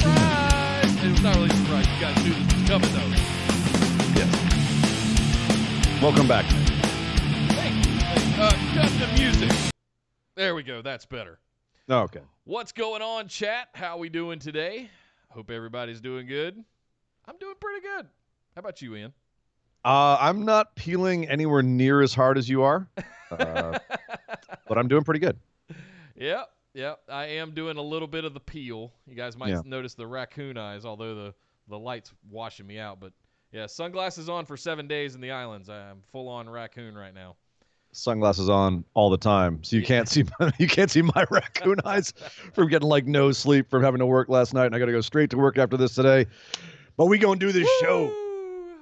Surprise! It was not really a surprise. You guys knew this was coming, though. Yes. Welcome back. Thank you. Cut the music. There we go. That's better. Oh, okay. What's going on, chat? How we doing today? Hope everybody's doing good. I'm doing pretty good. How about you, Ian? I'm not peeling anywhere near as hard as you are, but I'm doing pretty good. Yep. I am doing a little bit of the peel. You guys might notice the raccoon eyes, although the light's washing me out. But, yeah, sunglasses on for 7 days in the islands. I'm full-on raccoon right now. Sunglasses on all the time, so you can't see my raccoon eyes from getting like no sleep from having to work last night, and I got to go straight to work after this today. But we gonna do this show.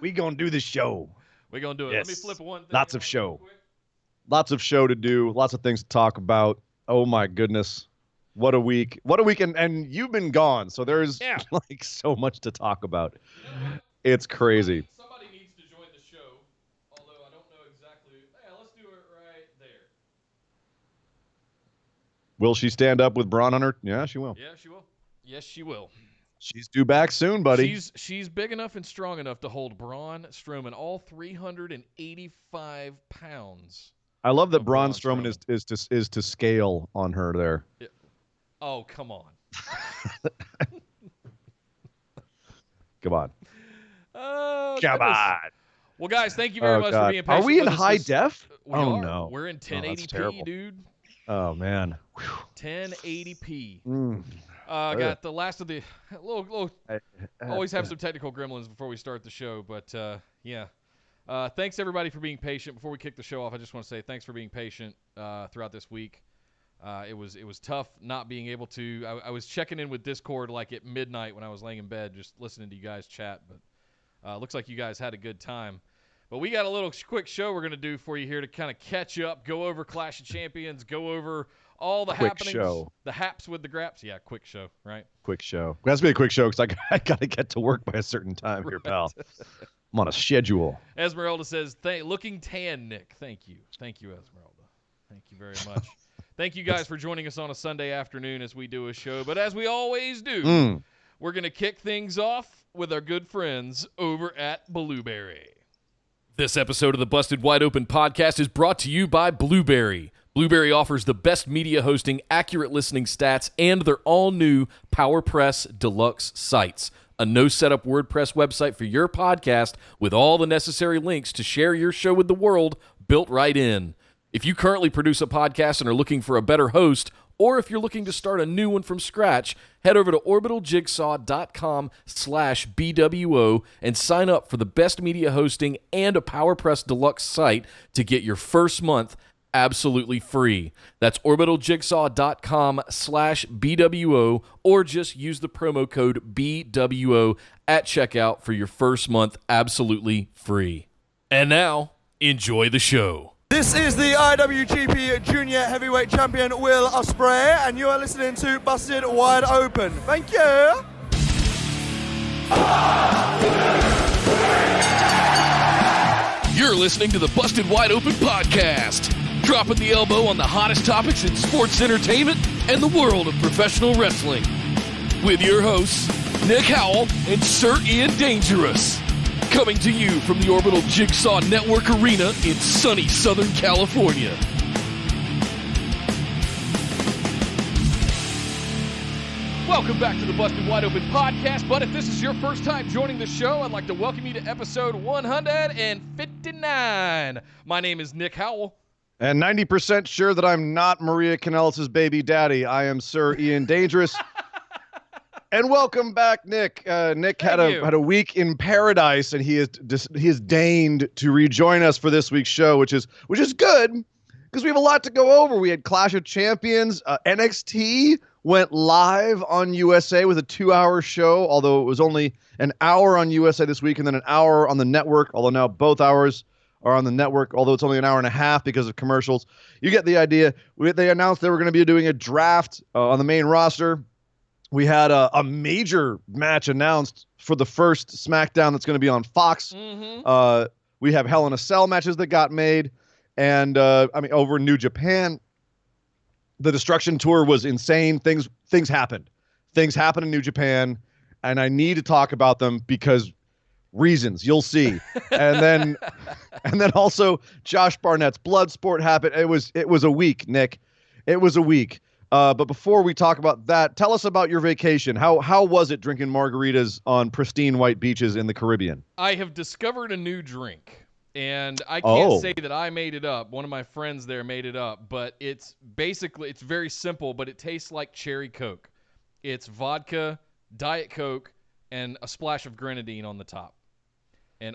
We gonna do this show. We gonna do it. Yes. Let me flip one thing. Lots of show. Lots of show to do. Lots of things to talk about. Oh my goodness, what a week! What a week! And you've been gone, so there's like so much to talk about. You know what? It's crazy. Somebody needs to join the show, although I don't know exactly. Yeah, let's do it right there. Will she stand up with Braun on her? Yeah, she will. Yeah, she will. Yes, she will. She's due back soon, buddy. She's big enough and strong enough to hold Braun Strowman, all 385 pounds. I love that Braun Strowman is to scale on her there. Yeah. Oh, come on. Come on. Oh, come goodness. on. Well, guys, thank you very much for being patient. Are we in with us high this- def? We Oh, are. no. We're in Oh, that's 1080p, terrible. dude. Oh, man. 1080p. Got the last of the little always have some technical gremlins before we start the show, but yeah. Thanks everybody for being patient. Before we kick the show off, I just want to say thanks for being patient throughout this week. It was tough not being able to. I was checking in with Discord like at midnight when I was laying in bed, just listening to you guys chat. But looks like you guys had a good time. But we got a little quick show we're gonna do for you here to kind of catch up, go over Clash of Champions, go over all the happenings, the haps with the graps. Yeah, quick show, right? Quick show. It has to be a quick show because I got to get to work by a certain time here, pal. I'm on a schedule. Esmeralda says, looking tan, Nick. Thank you. Thank you, Esmeralda. Thank you very much. Thank you guys for joining us on a Sunday afternoon as we do a show. But as we always do, we're going to kick things off with our good friends over at Blueberry. This episode of the Busted Wide Open podcast is brought to you by Blueberry. Blueberry offers the best media hosting, accurate listening stats, and their all-new PowerPress Deluxe sites. A no-setup WordPress website for your podcast with all the necessary links to share your show with the world built right in. If you currently produce a podcast and are looking for a better host, or if you're looking to start a new one from scratch, head over to orbitaljigsaw.com/BWO and sign up for the best media hosting and a PowerPress Deluxe site to get your first month absolutely free. That's orbitaljigsaw.com/BWO, or just use the promo code BWO at checkout for your first month absolutely free. And now, enjoy the show. This is the IWGP Junior Heavyweight Champion Will Ospreay, and you are listening to Busted Wide Open. Thank you. You're listening to the Busted Wide Open podcast, dropping the elbow on the hottest topics in sports entertainment and the world of professional wrestling. With your hosts, Nick Howell and Sir Ian Dangerous. Coming to you from the Orbital Jigsaw Network Arena in sunny Southern California. Welcome back to the Busted Wide Open podcast, but if this is your first time joining the show, I'd like to welcome you to episode 159. My name is Nick Howell. And 90% sure that I'm not Maria Kanellis' baby daddy. I am Sir Ian Dangerous. And welcome back, Nick. Nick had a week in paradise, and he has deigned to rejoin us for this week's show, which is good because we have a lot to go over. We had Clash of Champions. NXT went live on USA with a 2-hour show, although it was only an hour on USA this week and then an hour on the network, although now both hours are on the network, although it's only an hour and a half because of commercials. You get the idea. They announced they were going to be doing a draft on the main roster. We had a major match announced for the first SmackDown that's going to be on Fox. Mm-hmm. We have Hell in a Cell matches that got made. And, over in New Japan, the Destruction Tour was insane. Things happened. Things happened in New Japan. and I need to talk about them because reasons. You'll see. And then also Josh Barnett's Bloodsport happened. It was a week, Nick. It was a week. But before we talk about that, tell us about your vacation. How was it drinking margaritas on pristine white beaches in the Caribbean? I have discovered a new drink, and I can't say that I made it up. One of my friends there made it up, but it's very simple, but it tastes like cherry Coke. It's vodka, Diet Coke, and a splash of grenadine on the top. And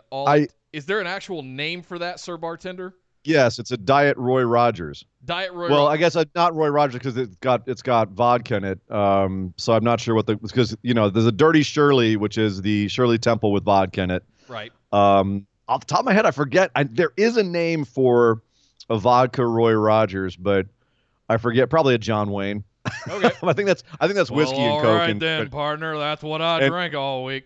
is there an actual name for that, Sir Bartender? Yes, it's a Diet Roy Rogers. Diet Roy. Well, I guess not Roy Rogers because it's got vodka in it. So I'm not sure because there's a Dirty Shirley, which is the Shirley Temple with vodka in it. Right. Off the top of my head, I forget. There is a name for a vodka Roy Rogers, but I forget. Probably a John Wayne. Okay. I think that's whiskey and Coke. All right then, partner. That's what I drank all week.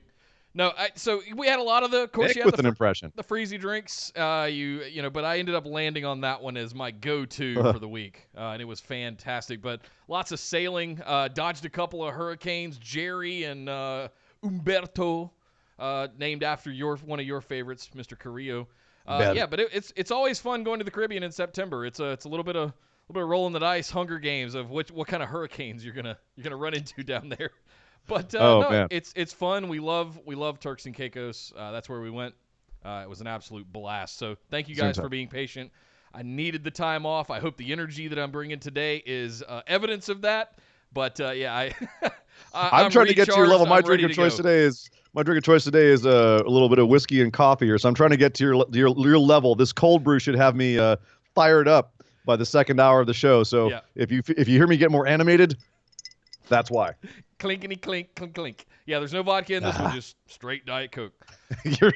No, so we had a lot of of course, Nick with an impression. The freezy drinks, but I ended up landing on that one as my go-to for the week, and it was fantastic. But lots of sailing, dodged a couple of hurricanes, Jerry and Umberto, named after one of your favorites, Mr. Carrillo. Yeah, but it's always fun going to the Caribbean in September. It's a little bit of rolling the dice, Hunger Games of what kind of hurricanes you're gonna run into down there. But man. It's fun. We love Turks and Caicos. That's where we went. It was an absolute blast. So thank you guys for being patient. I needed the time off. I hope the energy that I'm bringing today is evidence of that. But I'm trying to get to your level. My drink of choice today is a little bit of whiskey and coffee. So I'm trying to get to your level. This cold brew should have me fired up by the second hour of the show. So if you hear me get more animated, that's why. Clinkety clink, clink, clink. Yeah, there's no vodka in this one, just straight Diet Coke.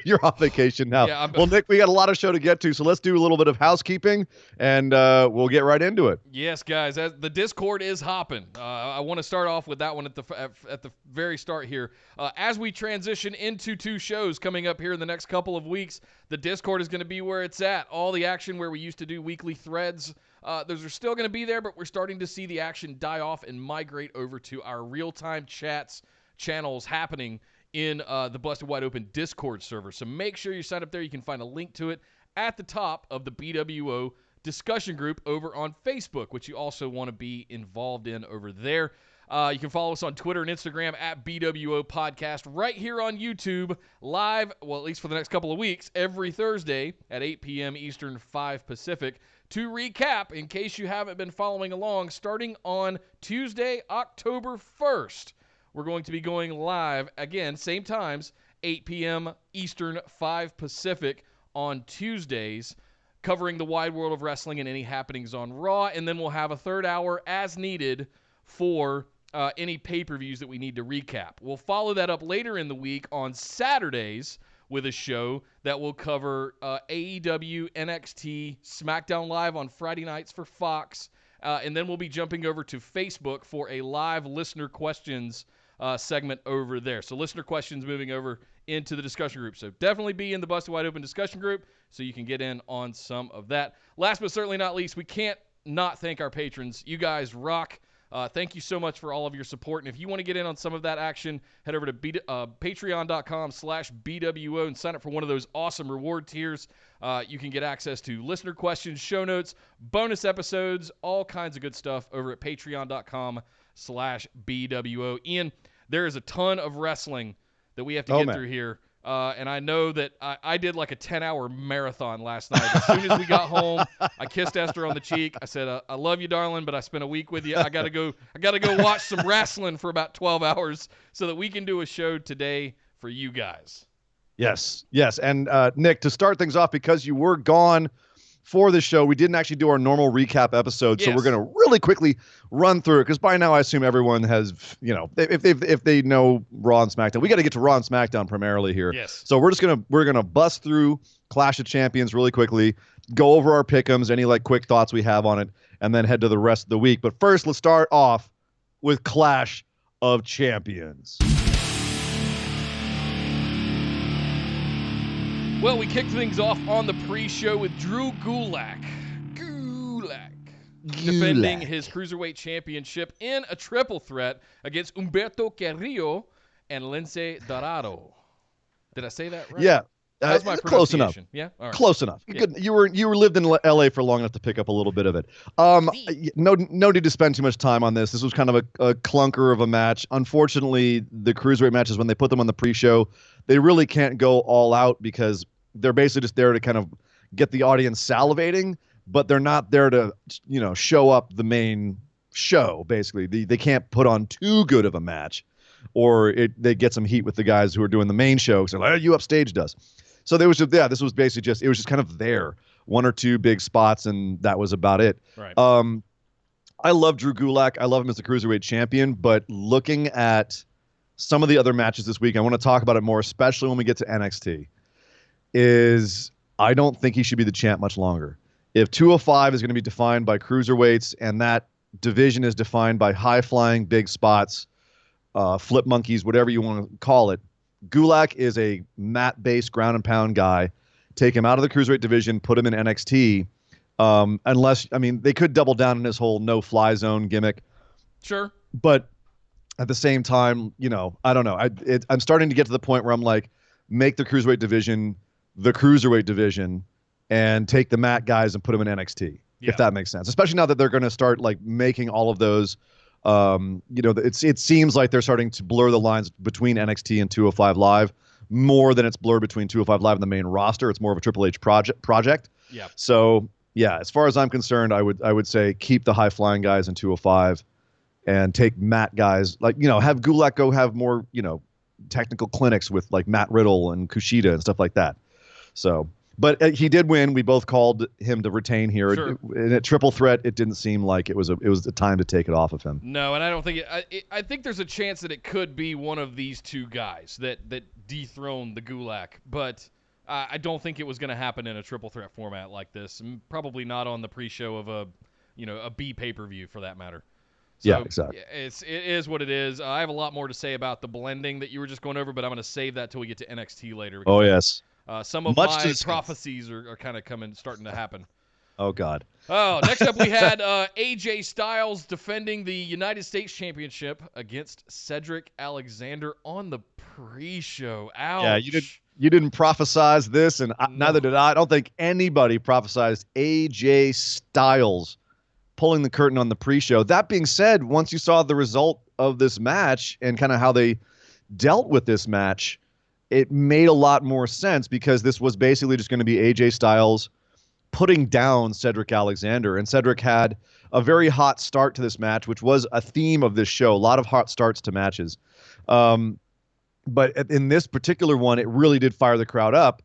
You're on vacation now. Yeah, well, Nick, we got a lot of show to get to, so let's do a little bit of housekeeping, and we'll get right into it. Yes, guys, the Discord is hopping. I want to start off with that one at the very start here. As we transition into 2 shows coming up here in the next couple of weeks, the Discord is going to be where it's at. All the action where we used to do weekly threads, those are still going to be there, but we're starting to see the action die off and migrate over to our real-time channels happening in the Busted Wide Open Discord server. So make sure you sign up there. You can find a link to it at the top of the BWO discussion group over on Facebook, which you also want to be involved in over there. You can follow us on Twitter and Instagram at BWO Podcast, right here on YouTube, live, well, at least for the next couple of weeks, every Thursday at 8 p.m. Eastern, 5 Pacific. To recap, in case you haven't been following along, starting on Tuesday, October 1st, we're going to be going live, again, same times, 8 p.m. Eastern, 5 Pacific on Tuesdays, covering the wide world of wrestling and any happenings on Raw, and then we'll have a third hour as needed for any pay-per-views that we need to recap. We'll follow that up later in the week on Saturdays with a show that will cover AEW, NXT, SmackDown Live on Friday nights for Fox, and then we'll be jumping over to Facebook for a live listener questions segment over there. So listener questions moving over into the discussion group. So definitely be in the Busted Wide Open discussion group so you can get in on some of that. Last but certainly not least, we can't not thank our patrons. You guys rock. Thank you so much for all of your support. And if you want to get in on some of that action, head over to patreon.com/BWO and sign up for one of those awesome reward tiers. You can get access to listener questions, show notes, bonus episodes, all kinds of good stuff over at patreon.com/BWO. Ian, there is a ton of wrestling that we have to get through here. And I know that I did like a 10-hour marathon last night. As soon as we got home, I kissed Esther on the cheek. I said, I love you, darling, but I spent a week with you. I gotta go watch some wrestling for about 12 hours so that we can do a show today for you guys. Yes. And Nick, to start things off, because you were gone for the show, we didn't actually do our normal recap episode, so we're going to really quickly run through it, because by now I assume everyone has, if they know Raw and SmackDown, we got to get to Raw and SmackDown primarily here. Yes. So we're gonna bust through Clash of Champions really quickly, go over our pick'ems, any quick thoughts we have on it, and then head to the rest of the week. But first, let's start off with Clash of Champions. Well, we kicked things off on the pre-show with Drew Gulak defending his Cruiserweight Championship in a triple threat against Humberto Carrillo and Lince Dorado. Did I say that right? Yeah. How's my close enough. pronunciation? Yeah, all right. Close enough. Yeah. You lived in LA for long enough to pick up a little bit of it. No need to spend too much time on this. This was kind of a clunker of a match. Unfortunately, the cruiserweight matches, when they put them on the pre-show, they really can't go all out because they're basically just there to kind of get the audience salivating, but they're not there to show up the main show. Basically, they can't put on too good of a match, or they get some heat with the guys who are doing the main show because they're like, you upstaged us. So there was this was basically it was just kind of there, one or two big spots, and that was about it. Right. I love Drew Gulak. I love him as the cruiserweight champion, but looking at some of the other matches this week, I want to talk about it more, especially when we get to NXT, is I don't think he should be the champ much longer. If 205 is going to be defined by cruiserweights and that division is defined by high-flying big spots, flip monkeys, whatever you want to call it, Gulak is a mat-based ground and pound guy. Take him out of the cruiserweight division, put him in NXT. They could double down on his whole no-fly zone gimmick. Sure. But at the same time, I don't know. I'm starting to get to the point where I'm like, make the cruiserweight division the cruiserweight division and take the mat guys and put them in NXT, if that makes sense. Especially now that they're going to start like making all of those. It seems like they're starting to blur the lines between NXT and 205 Live more than it's blurred between 205 Live and the main roster. It's more of a Triple H project. Yeah. So yeah, as far as I'm concerned, I would say keep the high flying guys in 205 and take Matt guys have Gulak go have more technical clinics with like Matt Riddle and Kushida and stuff like that. So. But he did win. We both called him to retain here. Sure. In a triple threat, it didn't seem like it was the time to take it off of him. No, and I don't think I think there's a chance that it could be one of these two guys that dethrone the Gulak, but I don't think it was going to happen in a triple threat format like this, and probably not on the pre-show of a B pay-per-view for that matter. So, yeah, exactly. It is what it is. I have a lot more to say about the blending that you were just going over, but I'm going to save that till we get to NXT later. Oh yes. Some of my prophecies are kind of starting to happen. Oh, God. Oh, next up we had AJ Styles defending the United States Championship against Cedric Alexander on the pre-show. Ouch. Yeah, you didn't prophesize this, and neither did I. I don't think anybody prophesized AJ Styles pulling the curtain on the pre-show. That being said, once you saw the result of this match and kind of how they dealt with this match, it made a lot more sense because this was basically just going to be AJ Styles putting down Cedric Alexander. And Cedric had a very hot start to this match, which was a theme of this show. A lot of hot starts to matches. But in this particular one, it really did fire the crowd up.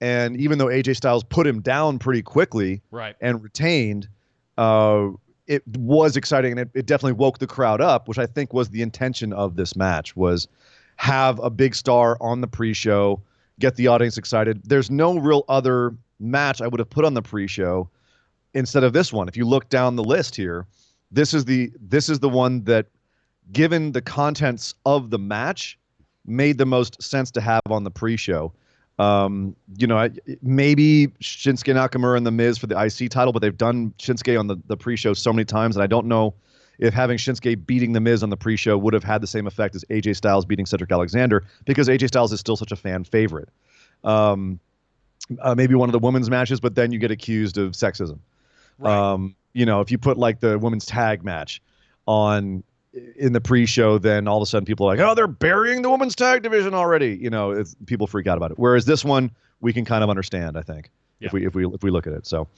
And even though AJ Styles put him down pretty quickly and retained, it was exciting. And it definitely woke the crowd up, which I think was the intention of this match, was have a big star on the pre-show, get the audience excited. There's no real other match I would have put on the pre-show instead of this one. If you look down the list here, this is the one that, given the contents of the match, made the most sense to have on the pre-show. Maybe Shinsuke Nakamura and The Miz for the IC title, but they've done Shinsuke on the pre-show so many times, and I don't know if having Shinsuke beating The Miz on the pre-show would have had the same effect as AJ Styles beating Cedric Alexander, because AJ Styles is still such a fan favorite. Maybe one of the women's matches, but then you get accused of sexism. Right. If you put like the women's tag match on in the pre-show, then all of a sudden people are like, oh, they're burying the women's tag division already. People freak out about it. Whereas this one, we can kind of understand, I think, if we look at it. So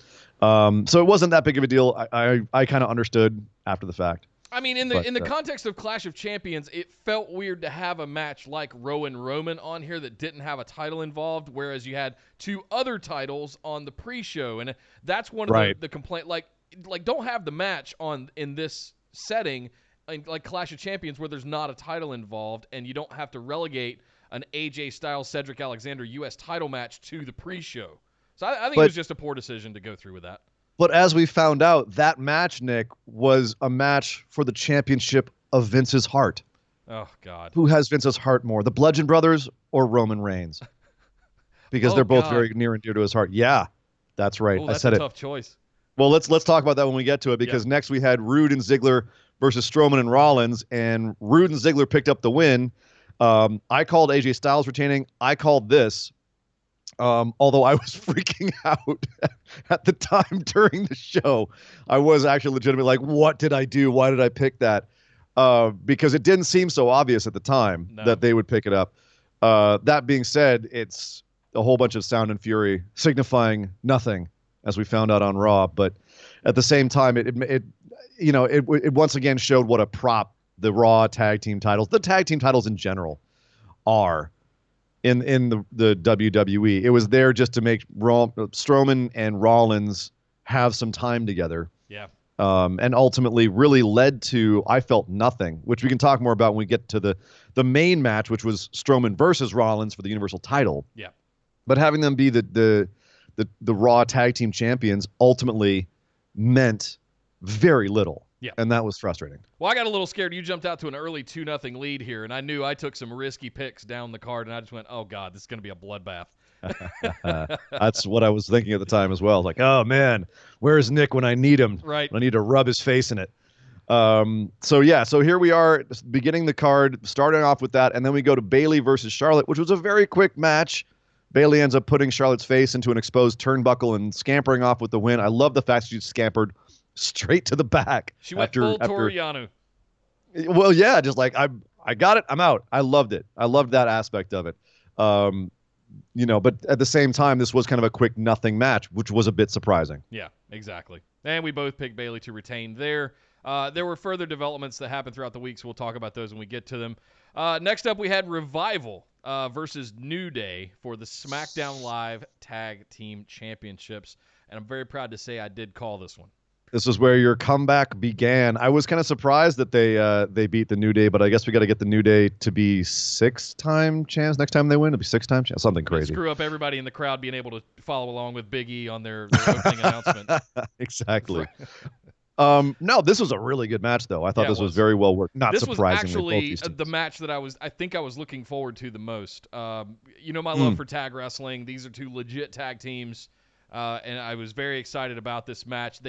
it wasn't that big of a deal. I kind of understood after the fact. I mean, in the context of Clash of Champions, it felt weird to have a match like Roman on here that didn't have a title involved, whereas you had two other titles on the pre-show, and that's one of the complaint. Like don't have the match in this setting, like Clash of Champions, where there's not a title involved, and you don't have to relegate an AJ Styles Cedric Alexander U.S. title match to the pre-show. So I think it was just a poor decision to go through with that. But as we found out, that match, Nick, was a match for the championship of Vince's heart. Oh, God. Who has Vince's heart more, the Bludgeon Brothers or Roman Reigns? Because they're both very near and dear to his heart. Yeah, that's right. I said it. That's a tough choice. Well, let's talk about that when we get to it, because next we had Rude and Ziggler versus Strowman and Rollins, and Rude and Ziggler picked up the win. I called AJ Styles retaining. I called this, although I was freaking out at the time during the show. I was actually legitimately like, what did I do? Why did I pick that? Because it didn't seem so obvious at the time that they would pick it up. That being said, it's a whole bunch of sound and fury signifying nothing, as we found out on Raw. But at the same time, it once again showed what a prop the Raw tag team titles, the tag team titles in general, are in the WWE. It was there just to make Strowman and Rollins have some time together. Yeah. And ultimately really led to, I felt, nothing, which we can talk more about when we get to the main match, which was Strowman versus Rollins for the Universal title. Yeah. But having them be the Raw tag team champions ultimately meant very little. Yeah. And that was frustrating. Well, I got a little scared. You jumped out to an early 2-0 lead here, and I knew I took some risky picks down the card, and I just went, oh, God, this is going to be a bloodbath. That's what I was thinking at the time as well. Like, oh, man, where's Nick when I need him? Right. When I need to rub his face in it. So here we are beginning the card, starting off with that, and then we go to Bayley versus Charlotte, which was a very quick match. Bayley ends up putting Charlotte's face into an exposed turnbuckle and scampering off with the win. I love the fact she scampered straight to the back. She went full Toriano. Well, yeah, just like, I got it, I'm out. I loved it. I loved that aspect of it. But at the same time, this was kind of a quick nothing match, which was a bit surprising. Yeah, exactly. And we both picked Bayley to retain there. There were further developments that happened throughout the week, so we'll talk about those when we get to them. Next up, we had Revival versus New Day for the SmackDown Live Tag Team Championships. And I'm very proud to say I did call this one. This is where your comeback began. I was kind of surprised that they beat the New Day, but I guess we got to get the New Day to be 6-time champs next time they win. It'll be 6-time champs, something crazy. Screw up everybody in the crowd being able to follow along with Big E on their opening announcement. Exactly. No, this was a really good match, though. I thought this was very well worked. Not surprisingly. This was actually the match that I think I was looking forward to the most. My love for tag wrestling. These are two legit tag teams. And I was very excited about this match.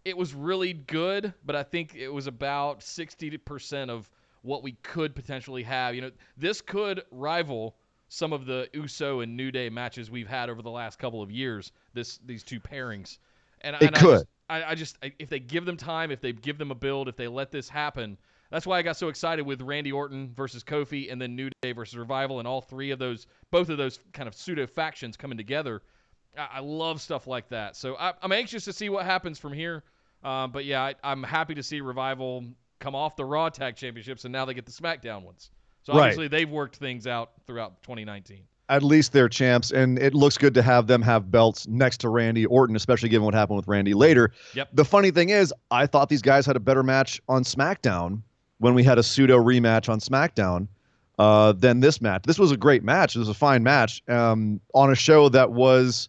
It was really good, but I think it was about 60% of what we could potentially have. This could rival some of the Uso and New Day matches we've had over the last couple of years. These two pairings, and it could. I just if they give them time, if they give them a build, if they let this happen. That's why I got so excited with Randy Orton versus Kofi, and then New Day versus Revival, and both of those kind of pseudo factions coming together. I love stuff like that. So I'm anxious to see what happens from here. But yeah, I'm happy to see Revival come off the Raw Tag Championships, and now they get the SmackDown ones. So obviously they've worked things out throughout 2019. At least they're champs, and it looks good to have them have belts next to Randy Orton, especially given what happened with Randy later. Yep. The funny thing is, I thought these guys had a better match on SmackDown when we had a pseudo rematch on SmackDown than this match. This was a great match. It was a fine match on a show that was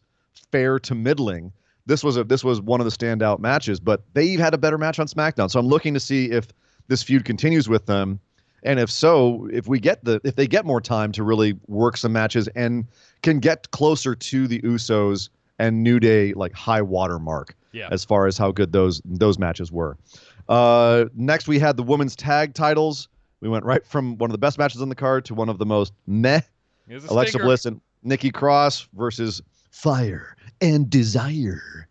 fair to middling. This was one of the standout matches, but they had a better match on SmackDown. So I'm looking to see if this feud continues with them, and if so, if they get more time to really work some matches and can get closer to the Usos and New Day like high water mark as far as how good those matches were. Next, we had the women's tag titles. We went right from one of the best matches on the card to one of the most meh. Alexa Bliss and Nikki Cross versus Fire and Desire.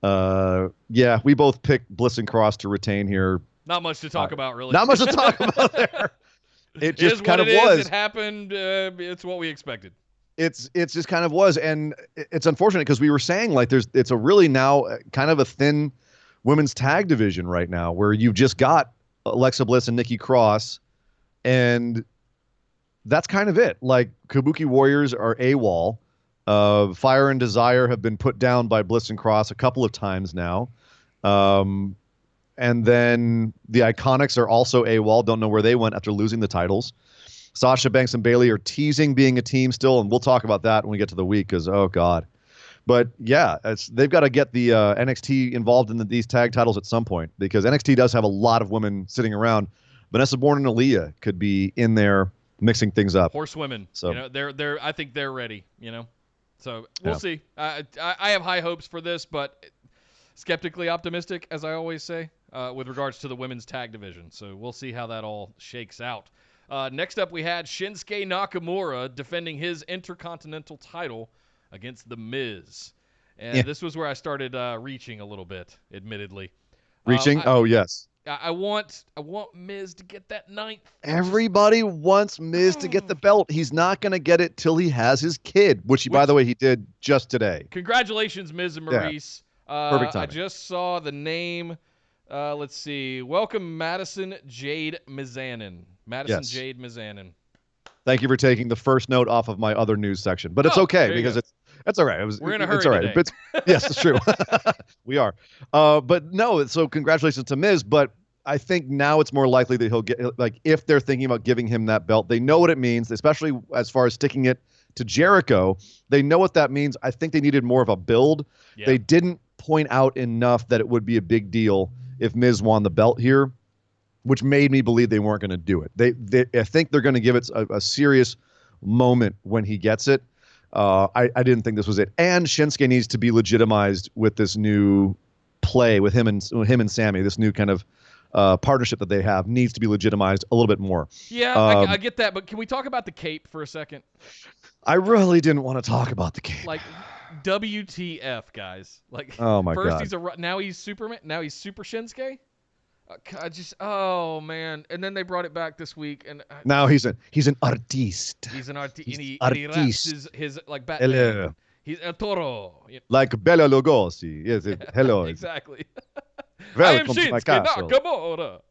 We both picked Bliss and Cross to retain here. Not much to talk about, really. Not much to talk about there. It just kind of was. It happened. It's what we expected. It's just kind of was, and it's unfortunate because we were saying like it's a really now kind of a thin women's tag division right now where you've just got Alexa Bliss and Nikki Cross, and that's kind of it. Like Kabuki Warriors are AWOL. Fire and Desire have been put down by Bliss and Cross a couple of times now. And then the Iconics are also AWOL. Don't know where they went after losing the titles. Sasha Banks and Bayley are teasing being a team still, and we'll talk about that when we get to the week because, oh, God. But, yeah, they've got to get the NXT involved in these tag titles at some point because NXT does have a lot of women sitting around. Vanessa Borne and Aaliyah could be in there mixing things up. Horsewomen. So I think they're ready, So we'll see. I have high hopes for this, but skeptically optimistic, as I always say, with regards to the women's tag division. So we'll see how that all shakes out. Next up, we had Shinsuke Nakamura defending his Intercontinental title against The Miz. And this was where I started reaching a little bit, admittedly. Reaching? Oh, yes. I want Miz to get that 9th. Everybody wants Miz to get the belt. He's not going to get it till he has his kid, which, by the way, he did just today. Congratulations, Miz and Maurice. Perfect timing. I just saw the name. Let's see. Welcome, Madison Jade Mizanin. Jade Mizanin. Thank you for taking the first note off of my other news section. But it's okay because it's all right. We're in a hurry today. Yes, it's true. We are. But no, so congratulations to Miz. But I think now it's more likely that he'll get, like, if they're thinking about giving him that belt, they know what it means, especially as far as sticking it to Jericho. They know what that means. I think they needed more of a build. Yeah. They didn't point out enough that it would be a big deal if Miz won the belt here, which made me believe they weren't going to do it. I think they're going to give it a serious moment when he gets it. I didn't think this was it. And Shinsuke needs to be legitimized with this new play with him and Sammy. This new kind of partnership that they have needs to be legitimized a little bit more. Yeah, I get that. But can we talk about the cape for a second? I really didn't want to talk about the cape. Like, WTF, guys. Like, oh my God. First now he's Superman. Now he's Super Shinsuke. Oh man! And then they brought it back this week, and now he's an artiste. He's an artiste. He raps his like Batman. Hello. He's El Toro. Like Bela Lugosi. Yes. Hello. Exactly. Welcome to my castle. Nakamura.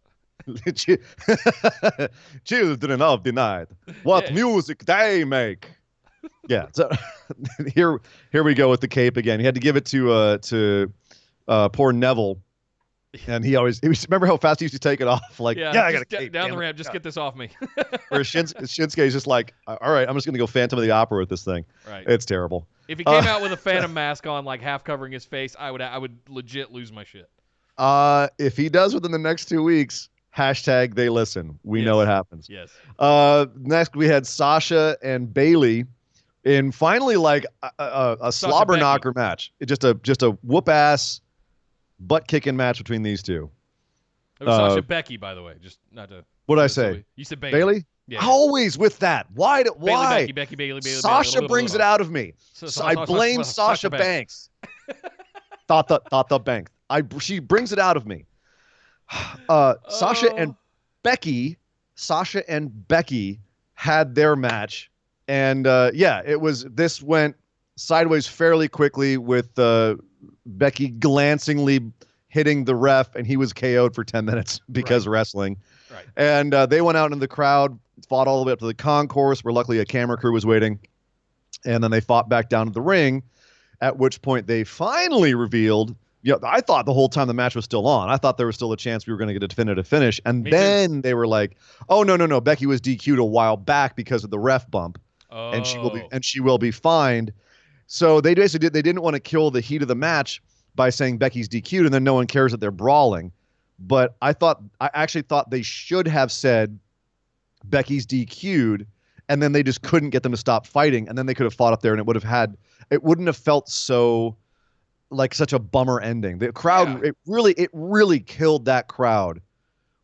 Children of the night. What music they make. Yeah. So here we go with the cape again. He had to give it to poor Neville. And he remember how fast he used to take it off? Like, I got a cape. Down the ramp, just get this off me. Where Shinsuke is just like, all right, I'm just going to go Phantom of the Opera with this thing. Right. It's terrible. If he came out with a Phantom mask on, like half covering his face, I would legit lose my shit. If he does within the next 2 weeks, # they listen. We know it happens. Yes. Next, we had Sasha and Bayley in finally like a slobber knocker match. Just a whoop ass butt kicking match between these two. It was Sasha Becky, by the way. Just not to. What did I say? You said Bayley. Bayley? Yeah. Always with that. Why? Becky, Bayley. Sasha brings it out of me. So I blame Sasha Banks. Thought Banks. She brings it out of me. Sasha and Becky had their match, and this went sideways fairly quickly with Becky glancingly hitting the ref, and he was KO'd for 10 minutes because wrestling. Right. And they went out in the crowd, fought all the way up to the concourse, where luckily a camera crew was waiting, and then they fought back down to the ring, at which point they finally revealed. I thought the whole time the match was still on. I thought there was still a chance we were going to get a definitive finish. And then they were like, oh, no. Becky was DQ'd a while back because of the ref bump. Oh. And she will be fined. So they basically they didn't want to kill the heat of the match by saying Becky's DQ'd, and then no one cares that they're brawling. But I actually thought they should have said Becky's DQ'd, and then they just couldn't get them to stop fighting, and then they could have fought up there, and it wouldn't have felt so like such a bummer ending. The crowd, it really killed that crowd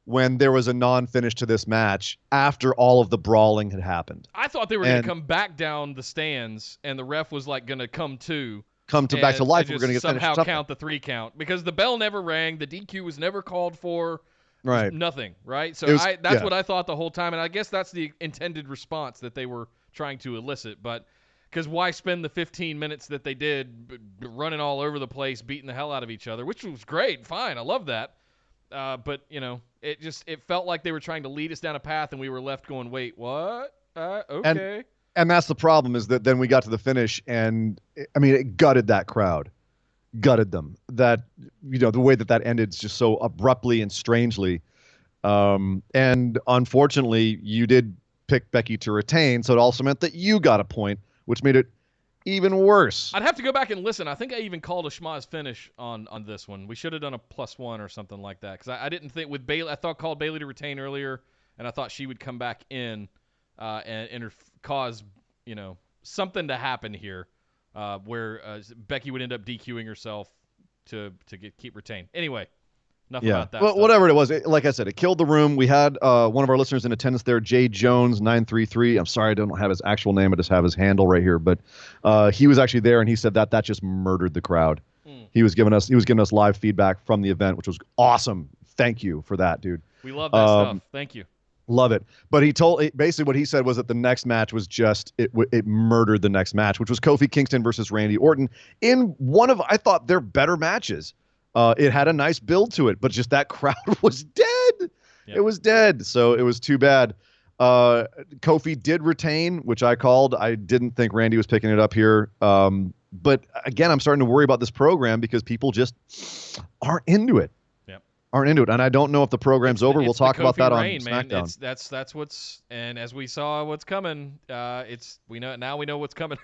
when there was a non-finish to this match after all of the brawling had happened. I thought they were going to come back down the stands, and the ref was like going to come back to life. We're going to get somehow count the 3 count because the bell never rang, the DQ was never called for. Right. Nothing. Right. So that's what I thought the whole time, and I guess that's the intended response that they were trying to elicit, but. Because why spend the 15 minutes that they did running all over the place, beating the hell out of each other, which was great, fine, I love that. But it felt like they were trying to lead us down a path, and we were left going, wait, what? Okay. And that's the problem, is that then we got to the finish, and it gutted that crowd, gutted them. That the way that ended just so abruptly and strangely, and unfortunately, you did pick Becky to retain, so it also meant that you got a point, which made it even worse. I'd have to go back and listen. I think I even called a schmozz finish on this one. We should have done a +1 or something like that, because I didn't think with Bayley. I called Bayley to retain earlier, and I thought she would come back in and cause something to happen here, where Becky would end up DQing herself to keep retained. Anyway, Enough about that well, stuff. whatever it was, like I said, it killed the room. We had one of our listeners in attendance there, Jay Jones 933. I'm sorry, I don't have his actual name. I just have his handle right here. But he was actually there, and he said that just murdered the crowd. He was giving us live feedback from the event, which was awesome. Thank you for that, dude. We love that stuff. Thank you. Love it. But basically what he said was that the next match was just it murdered the next match, which was Kofi Kingston versus Randy Orton in one of, I thought, their better matches. It had a nice build to it, but just that crowd was dead. Yep. It was dead. So it was too bad. Kofi did retain, which I called. I didn't think Randy was picking it up here. But again, I'm starting to worry about this program because people just aren't into it. Aren't into it, and I don't know if the program's over. We'll talk about that on SmackDown. Man. That's what's, and as we saw what's coming, we know what's coming.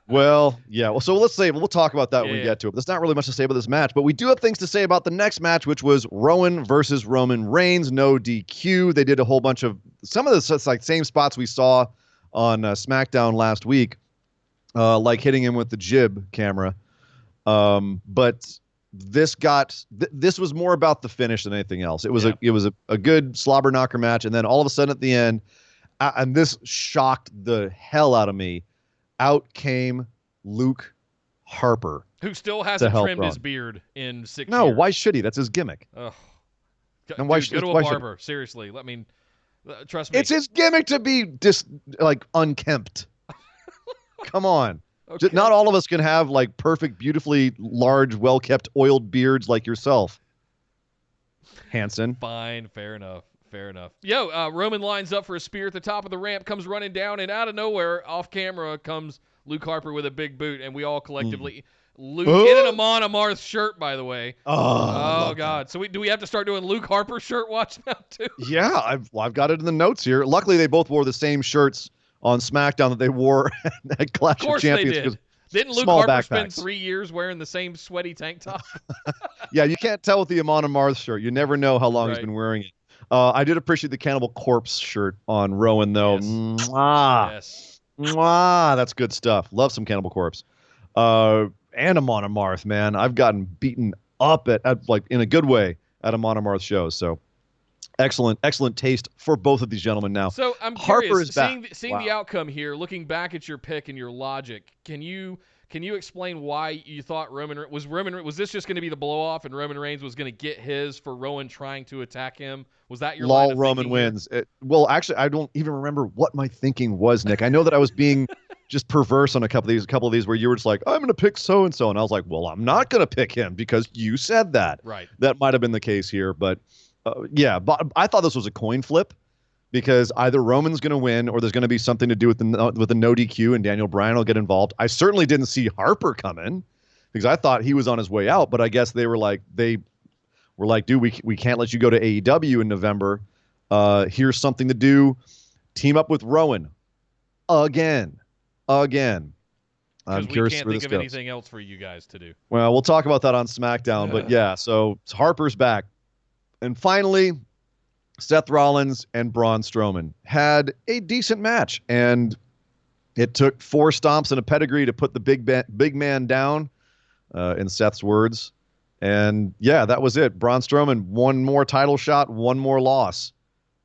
Well, yeah. Well, so we'll talk about that when we get to it. But there's not really much to say about this match, but we do have things to say about the next match, which was Rowan versus Roman Reigns, no DQ. They did a whole bunch of some of the like same spots we saw on SmackDown last week, like hitting him with the jib camera, but. This was more about the finish than anything else. It was a good slobber knocker match, and then all of a sudden at the end, and this shocked the hell out of me. Out came Luke Harper, who still hasn't trimmed his beard in 6 years. No, why should he? That's his gimmick. Ugh. And go to a barber. Seriously, trust me. It's his gimmick to be unkempt. Come on. Okay. Not all of us can have like perfect, beautifully large, well-kept, oiled beards like yourself, Hanson. Fine, fair enough. Yo, Roman lines up for a spear at the top of the ramp, comes running down, and out of nowhere, off camera, comes Luke Harper with a big boot, and we all collectively, Luke in an Amon Amarth shirt, by the way. Oh God! That. So do we have to start doing Luke Harper shirt watch now too? Yeah, I've got it in the notes here. Luckily, they both wore the same shirts on SmackDown that they wore at Clash of Champions. They did. Didn't Luke Harper spend 3 years wearing the same sweaty tank top? Yeah, you can't tell with the Amon Amarth shirt. You never know how long he's been wearing it. I did appreciate the Cannibal Corpse shirt on Rowan, though. Yes. Mwah. Yes. Mwah. That's good stuff. Love some Cannibal Corpse. And Amon Amarth, man. I've gotten beaten up at like in a good way at Amon Amarth shows. So excellent taste for both of these gentlemen now. So I'm curious, seeing the outcome here, looking back at your pick and your logic, can you explain why you thought was this just going to be the blow off and Roman Reigns was going to get his for Rowan trying to attack him? Was that your line of Roman wins? Well, actually, I don't even remember what my thinking was, Nick. I know that I was being just perverse on a couple of these where you were just like, I'm going to pick so and so, and I was like, well, I'm not going to pick him because you said that. Right. That might have been the case here, but. Yeah, but I thought this was a coin flip because either Roman's going to win or there's going to be something to do with the no DQ and Daniel Bryan will get involved. I certainly didn't see Harper coming because I thought he was on his way out, but I guess they were like, dude, we can't let you go to AEW in November. Here's something to do. Team up with Rowan again. I'm curious where this goes. We can't think of anything else for you guys to do. Well, we'll talk about that on SmackDown, but yeah, so Harper's back. And finally, Seth Rollins and Braun Strowman had a decent match, and it took 4 stomps and a pedigree to put the big man down, in Seth's words. And yeah, that was it. Braun Strowman, one more title shot, one more loss.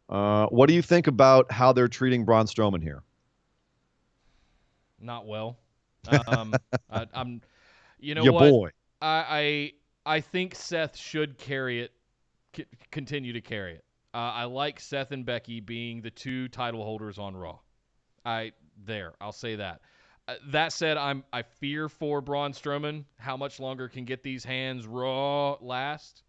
What do you think about how they're treating Braun Strowman here? Not well. I'm. You know what? Boy. I think Seth should carry it. Continue to carry it. I like Seth and Becky being the 2 title holders on Raw. I'll say that. That said, I fear for Braun Strowman. How much longer can get these hands Raw last?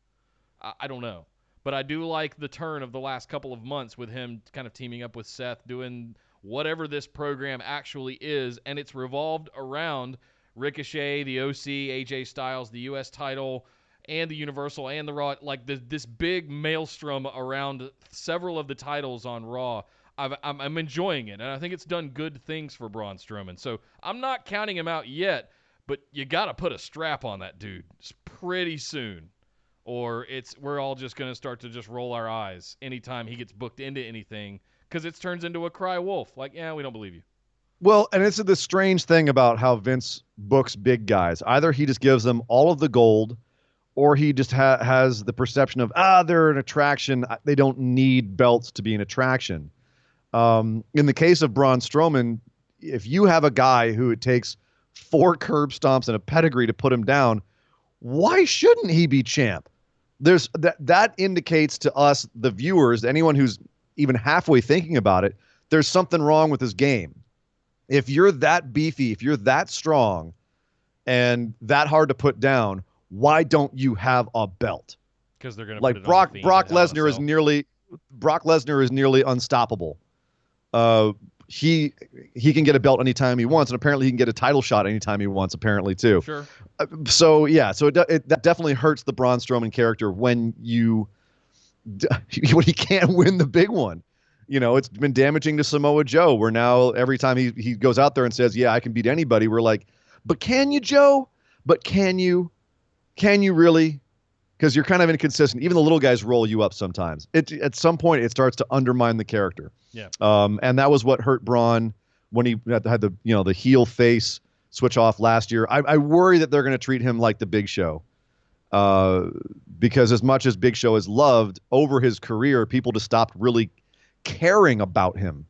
I don't know. But I do like the turn of the last couple of months with him kind of teaming up with Seth, doing whatever this program actually is, and it's revolved around Ricochet, the OC, AJ Styles, the U.S. title, and the Universal and the Raw, like this big maelstrom around several of the titles on Raw. I'm enjoying it, and I think it's done good things for Braun Strowman. So I'm not counting him out yet, but you got to put a strap on that dude pretty soon, or we're all just going to start to just roll our eyes anytime he gets booked into anything because it turns into a cry wolf. Like, yeah, we don't believe you. Well, and it's the strange thing about how Vince books big guys. Either he just gives them all of the gold, or he just has the perception of, they're an attraction. They don't need belts to be an attraction. In the case of Braun Strowman, if you have a guy who it takes 4 curb stomps and a pedigree to put him down, why shouldn't he be champ? There's that indicates to us, the viewers, anyone who's even halfway thinking about it, there's something wrong with his game. If you're that beefy, if you're that strong and that hard to put down, why don't you have a belt? Because they're going to like put it Brock on the Brock Lesnar is nearly unstoppable. He can get a belt anytime he wants, and apparently he can get a title shot anytime he wants, apparently too. Sure. So that definitely hurts the Braun Strowman character when he can't win the big one. It's been damaging to Samoa Joe, where now every time he goes out there and says, yeah, I can beat anybody, we're like, but can you, Joe? But can you really? Because you're kind of inconsistent. Even the little guys roll you up sometimes. At some point, it starts to undermine the character. Yeah. And that was what hurt Braun when he had the heel face switch off last year. I worry that they're going to treat him like the Big Show. Because as much as Big Show is loved over his career, people just stopped really caring about him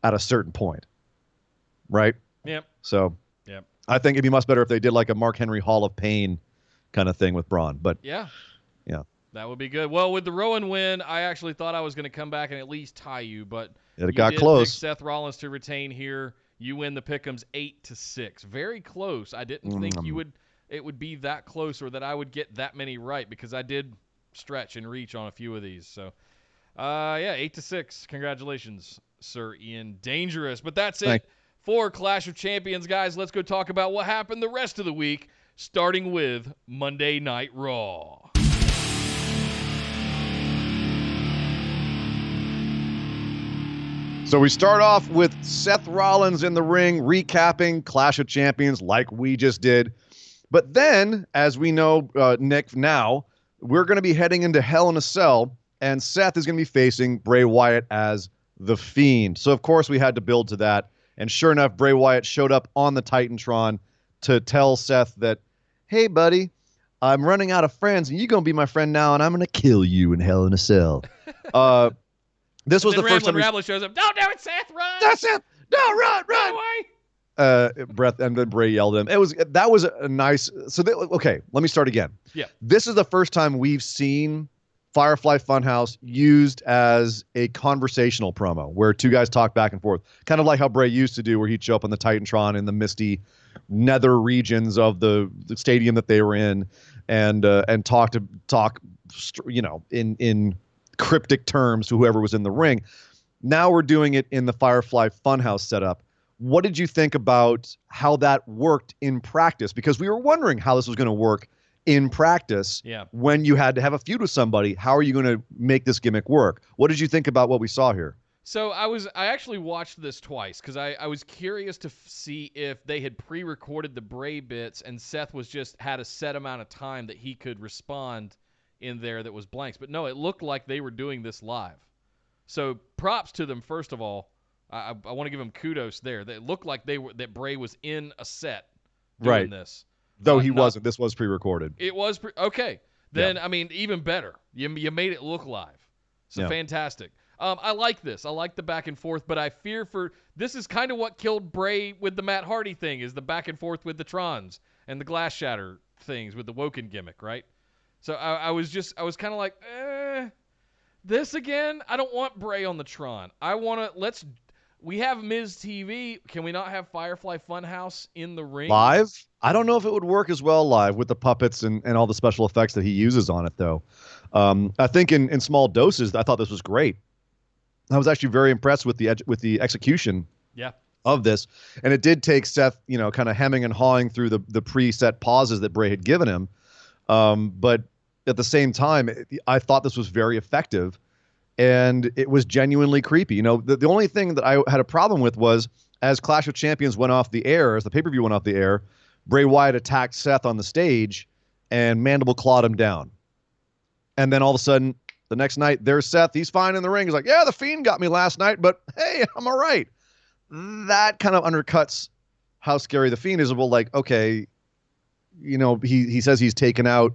at a certain point. Right? Yep. So yep. I think it'd be much better if they did like a Mark Henry Hall of Pain kind of thing with Braun. But yeah. Yeah. That would be good. Well, with the Rowan win, I actually thought I was going to come back and at least tie you, but it got close. Pick Seth Rollins to retain here. You win the pick'ems 8-6. Very close. I didn't think it would be that close or that I would get that many right because I did stretch and reach on a few of these. So, 8-6. Congratulations, Sir Ian Dangerous. But that's it for Clash of Champions, guys. Let's go talk about what happened the rest of the week, starting with Monday Night Raw. So we start off with Seth Rollins in the ring, recapping Clash of Champions like we just did. But then, as we know, Nick, now, we're going to be heading into Hell in a Cell, and Seth is going to be facing Bray Wyatt as The Fiend. So, of course, we had to build to that. And sure enough, Bray Wyatt showed up on the Titantron to tell Seth that, hey, buddy, I'm running out of friends, and you're going to be my friend now, and I'm going to kill you in Hell in a Cell. This was the first time Ramblin' shows up. Don't do it, Seth. Run. That's it. No, run. Away. And then Bray yelled at him. That was a nice. So okay, let me start again. Yeah. This is the first time we've seen Firefly Funhouse used as a conversational promo where two guys talk back and forth, kind of like how Bray used to do, where he'd show up on the Titantron in the misty nether regions of the stadium that they were in, and talk in cryptic terms to whoever was in the ring. Now we're doing it in the Firefly Funhouse setup. What did you think about how that worked in practice? Because we were wondering how this was going to work in practice. Yeah. When you had to have a feud with somebody. How are you going to make this gimmick work? What did you think about what we saw here? So I actually watched this twice because I was curious to see if they had pre-recorded the Bray bits and Seth was just had a set amount of time that he could respond in there that was blanks. But no, it looked like they were doing this live. So props to them, first of all. I want to give them kudos there. It looked like that Bray was in a set doing this. Though he wasn't. This was pre-recorded. It was okay. Then I mean, even better. You made it look live. So fantastic. I like this. I like the back and forth, but I fear this is kind of what killed Bray with the Matt Hardy thing, is the back and forth with the Trons and the glass shatter things with the Woken gimmick, right? So I was kind of like, this again? I don't want Bray on the Tron. We have Miz TV. Can we not have Firefly Funhouse in the ring? Live? I don't know if it would work as well live with the puppets and all the special effects that he uses on it, though. I think in small doses, I thought this was great. I was actually very impressed with the execution of this. And it did take Seth, kind of hemming and hawing through the preset pauses that Bray had given him. But at the same time, I thought this was very effective. And it was genuinely creepy. The only thing that I had a problem with was, as Clash of Champions went off the air, as the pay-per-view went off the air, Bray Wyatt attacked Seth on the stage and mandible clawed him down. And then all of a sudden, the next night, there's Seth. He's fine in the ring. He's like, yeah, the Fiend got me last night, but hey, I'm all right. That kind of undercuts how scary the Fiend is. Well, like, okay, he says he's taken out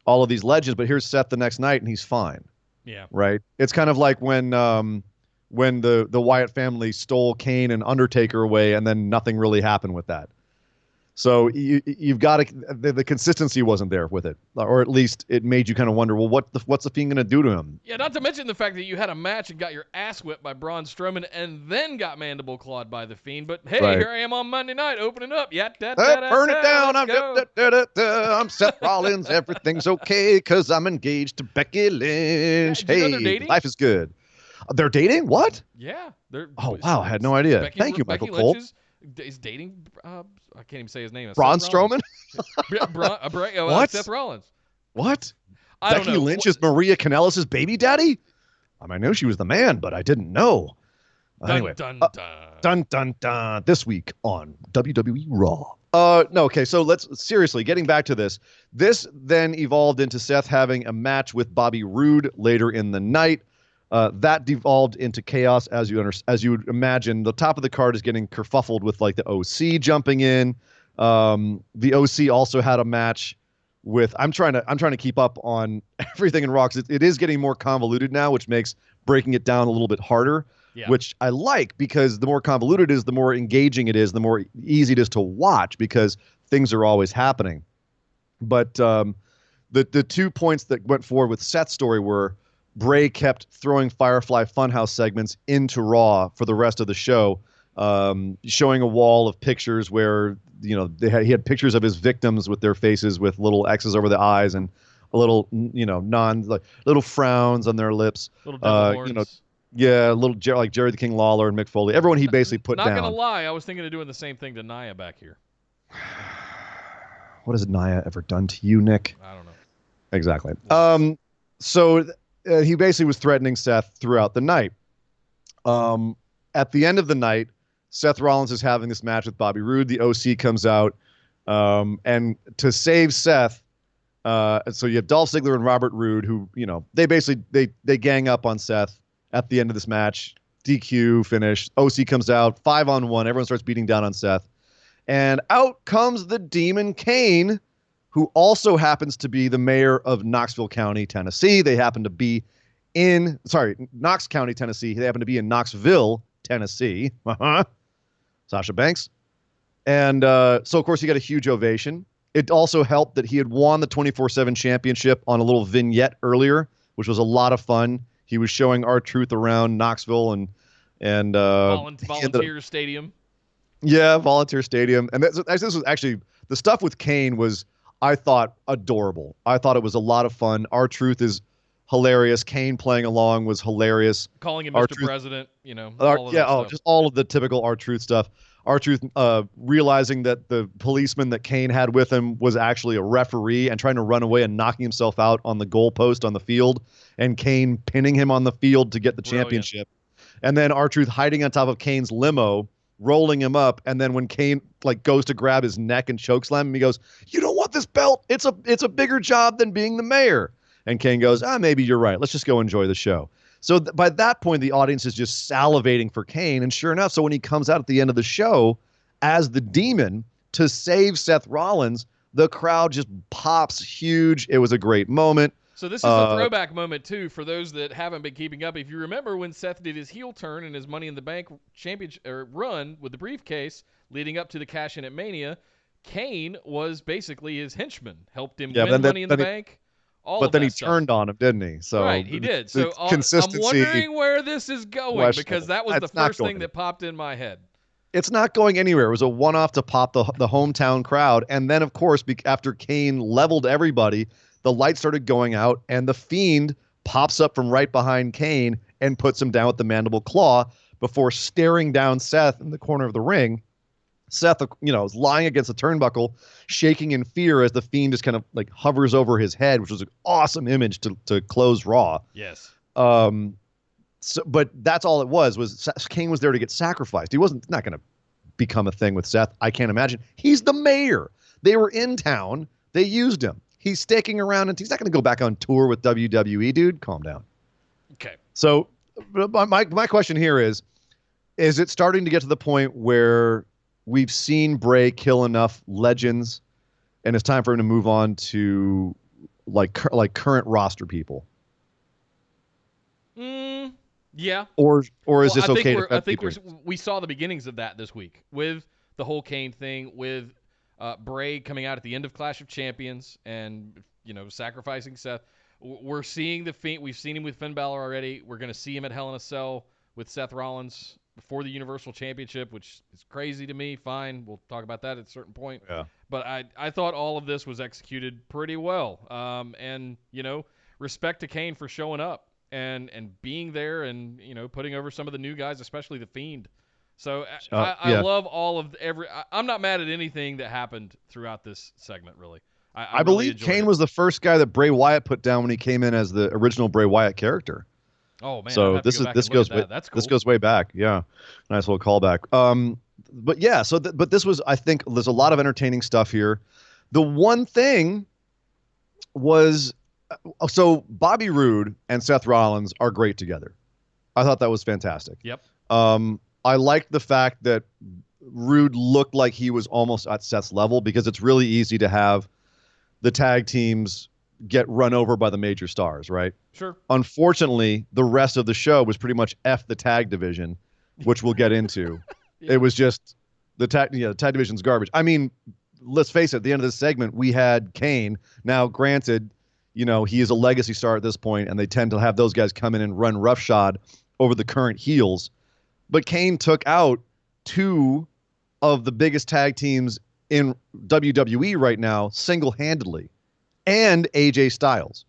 all of these legends, but here's Seth the next night and he's fine. Yeah. Right. It's kind of like when the Wyatt family stole Kane and Undertaker away, and then nothing really happened with that. So you've got to, the consistency wasn't there with it, or at least it made you kind of wonder, well, what's the Fiend going to do to him? Yeah, not to mention the fact that you had a match and got your ass whipped by Braun Strowman and then got mandible clawed by the Fiend. But hey, Right. Here I am on Monday night opening up. Burn it down. I'm Seth Rollins. Everything's okay because I'm engaged to Becky Lynch. Yeah, did you know they're Hey, dating? life is good. They're dating? What? Yeah. They're, Oh, wow. I had no idea. Thank you, Becky Michael Cole. Lynch is dating, I can't even say his name. Braun Strowman? What? Seth Rollins. What? I don't Becky know. Lynch is Maria Kanellis' baby daddy? I knew she was the man, but I didn't know. Anyway, Dun. dun, dun, dun. This week on WWE Raw. No, okay, so seriously, getting back to this. This then evolved into Seth having a match with Bobby Roode later in the night. That devolved into chaos, as you would imagine. The top of the card is getting kerfuffled with like the OC jumping in. The OC also had a match with. I'm trying to keep up on everything in Raw, 'cause it is getting more convoluted now, which makes breaking it down a little bit harder. Yeah. Which I like, because the more convoluted it is, the more engaging it is, the more easy it is to watch, because things are always happening. But the 2 points that went forward with Seth's story were Bray kept throwing Firefly Funhouse segments into Raw for the rest of the show, showing a wall of pictures where he had pictures of his victims with their faces with little X's over the eyes and a little little frowns on their lips. Little devil horns. Yeah, like Jerry the King Lawler and Mick Foley. Everyone he basically put down. Not gonna lie, I was thinking of doing the same thing to Nia back here. What has Nia ever done to you, Nick? I don't know. Exactly. So he basically was threatening Seth throughout the night. At the end of the night, Seth Rollins is having this match with Bobby Roode. The OC comes out, and to save Seth, so you have Dolph Ziggler and Robert Roode, who they basically they gang up on Seth at the end of this match. DQ finish. OC comes out 5-on-1. Everyone starts beating down on Seth, and out comes the Demon Kane, who also happens to be the mayor of Knoxville County, Tennessee. They happen to be Knox County, Tennessee. They happen to be in Knoxville, Tennessee. Sasha Banks. And so, of course, he got a huge ovation. It also helped that he had won the 24/7 championship on a little vignette earlier, which was a lot of fun. He was showing R-Truth around Knoxville and Volunteer Stadium. Yeah, Volunteer Stadium. And this was actually, the stuff with Kane was, I thought, adorable. I thought it was a lot of fun. R-Truth is hilarious. Kane playing along was hilarious. Calling him Mr. President, all of that stuff. Just all of the typical R-Truth stuff. R-Truth realizing that the policeman that Kane had with him was actually a referee and trying to run away and knocking himself out on the goalpost on the field, and Kane pinning him on the field to get the championship. And then R-Truth hiding on top of Kane's limo, rolling him up, and then when Kane goes to grab his neck and chokeslam him, he goes, "You don't want this belt. It's a bigger job than being the mayor." And Kane goes, "Maybe you're right. Let's just go enjoy the show." So by that point, the audience is just salivating for Kane. And sure enough, so when he comes out at the end of the show as the Demon to save Seth Rollins, the crowd just pops huge. It was a great moment. So this is a throwback moment, too, for those that haven't been keeping up. If you remember when Seth did his heel turn and his Money in the Bank championship run with the briefcase leading up to the cash-in at Mania, Kane was basically his henchman, helped him win Money in the Bank. But then he turned on him, didn't he? So right, he did. So I'm wondering where this is going, because that was the first thing that popped in my head. It's not going anywhere. It was a one-off to pop the hometown crowd. And then, of course, after Kane leveled everybody, the lights started going out, and the Fiend pops up from right behind Kane and puts him down with the mandible claw before staring down Seth in the corner of the ring. Seth, is lying against the turnbuckle, shaking in fear as the Fiend just kind of hovers over his head, which was an awesome image to close Raw. Yes. But that's all it was Kane was there to get sacrificed. He wasn't not going to become a thing with Seth. I can't imagine. He's the mayor. They were in town. They used him. He's sticking around, and he's not going to go back on tour with WWE, dude. Calm down. Okay. So my question here is it starting to get to the point where we've seen Bray kill enough legends, and it's time for him to move on to like current roster people? Yeah. Or is this okay? I think we saw the beginnings of that this week with the whole Kane thing, with Bray coming out at the end of Clash of Champions and sacrificing Seth. We're seeing the Fiend. We've seen him with Finn Balor already. We're going to see him at Hell in a Cell with Seth Rollins for the Universal Championship, which is crazy to me. Fine, we'll talk about that at a certain point. Yeah. But I thought all of this was executed pretty well. And respect to Kane for showing up and being there and putting over some of the new guys, especially the Fiend. So I love all of I'm not mad at anything that happened throughout this segment, really. I believe really Kane was the first guy that Bray Wyatt put down when he came in as the original Bray Wyatt character. Oh man! So this goes way, That's cool. This goes way back. Yeah, nice little callback. But yeah, but this was, I think there's a lot of entertaining stuff here. The one thing was, so Bobby Roode and Seth Rollins are great together. I thought that was fantastic. Yep. I liked the fact that Roode looked like he was almost at Seth's level, because it's really easy to have the tag teams get run over by the major stars, right? Sure. Unfortunately, the rest of the show was pretty much F the tag division, which we'll get into. Yeah. It was just the tag division's garbage. I mean, let's face it, at the end of this segment, we had Kane. Now, granted, he is a legacy star at this point, and they tend to have those guys come in and run roughshod over the current heels. But Kane took out two of the biggest tag teams in WWE right now single-handedly, and AJ Styles.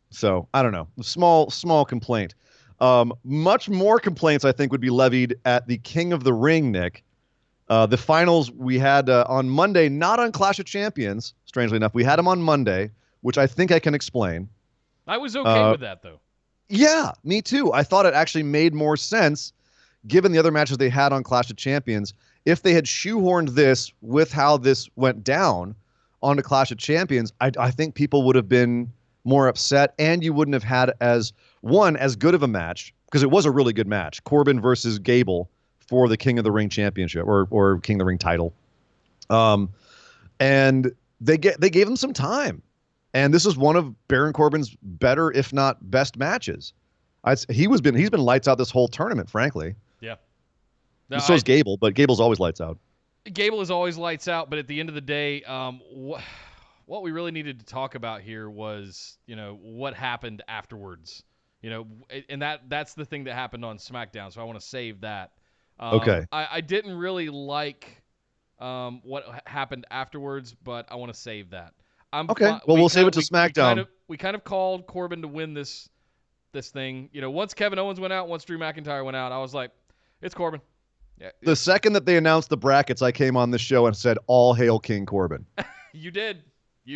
So I don't know, small complaint. Much more complaints I think would be levied at the King of the Ring, Nick. The finals we had on Monday, not on Clash of Champions. Strangely enough, we had them on Monday, which I think I can explain. I was okay with that though. Yeah, me too. I thought it actually made more sense, given the other matches they had on Clash of Champions. If they had shoehorned this with how this went down onto Clash of Champions, I think people would have been more upset, and you wouldn't have had as good of a match, because it was a really good match. Corbin versus Gable for the King of the Ring championship or King of the Ring title. And they gave him some time. And this is one of Baron Corbin's better, if not best, matches. He's been lights out this whole tournament, frankly. Yeah. So is Gable, but Gable's always lights out. Gable is always lights out, but at the end of the day, what we really needed to talk about here was, what happened afterwards. And that's the thing that happened on SmackDown, so I want to save that. Okay. I didn't really like what happened afterwards, but I want to save that. Okay. Well, we'll save it to SmackDown. We kind of called Corbin to win this thing. Once Kevin Owens went out, once Drew McIntyre went out, I was like, it's Corbin. Yeah. The second that they announced the brackets, I came on this show and said, all hail King Corbin. You did.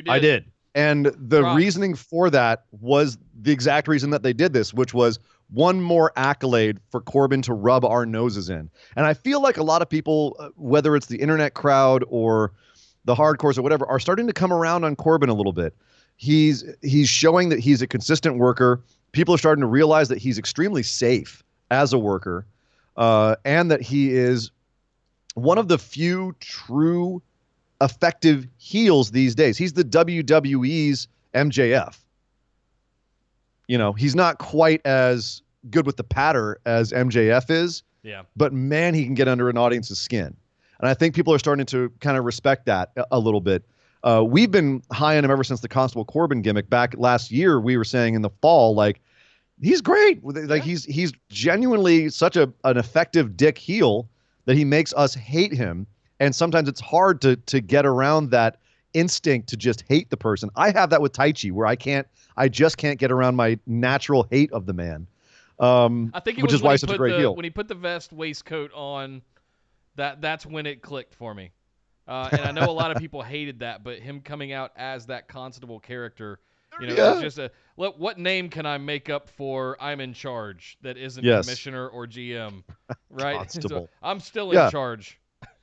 I did. And the reasoning for that was the exact reason that they did this, which was one more accolade for Corbin to rub our noses in. And I feel like a lot of people, whether it's the internet crowd or the hardcores or whatever, are starting to come around on Corbin a little bit. He's showing that he's a consistent worker. People are starting to realize that he's extremely safe as a worker, and that he is one of the few true effective heels these days. He's the WWE's MJF. He's not quite as good with the patter as MJF is. Yeah. But man, he can get under an audience's skin. And I think people are starting to kind of respect that a little bit. We've been high on him ever since the Constable Corbin gimmick back last year. We were saying in the fall, like, he's great. Like, he's genuinely such an effective dick heel that he makes us hate him. And sometimes it's hard to get around that instinct to just hate the person. I have that with Taichi, where I just can't get around my natural hate of the man. I think which is why he's such a great heel. When he put the vest waistcoat on, that's when it clicked for me. And I know a lot of people hated that, but him coming out as that Constable character, it's just what name can I make up for I'm in charge that isn't commissioner or GM, right? Constable. So I'm still in charge.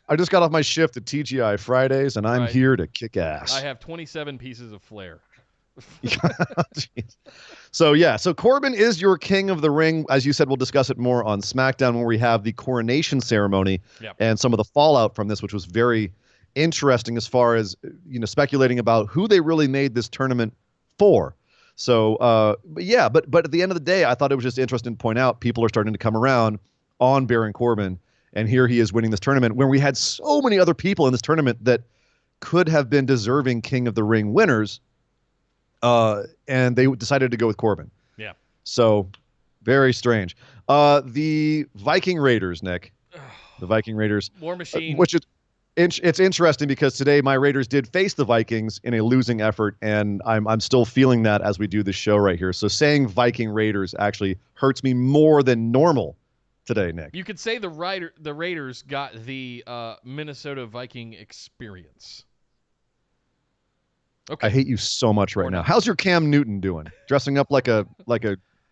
I just got off my shift at TGI Fridays, and I'm here to kick ass. I have 27 pieces of flair. So Corbin is your King of the Ring. As you said, we'll discuss it more on SmackDown, where we have the coronation ceremony and some of the fallout from this, which was very interesting as far as, speculating about who they really made this tournament for. So, but at the end of the day, I thought it was just interesting to point out people are starting to come around on Baron Corbin, and here he is winning this tournament when we had so many other people in this tournament that could have been deserving King of the Ring winners, and they decided to go with Corbin. Yeah. So, very strange. The Viking Raiders, Nick. The Viking Raiders. War Machine. Which is it's interesting because today my Raiders did face the Vikings in a losing effort, and I'm still feeling that as we do this show right here. So saying Viking Raiders actually hurts me more than normal today, Nick. You could say the Raiders got the Minnesota Viking experience. Okay. I hate you so much right now. How's your Cam Newton doing? Dressing up like a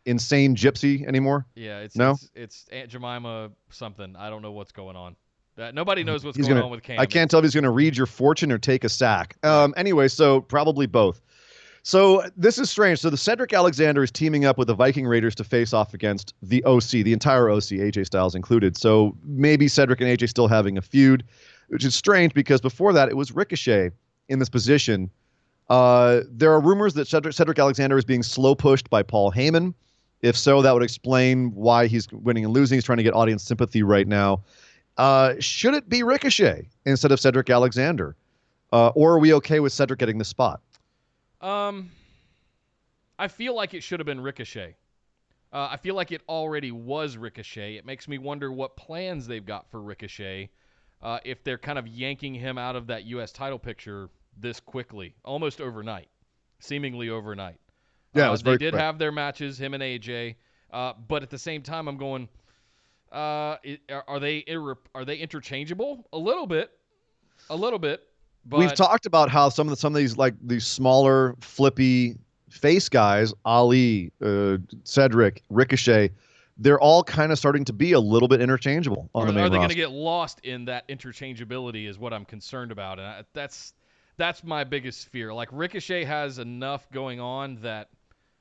insane gypsy anymore? Yeah, it's Aunt Jemima something. I don't know what's going on. Nobody knows what's going on with Cam. I can't tell if he's going to read your fortune or take a sack. Anyway, so probably both. So this is strange. So the Cedric Alexander is teaming up with the Viking Raiders to face off against the OC, the entire OC, AJ Styles included. So maybe Cedric and AJ still having a feud, which is strange because before that it was Ricochet in this position. There are rumors that Cedric Alexander is being slow pushed by Paul Heyman. If so, that would explain why he's winning and losing. He's trying to get audience sympathy right now. Should it be Ricochet instead of Cedric Alexander? Or are we okay with Cedric getting the spot? I feel like it should have been Ricochet. I feel like it already was Ricochet. It makes me wonder what plans they've got for Ricochet if they're kind of yanking him out of that U.S. title picture this quickly, almost overnight, seemingly overnight. Yeah, it was very they did quick. have their matches, him and AJ, but at the same time, I'm going, are they interchangeable? A little bit. But we've talked about how some of these like these smaller flippy face guys, Ali, Cedric, Ricochet, they're all kind of starting to be a little bit interchangeable on the main roster. Are they going to get lost in that interchangeability is what I'm concerned about, and that's my biggest fear. Like Ricochet has enough going on that,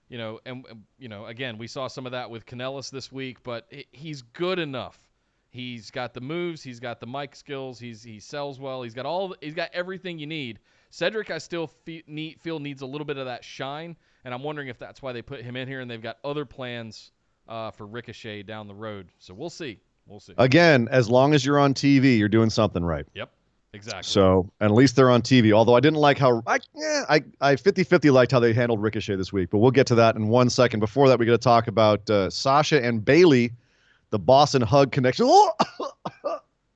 again, we saw some of that with Kanellis this week, but he's good enough. He's got the moves, he's got the mic skills, he sells well, he's got everything you need. Cedric, I still feel needs a little bit of that shine, and I'm wondering if that's why they put him in here, and they've got other plans for Ricochet down the road. So we'll see. Again, as long as you're on TV, you're doing something right. Yep. Exactly. So, and at least they're on TV. Although I didn't like how I 50-50 liked how they handled Ricochet this week, but we'll get to that in 1 second. Before that, we got to talk about Sasha and Bayley, the Boston Hug connection.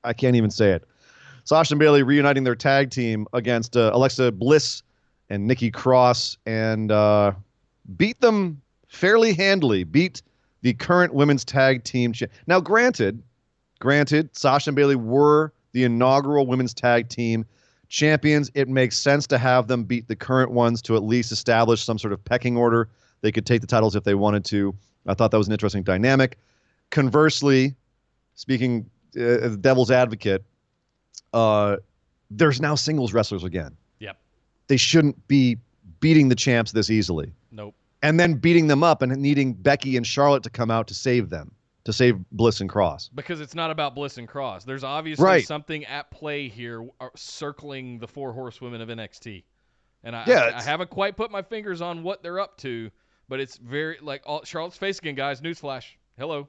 I can't even say it. Sasha and Bayley reuniting their tag team against Alexa Bliss and Nikki Cross, and beat them fairly handily. Beat the current women's tag team. Now, granted, Sasha and Bayley were the inaugural women's tag team champions. It makes sense to have them beat the current ones to at least establish some sort of pecking order. They could take the titles if they wanted to. I thought that was an interesting dynamic. Conversely, speaking as devil's advocate, there's now singles wrestlers again. Yep. They shouldn't be beating the champs this easily. Nope. And then beating them up and needing Becky and Charlotte to come out to save them. To save Bliss and Cross. Because it's not about Bliss and Cross. There's obviously something at play here circling the four horsewomen of NXT. And I haven't quite put my fingers on what they're up to, but it's very, Charlotte's face again, guys. Newsflash. Hello.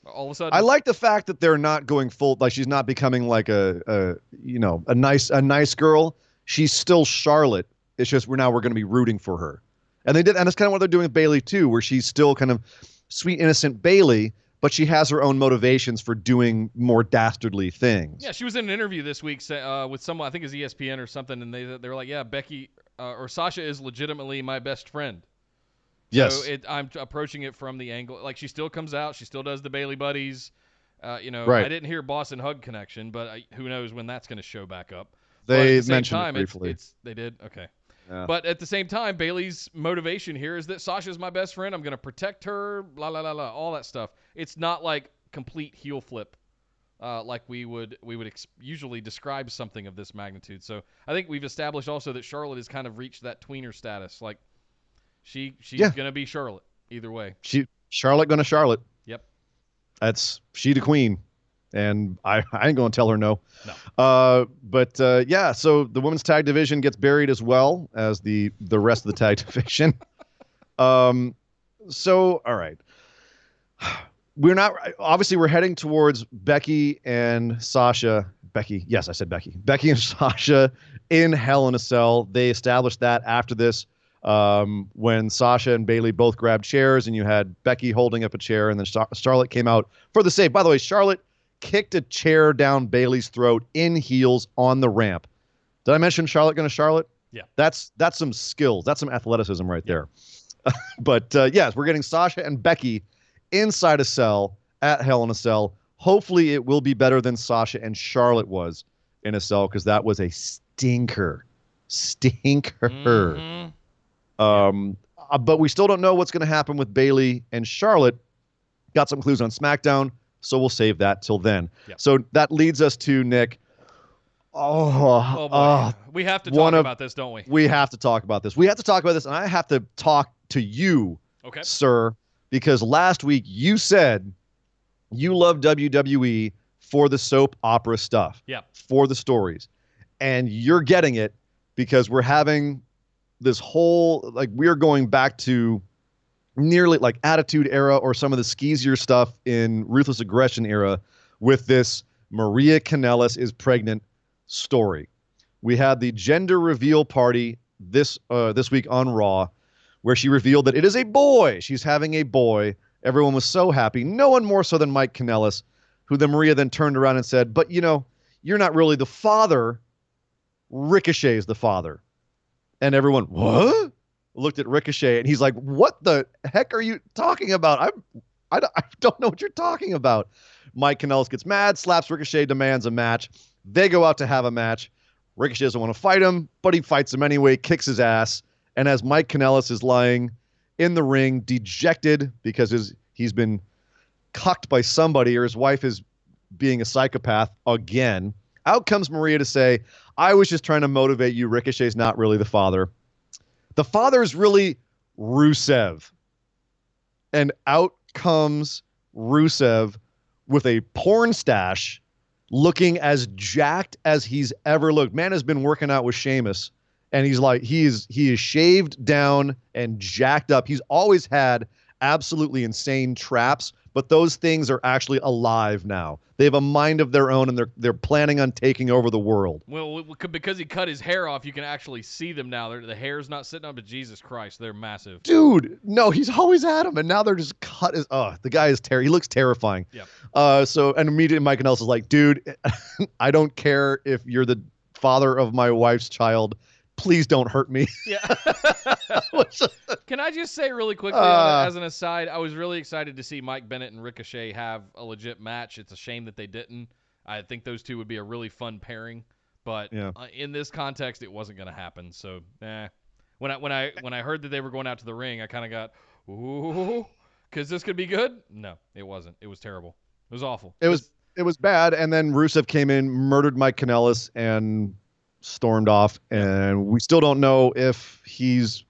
All of a sudden. I like the fact that they're not going full, like she's not becoming like a nice girl. She's still Charlotte. It's just we're going to be rooting for her. And that's kind of what they're doing with Bayley too, where she's still kind of sweet, innocent Bayley, but she has her own motivations for doing more dastardly things. Yeah, she was in an interview this week with someone, I think it's ESPN or something, and they were like, yeah, Becky or Sasha is legitimately my best friend. Yes. So I'm approaching it from the angle, like she still comes out, she still does the Bayley Buddies. Right. I didn't hear Boston Hug connection, but who knows when that's going to show back up. They mentioned it briefly. They did? Okay. Yeah. But at the same time, Bayley's motivation here is that Sasha's my best friend. I'm going to protect her, blah, blah, blah, blah, all that stuff. It's not like complete heel flip like we would usually describe something of this magnitude. So I think we've established also that Charlotte has kind of reached that tweener status. Like she's going to be Charlotte either way. Charlotte going to Charlotte. Yep. That's she the queen. And I ain't going to tell her no. No. But yeah, so the women's tag division gets buried as well as the rest of the tag division. So, all right. We're heading towards Becky and Sasha. Yes, I said Becky. Becky and Sasha in Hell in a Cell. They established that after this when Sasha and Bayley both grabbed chairs and you had Becky holding up a chair and then Charlotte came out for the save. By the way, Charlotte kicked a chair down Bayley's throat in heels on the ramp. Did I mention Charlotte going to Charlotte? Yeah. That's some skills. That's some athleticism right there. But yes, we're getting Sasha and Becky inside a cell at Hell in a Cell. Hopefully it will be better than Sasha and Charlotte was in a cell because that was a stinker. Mm-hmm. But we still don't know what's going to happen with Bayley and Charlotte. Got some clues on SmackDown, so we'll save that till then. Yep. So that leads us to Nick. Oh boy. We have to talk about this, don't we? We have to talk about this. We have to talk about this, and I have to talk to you, sir, because last week you said you love WWE for the soap opera stuff, for the stories, and you're getting it because we're having this whole, like, we're going back to nearly like Attitude Era or some of the skeezier stuff in Ruthless Aggression era with this Maria Kanellis is pregnant story. We had the gender reveal party this week on Raw where she revealed that it is a boy. She's having a boy. Everyone was so happy. No one more so than Mike Kanellis, who then Maria then turned around and said, but, you know, you're not really the father. Ricochet is the father. And everyone, what? Looked at Ricochet, and he's like, what the heck are you talking about? I don't know what you're talking about. Mike Kanellis gets mad, slaps Ricochet, demands a match. They go out to have a match. Ricochet doesn't want to fight him, but he fights him anyway, kicks his ass. And as Mike Kanellis is lying in the ring, dejected because he's been cucked by somebody or his wife is being a psychopath again, out comes Maria to say, I was just trying to motivate you. Ricochet's not really the father. The father is really Rusev. And out comes Rusev with a porn stash looking as jacked as he's ever looked. Man has been working out with Sheamus, and he's like, he is shaved down and jacked up. He's always had absolutely insane traps, but those things are actually alive now. They have a mind of their own, and they're planning on taking over the world. Well, because he cut his hair off, you can actually see them now. The hair's not sitting up, but Jesus Christ, they're massive. Dude, no, he's always had them, and now they're just cut. The guy is he looks terrifying. Yep. So, and immediately Mike Kanellis is like, dude, I don't care if you're the father of my wife's child. Please don't hurt me. Yeah. Can I just say really quickly as an aside, I was really excited to see Mike Bennett and Ricochet have a legit match. It's a shame that they didn't. I think those two would be a really fun pairing, but in this context, it wasn't going to happen. So, when I heard that they were going out to the ring, I kind of got, ooh, because this could be good. No, it wasn't. It was terrible. It was awful. It was bad. And then Rusev came in, murdered Mike Kanellis, and stormed off, and we still don't know if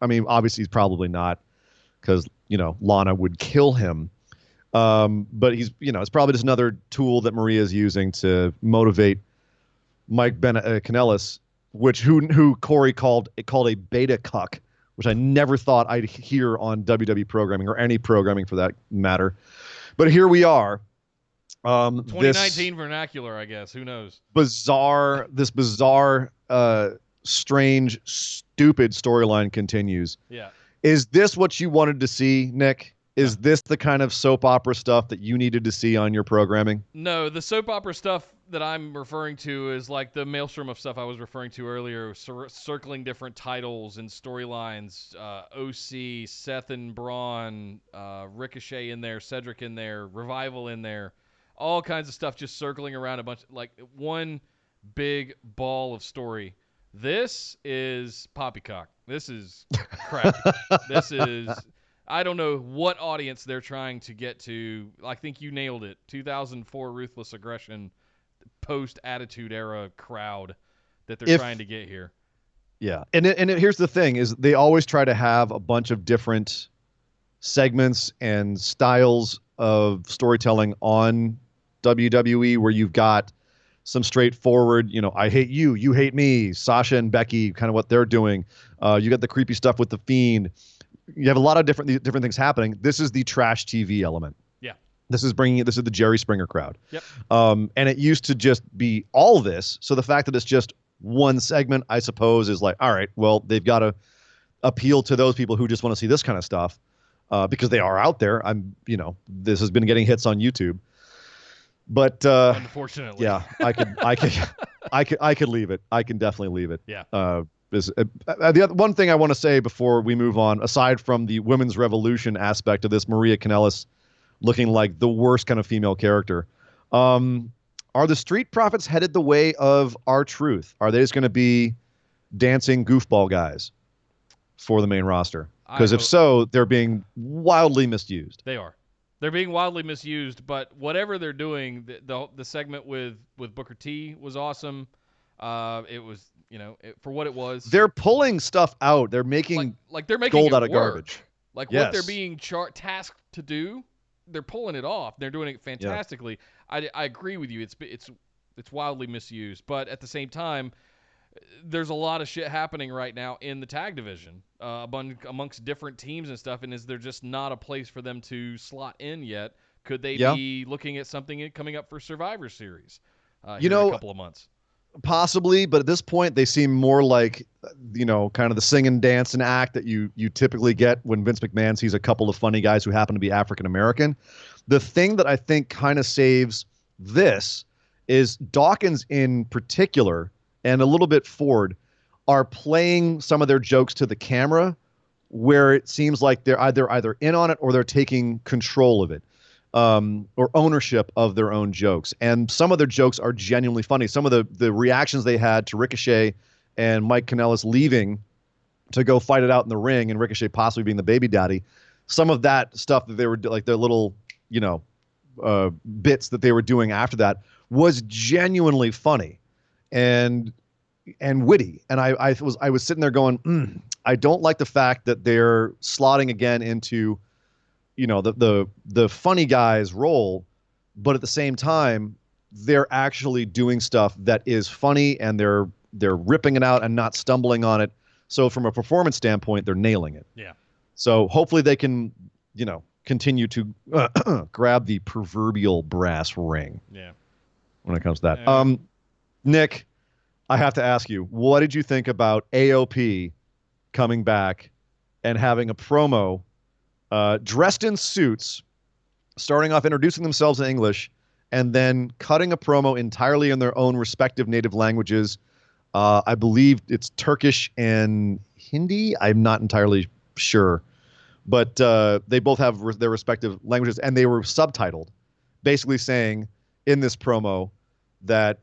obviously he's probably not, because Lana would kill him, but he's it's probably just another tool that Maria is using to motivate Mike Kanellis, who Corey called a beta cuck, which I never thought I'd hear on WWE programming or any programming for that matter, but here we are. 2019 vernacular, I guess. Who knows? Bizarre, strange, stupid storyline continues. Yeah. Is this what you wanted to see, Nick? Is this the kind of soap opera stuff that you needed to see on your programming? No, the soap opera stuff that I'm referring to is like the maelstrom of stuff I was referring to earlier, circling different titles and storylines. OC, Seth and Braun, Ricochet in there, Cedric in there, Revival in there. All kinds of stuff just circling around a bunch, like one big ball of story. This is poppycock. This is crap. This is, I don't know what audience they're trying to get to. I think you nailed it. 2004 Ruthless Aggression, post-Attitude Era crowd that they're trying to get here. Yeah, and here's the thing, is they always try to have a bunch of different segments and styles of storytelling on WWE, where you've got some straightforward, I hate you, you hate me, Sasha and Becky, kind of what they're doing. You got the creepy stuff with the Fiend. You have a lot of different things happening. This is the trash TV element. Yeah. This is the Jerry Springer crowd. Yep. And it used to just be all this. So the fact that it's just one segment, I suppose, is like, all right, well, they've got to appeal to those people who just want to see this kind of stuff, because they are out there. This has been getting hits on YouTube, but unfortunately, yeah, I could leave it. I can definitely leave it. Yeah. The other one thing I want to say before we move on, aside from the women's revolution aspect of this, Maria Kanellis looking like the worst kind of female character. Are the Street Profits headed the way of R-Truth? Are they just going to be dancing goofball guys for the main roster? Because if so, they're being wildly misused. They are. They're being wildly misused, but whatever they're doing, the segment with Booker T was awesome. It was, for what it was. They're pulling stuff out. They're making they're making gold it out of work. garbage. What Yes. they're being tasked to do, they're pulling it off. They're doing it fantastically. Yeah. I agree with you. It's wildly misused, but at the same time, there's a lot of shit happening right now in the tag division amongst different teams and stuff, and is there just not a place for them to slot in yet? Could they be looking at something coming up for Survivor Series in a couple of months? Possibly, but at this point, they seem more like, kind of the sing and dance and act that you typically get when Vince McMahon sees a couple of funny guys who happen to be African American. The thing that I think kind of saves this is Dawkins in particular, and a little bit Ford, are playing some of their jokes to the camera where it seems like they're either in on it or they're taking control of it, or ownership of their own jokes. And some of their jokes are genuinely funny. Some of the reactions they had to Ricochet and Mike Kanellis leaving to go fight it out in the ring, and Ricochet possibly being the baby daddy, some of that stuff that they were like, their little, bits that they were doing after that was genuinely funny and witty. And I was sitting there going, I don't like the fact that they're slotting again into, the funny guy's role, but at the same time, they're actually doing stuff that is funny, and they're ripping it out and not stumbling on it. So from a performance standpoint, they're nailing it. Yeah. So hopefully they can, continue to grab the proverbial brass ring. Yeah. When it comes to that. Nick, I have to ask you, what did you think about AOP coming back and having a promo dressed in suits, starting off introducing themselves in English, and then cutting a promo entirely in their own respective native languages? I believe it's Turkish and Hindi. I'm not entirely sure. But they both have their respective languages, and they were subtitled, basically saying in this promo that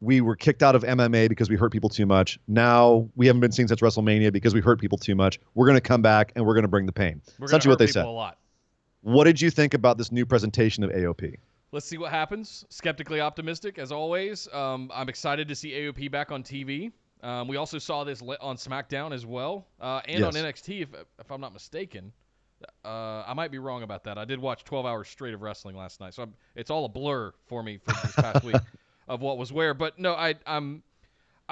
we were kicked out of MMA because we hurt people too much. Now we haven't been seen since WrestleMania because we hurt people too much. We're going to come back, and we're going to bring the pain. Essentially what they said. A lot. What did you think about this new presentation of AOP? Let's see what happens. Skeptically optimistic, as always. I'm excited to see AOP back on TV. We also saw this on SmackDown as well, and on NXT, if I'm not mistaken. I might be wrong about that. I did watch 12 hours straight of wrestling last night, so it's all a blur for me for this past week of what was where. But no, I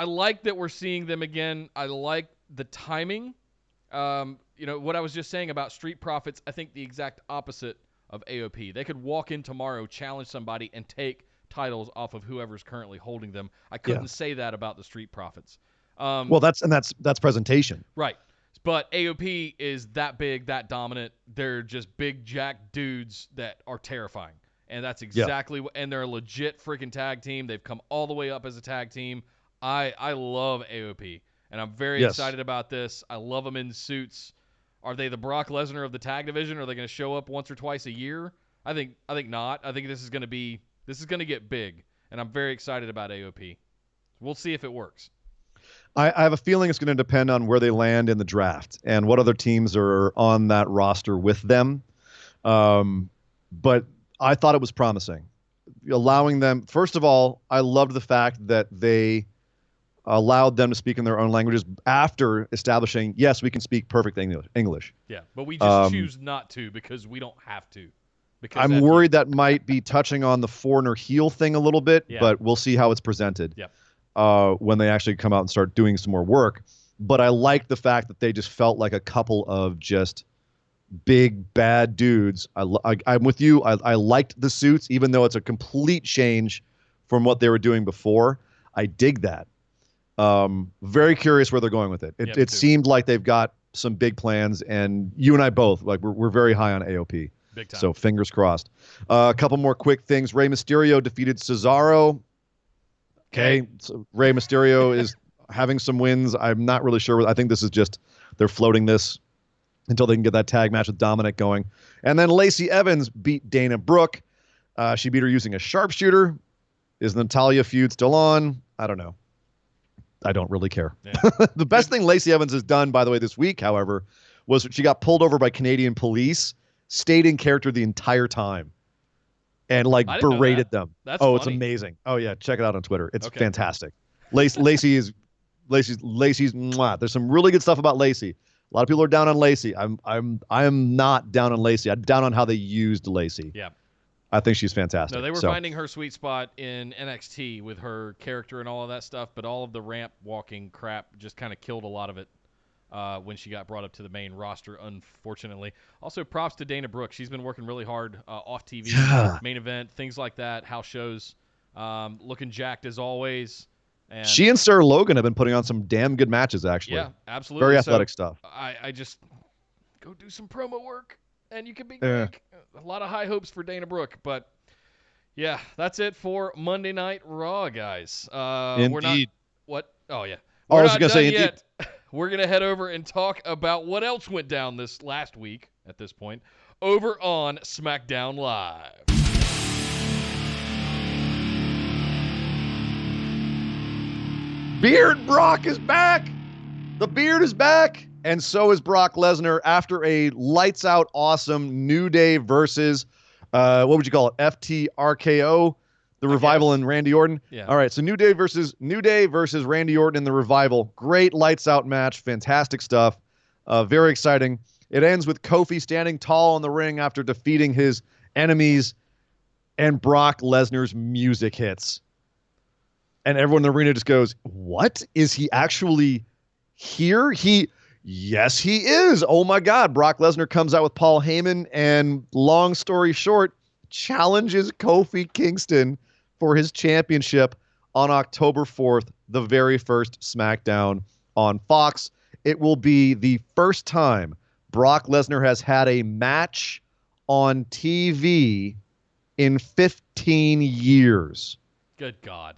like that we're seeing them again. I like the timing. What I was just saying about Street Profits, I think the exact opposite of AOP. They could walk in tomorrow, challenge somebody, and take titles off of whoever's currently holding them. I couldn't say that about the Street Profits. Well, that's presentation. Right. But AOP is that big, that dominant. They're just big jack dudes that are terrifying. And that's exactly what, and they're a legit freaking tag team. They've come all the way up as a tag team. I love AOP, and I'm very excited about this. I love them in suits. Are they the Brock Lesnar of the tag division? Are they going to show up once or twice a year? I think not. I think this is going to get big, and I'm very excited about AOP. We'll see if it works. I have a feeling it's going to depend on where they land in the draft and what other teams are on that roster with them. But I thought it was promising. Allowing them, first of all, I loved the fact that they allowed them to speak in their own languages after establishing, yes, we can speak perfect English. Yeah, but we just choose not to because we don't have to. Because I'm worried that might be touching on the foreigner heel thing a little bit, but we'll see how it's presented when they actually come out and start doing some more work. But I like the fact that they just felt like a couple of just big, bad dudes. I'm with you. I liked the suits, even though it's a complete change from what they were doing before. I dig that. Very curious where they're going with it. It seemed like they've got some big plans, and you and I both, like, we're very high on AOP. Big time. So fingers crossed. A couple more quick things. Rey Mysterio defeated Cesaro. Okay, so Rey Mysterio is having some wins. I'm not really sure. I think this is just they're floating this until they can get that tag match with Dominic going. And then Lacey Evans beat Dana Brooke. She beat her using a sharpshooter. Is the Natalya feud still on? I don't know. I don't really care. Yeah. The best thing Lacey Evans has done, by the way, this week, however, was she got pulled over by Canadian police, stayed in character the entire time, and like berated them. That's funny. It's amazing. Oh yeah, check it out on Twitter. It's fantastic. Lacey's mwah. There's some really good stuff about Lacey. A lot of people are down on Lacey. I'm not down on Lacey. I'm down on how they used Lacey. Yeah. I think she's fantastic. No, they were finding her sweet spot in NXT with her character and all of that stuff, but all of the ramp walking crap just kind of killed a lot of it when she got brought up to the main roster, unfortunately. Also, props to Dana Brooke. She's been working really hard off TV, main event, things like that, house shows, looking jacked as always. And she and Sarah Logan have been putting on some damn good matches, actually. Yeah, absolutely. Very athletic stuff. I just go do some promo work, and you can be a lot of high hopes for Dana Brooke. But, yeah, that's it for Monday Night Raw, guys. Indeed. We're not, what? Oh, yeah. I was going to say, yet. We're going to head over and talk about what else went down this last week, at this point, over on SmackDown Live. Beard Brock is back. The beard is back. And so is Brock Lesnar after a lights out awesome New Day versus, what would you call it? FTRKO, the Revival and Randy Orton. Yeah. All right. So New Day versus Randy Orton in the Revival. Great lights out match. Fantastic stuff. Very exciting. It ends with Kofi standing tall in the ring after defeating his enemies, and Brock Lesnar's music hits. And everyone in the arena just goes, what? Is he actually here? Yes, he is. Oh, my God. Brock Lesnar comes out with Paul Heyman and, long story short, challenges Kofi Kingston for his championship on October 4th, the very first SmackDown on Fox. It will be the first time Brock Lesnar has had a match on TV in 15 years. Good God.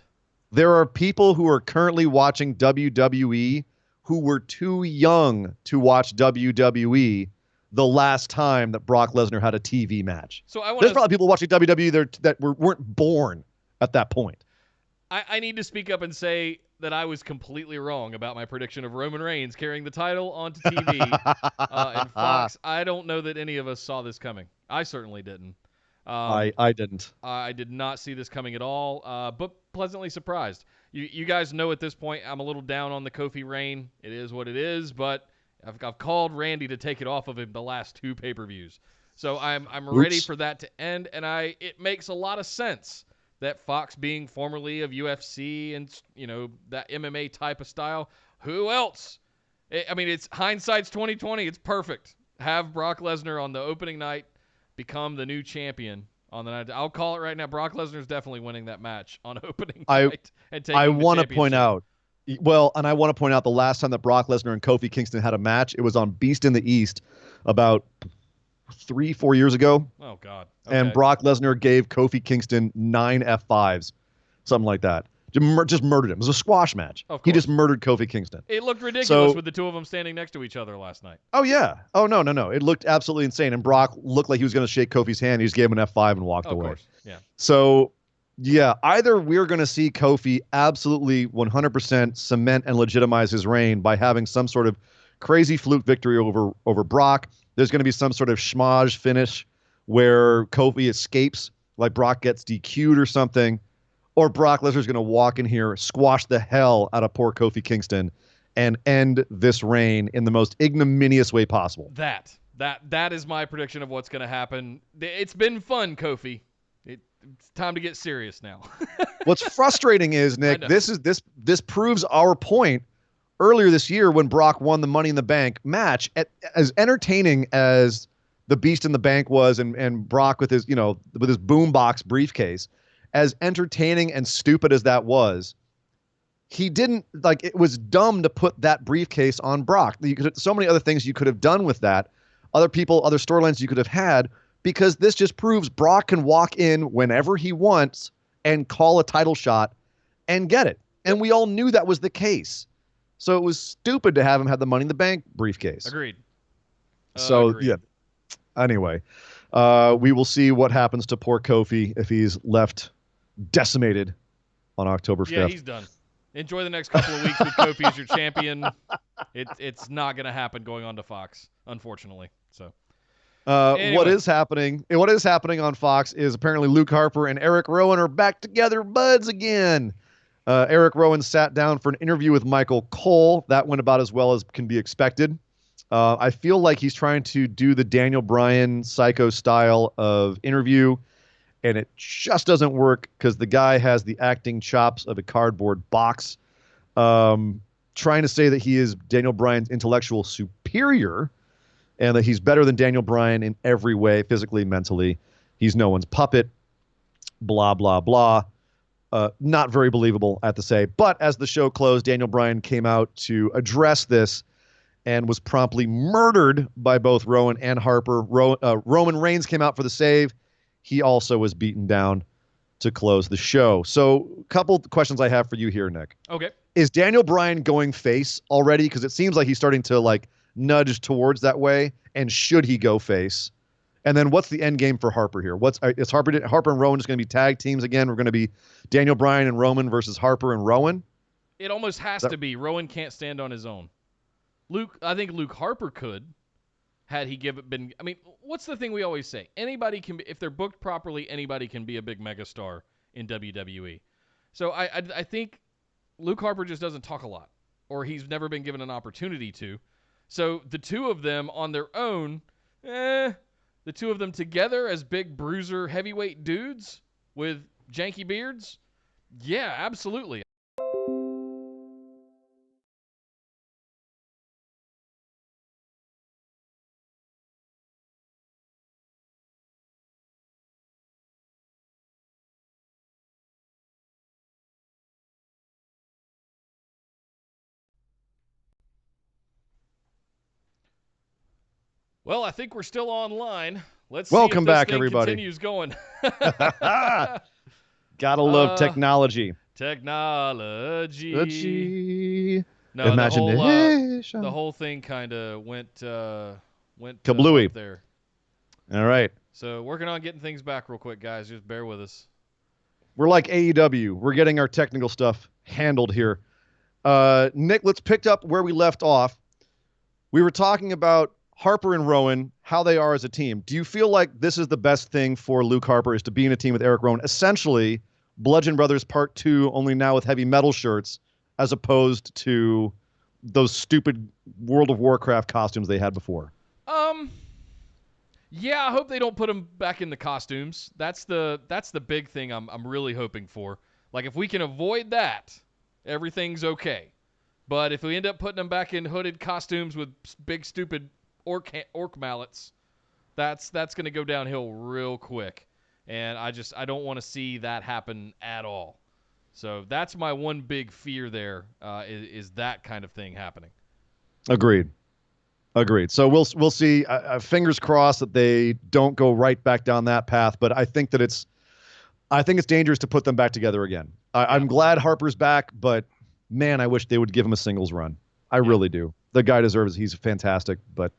There are people who are currently watching WWE who were too young to watch WWE the last time that Brock Lesnar had a TV match. So there's probably people watching WWE that weren't born at that point. I need to speak up and say that I was completely wrong about my prediction of Roman Reigns carrying the title onto TV and Fox. I don't know that any of us saw this coming. I certainly didn't. I didn't. I did not see this coming at all, but pleasantly surprised. You guys know at this point I'm a little down on the Kofi reign. It is what it is, but I've called Randy to take it off of him the last 2 pay-per-views. So I'm ready for that to end, and it makes a lot of sense that Fox, being formerly of UFC and that MMA type of style, who else? I mean, it's hindsight's 2020. It's perfect. Have Brock Lesnar on the opening night become the new champion on the night. I'll call it right now. Brock Lesnar's definitely winning that match on opening night and taking I want to point out. Well, and I want to point out the last time that Brock Lesnar and Kofi Kingston had a match, it was on Beast in the East about 3-4 years ago. Oh, God. Okay. And Brock Lesnar gave Kofi Kingston 9 F5s, something like that. Just murdered him. It was a squash match. He just murdered Kofi Kingston. It looked ridiculous with the two of them standing next to each other last night. Oh, yeah. Oh, no. It looked absolutely insane. And Brock looked like he was going to shake Kofi's hand. He just gave him an F5 and walked away. Of course. Yeah. So, yeah, either we're going to see Kofi absolutely 100% cement and legitimize his reign by having some sort of crazy fluke victory over Brock. There's going to be some sort of schmozz finish where Kofi escapes, like Brock gets DQ'd or something. Or Brock Lesnar's going to walk in here, squash the hell out of poor Kofi Kingston, and end this reign in the most ignominious way possible. That That is my prediction of what's going to happen. It's been fun, Kofi. It's time to get serious now. What's frustrating is, Nick, this proves our point. Earlier this year, when Brock won the Money in the Bank match, as entertaining as the Beast in the Bank was, and Brock with his boombox briefcase, as entertaining and stupid as that was, he didn't it was dumb to put that briefcase on Brock. So many other things you could have done with that, other storylines you could have had, because this just proves Brock can walk in whenever he wants and call a title shot and get it. And we all knew that was the case. So it was stupid to have him have the Money in the Bank briefcase. Agreed. Agreed. Yeah. Anyway, we will see what happens to poor Kofi if he's left decimated on October 5th. Yeah, he's done. Enjoy the next couple of weeks with Kofi as your champion. It's not going to happen going on to Fox, unfortunately. So, anyway. What is happening on Fox is apparently Luke Harper and Eric Rowan are back together, buds, again. Eric Rowan sat down for an interview with Michael Cole. That went about as well as can be expected. I feel like he's trying to do the Daniel Bryan psycho style of interview, and it just doesn't work because the guy has the acting chops of a cardboard box. Trying to say that he is Daniel Bryan's intellectual superior and that he's better than Daniel Bryan in every way, physically, mentally. He's no one's puppet, blah, blah, blah. Not very believable, I have to say. But as the show closed, Daniel Bryan came out to address this and was promptly murdered by both Rowan and Harper. Roman Reigns came out for the save. He also was beaten down to close the show. So a couple questions I have for you here, Nick. Okay. Is Daniel Bryan going face already? Because it seems like he's starting to nudge towards that way. And should he go face? And then what's the end game for Harper here? Is Harper and Rowan just going to be tag teams again? We're going to be Daniel Bryan and Roman versus Harper and Rowan? It almost has to be. Rowan can't stand on his own. I think Luke Harper could, had he been. I mean, what's the thing we always say? Anybody can be, if they're booked properly, anybody can be a big megastar in WWE. So I think Luke Harper just doesn't talk a lot, or he's never been given an opportunity to. So the two of them on their own, the two of them together as big bruiser heavyweight dudes with janky beards, yeah, absolutely. Well, I think we're still online. Let's Welcome see if this back, thing everybody. continues going. Gotta love technology. Technology. No, Imagination. the whole thing kind of went kablooey up there. All right. So working on getting things back real quick, guys. Just bear with us. We're like AEW. We're getting our technical stuff handled here. Nick, let's pick up where we left off. We were talking about Harper and Rowan, how they are as a team. Do you feel like this is the best thing for Luke Harper, is to be in a team with Eric Rowan? Essentially, Bludgeon Brothers Part 2, only now with heavy metal shirts, as opposed to those stupid World of Warcraft costumes they had before. Yeah, I hope they don't put them back in the costumes. That's the big thing I'm really hoping for. Like, if we can avoid that, everything's okay. But if we end up putting them back in hooded costumes with big stupid orc mallets, that's going to go downhill real quick, and I don't want to see that happen at all. So that's my one big fear there, is that kind of thing happening. Agreed. So we'll see. Fingers crossed that they don't go right back down that path. But I think it's dangerous to put them back together again. I'm glad Harper's back, but man, I wish they would give him a singles run. I really do. The guy deserves it. He's fantastic, but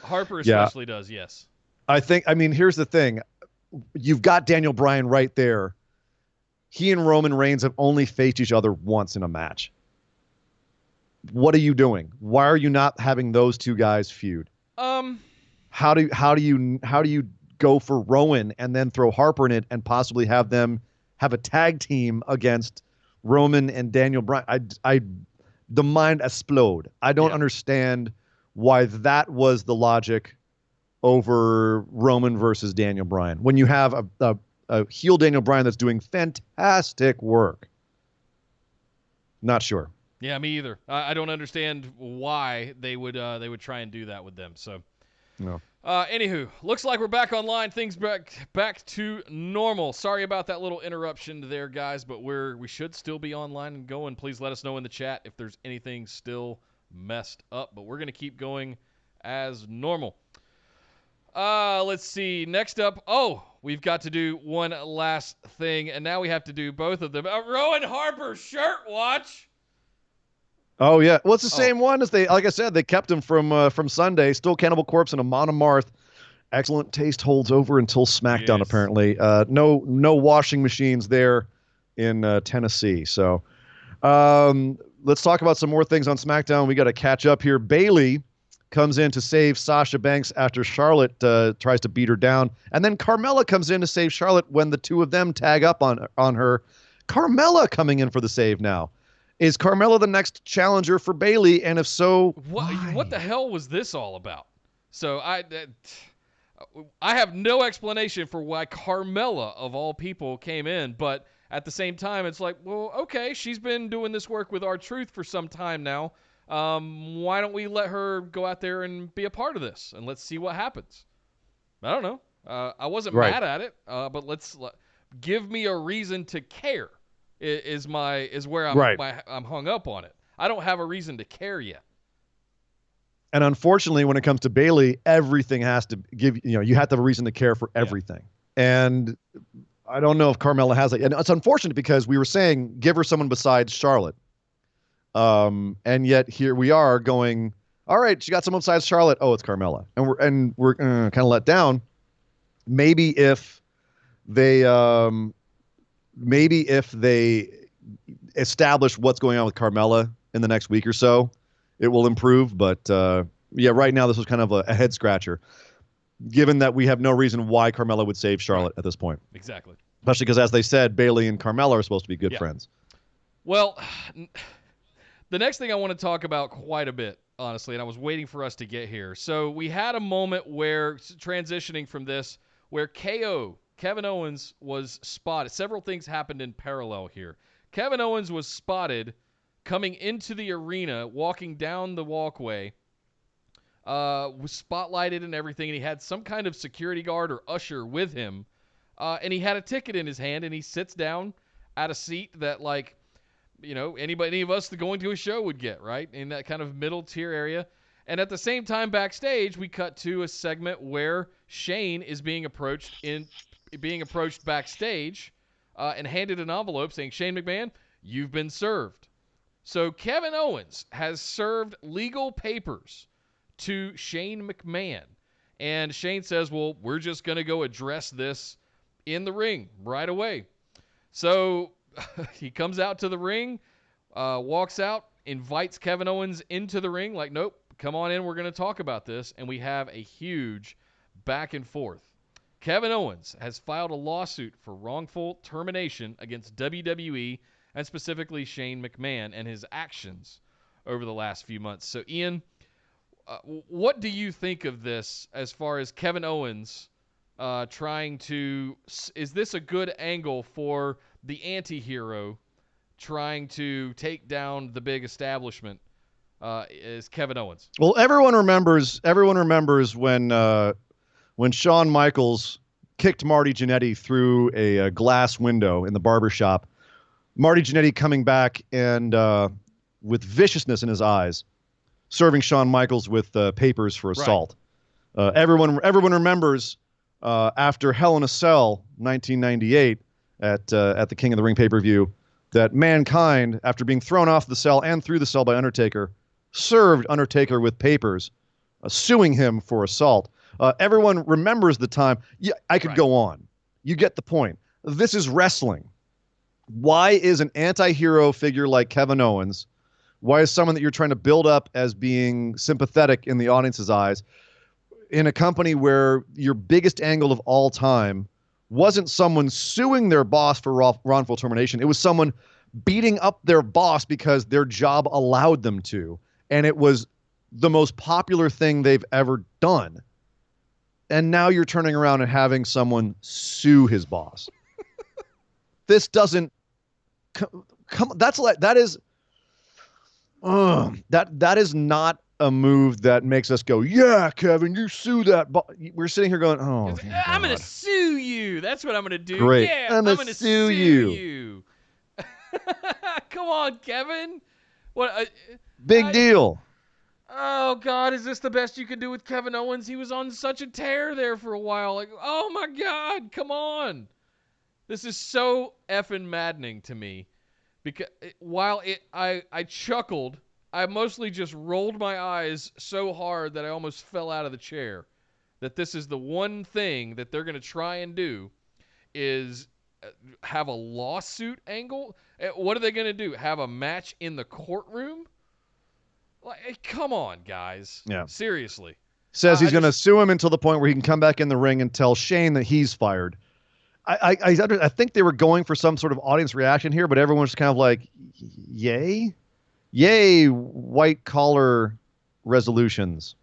Harper especially does, yes. I mean, here's the thing. You've got Daniel Bryan right there. He and Roman Reigns have only faced each other once in a match. What are you doing? Why are you not having those two guys feud? How do you go for Rowan and then throw Harper in it and possibly have them have a tag team against Roman and Daniel Bryan? The mind explode. I don't understand why that was the logic over Roman versus Daniel Bryan when you have a heel Daniel Bryan that's doing fantastic work? Not sure. Yeah, me either. I don't understand why they would try and do that with them. So, no. Anywho, looks like we're back online. Things back to normal. Sorry about that little interruption there, guys, but we should still be online and going. Please let us know in the chat if there's anything still messed up. But we're gonna keep going as normal. Let's see. Next up, we've got to do one last thing, and now we have to do both of them. Rowan Harper shirt watch. Oh yeah, well it's the same one as like I said, they kept him from Sunday. Still Cannibal Corpse and Amon Amarth. Excellent taste holds over until SmackDown. Yes. Apparently. No washing machines there in Tennessee. So let's talk about some more things on SmackDown. We got to catch up here. Bayley comes in to save Sasha Banks after Charlotte tries to beat her down, and then Carmella comes in to save Charlotte when the two of them tag up on her. Carmella coming in for the save now. Is Carmella the next challenger for Bayley? And if so, what the hell was this all about? So I have no explanation for why Carmella, of all people, came in. But at the same time, it's like, well, okay, she's been doing this work with R-Truth for some time now. Why don't we let her go out there and be a part of this? And let's see what happens. I don't know. I wasn't mad at it, but give me a reason to care. Is where I'm hung up on it. I don't have a reason to care yet. And unfortunately, when it comes to Bayley, everything has to you have to have a reason to care for everything. Yeah. And I don't know if Carmella has it. And it's unfortunate because we were saying give her someone besides Charlotte. And yet here we are going, all right, she got someone besides Charlotte. Oh, it's Carmella. And we're kind of let down. Maybe if they establish what's going on with Carmella in the next week or so, it will improve. But right now this was kind of a head scratcher, given that we have no reason why Carmella would save Charlotte at this point. Exactly. Especially because, as they said, Bayley and Carmella are supposed to be good friends. Well, the next thing I want to talk about quite a bit, honestly, and I was waiting for us to get here. So we had a moment where, transitioning from this, where Kevin Owens was spotted. Several things happened in parallel here. Kevin Owens was spotted coming into the arena, walking down the walkway, was spotlighted and everything, and he had some kind of security guard or usher with him, and he had a ticket in his hand, and he sits down at a seat that, any of us going to a show would get, right, in that kind of middle tier area. And at the same time, backstage, we cut to a segment where Shane is being approached backstage and handed an envelope saying, Shane McMahon, you've been served. So Kevin Owens has served legal papers to Shane McMahon. And Shane says, well, we're just going to go address this in the ring right away. So he comes out to the ring, walks out, invites Kevin Owens into the ring, like, nope, come on in, we're going to talk about this. And we have a huge back and forth. Kevin Owens has filed a lawsuit for wrongful termination against WWE and specifically Shane McMahon and his actions over the last few months. So, Ian, what do you think of this as far as Kevin Owens trying to – is this a good angle for the anti-hero trying to take down the big establishment is Kevin Owens? Well, everyone remembers when Shawn Michaels kicked Marty Jannetty through a glass window in the barbershop. Marty Jannetty coming back and with viciousness in his eyes, serving Shawn Michaels with papers for assault. Right. Everyone remembers after Hell in a Cell 1998 at the King of the Ring pay-per-view that Mankind, after being thrown off the cell and through the cell by Undertaker, served Undertaker with papers suing him for assault. Everyone remembers the time. Yeah, I could go on. You get the point. This is wrestling. Why is an anti-hero figure like Kevin Owens, why is someone that you're trying to build up as being sympathetic in the audience's eyes, in a company where your biggest angle of all time wasn't someone suing their boss for wrongful termination. It was someone beating up their boss because their job allowed them to. And it was the most popular thing they've ever done. and now you're turning around and having someone sue his boss. This doesn't come. That is not a move that makes us go, yeah, Kevin, you sue that. We're sitting here going, oh, I'm going to sue you. That's what I'm going to do. Great. Yeah, I'm going to sue you. Come on, Kevin. What? Big deal. Oh, God, is this the best you can do with Kevin Owens? He was on such a tear there for a while. Like, oh, my God, come on. This is so effing maddening to me. Because while I chuckled, I mostly just rolled my eyes so hard that I almost fell out of the chair. That this is the one thing that they're going to try and do is have a lawsuit angle. What are they going to do? Have a match in the courtroom? Like, come on, guys. Yeah. Seriously. Says he's going to sue him until the point where he can come back in the ring and tell Shane that he's fired. I think they were going for some sort of audience reaction here, but everyone's kind of like, yay? Yay, white collar resolutions.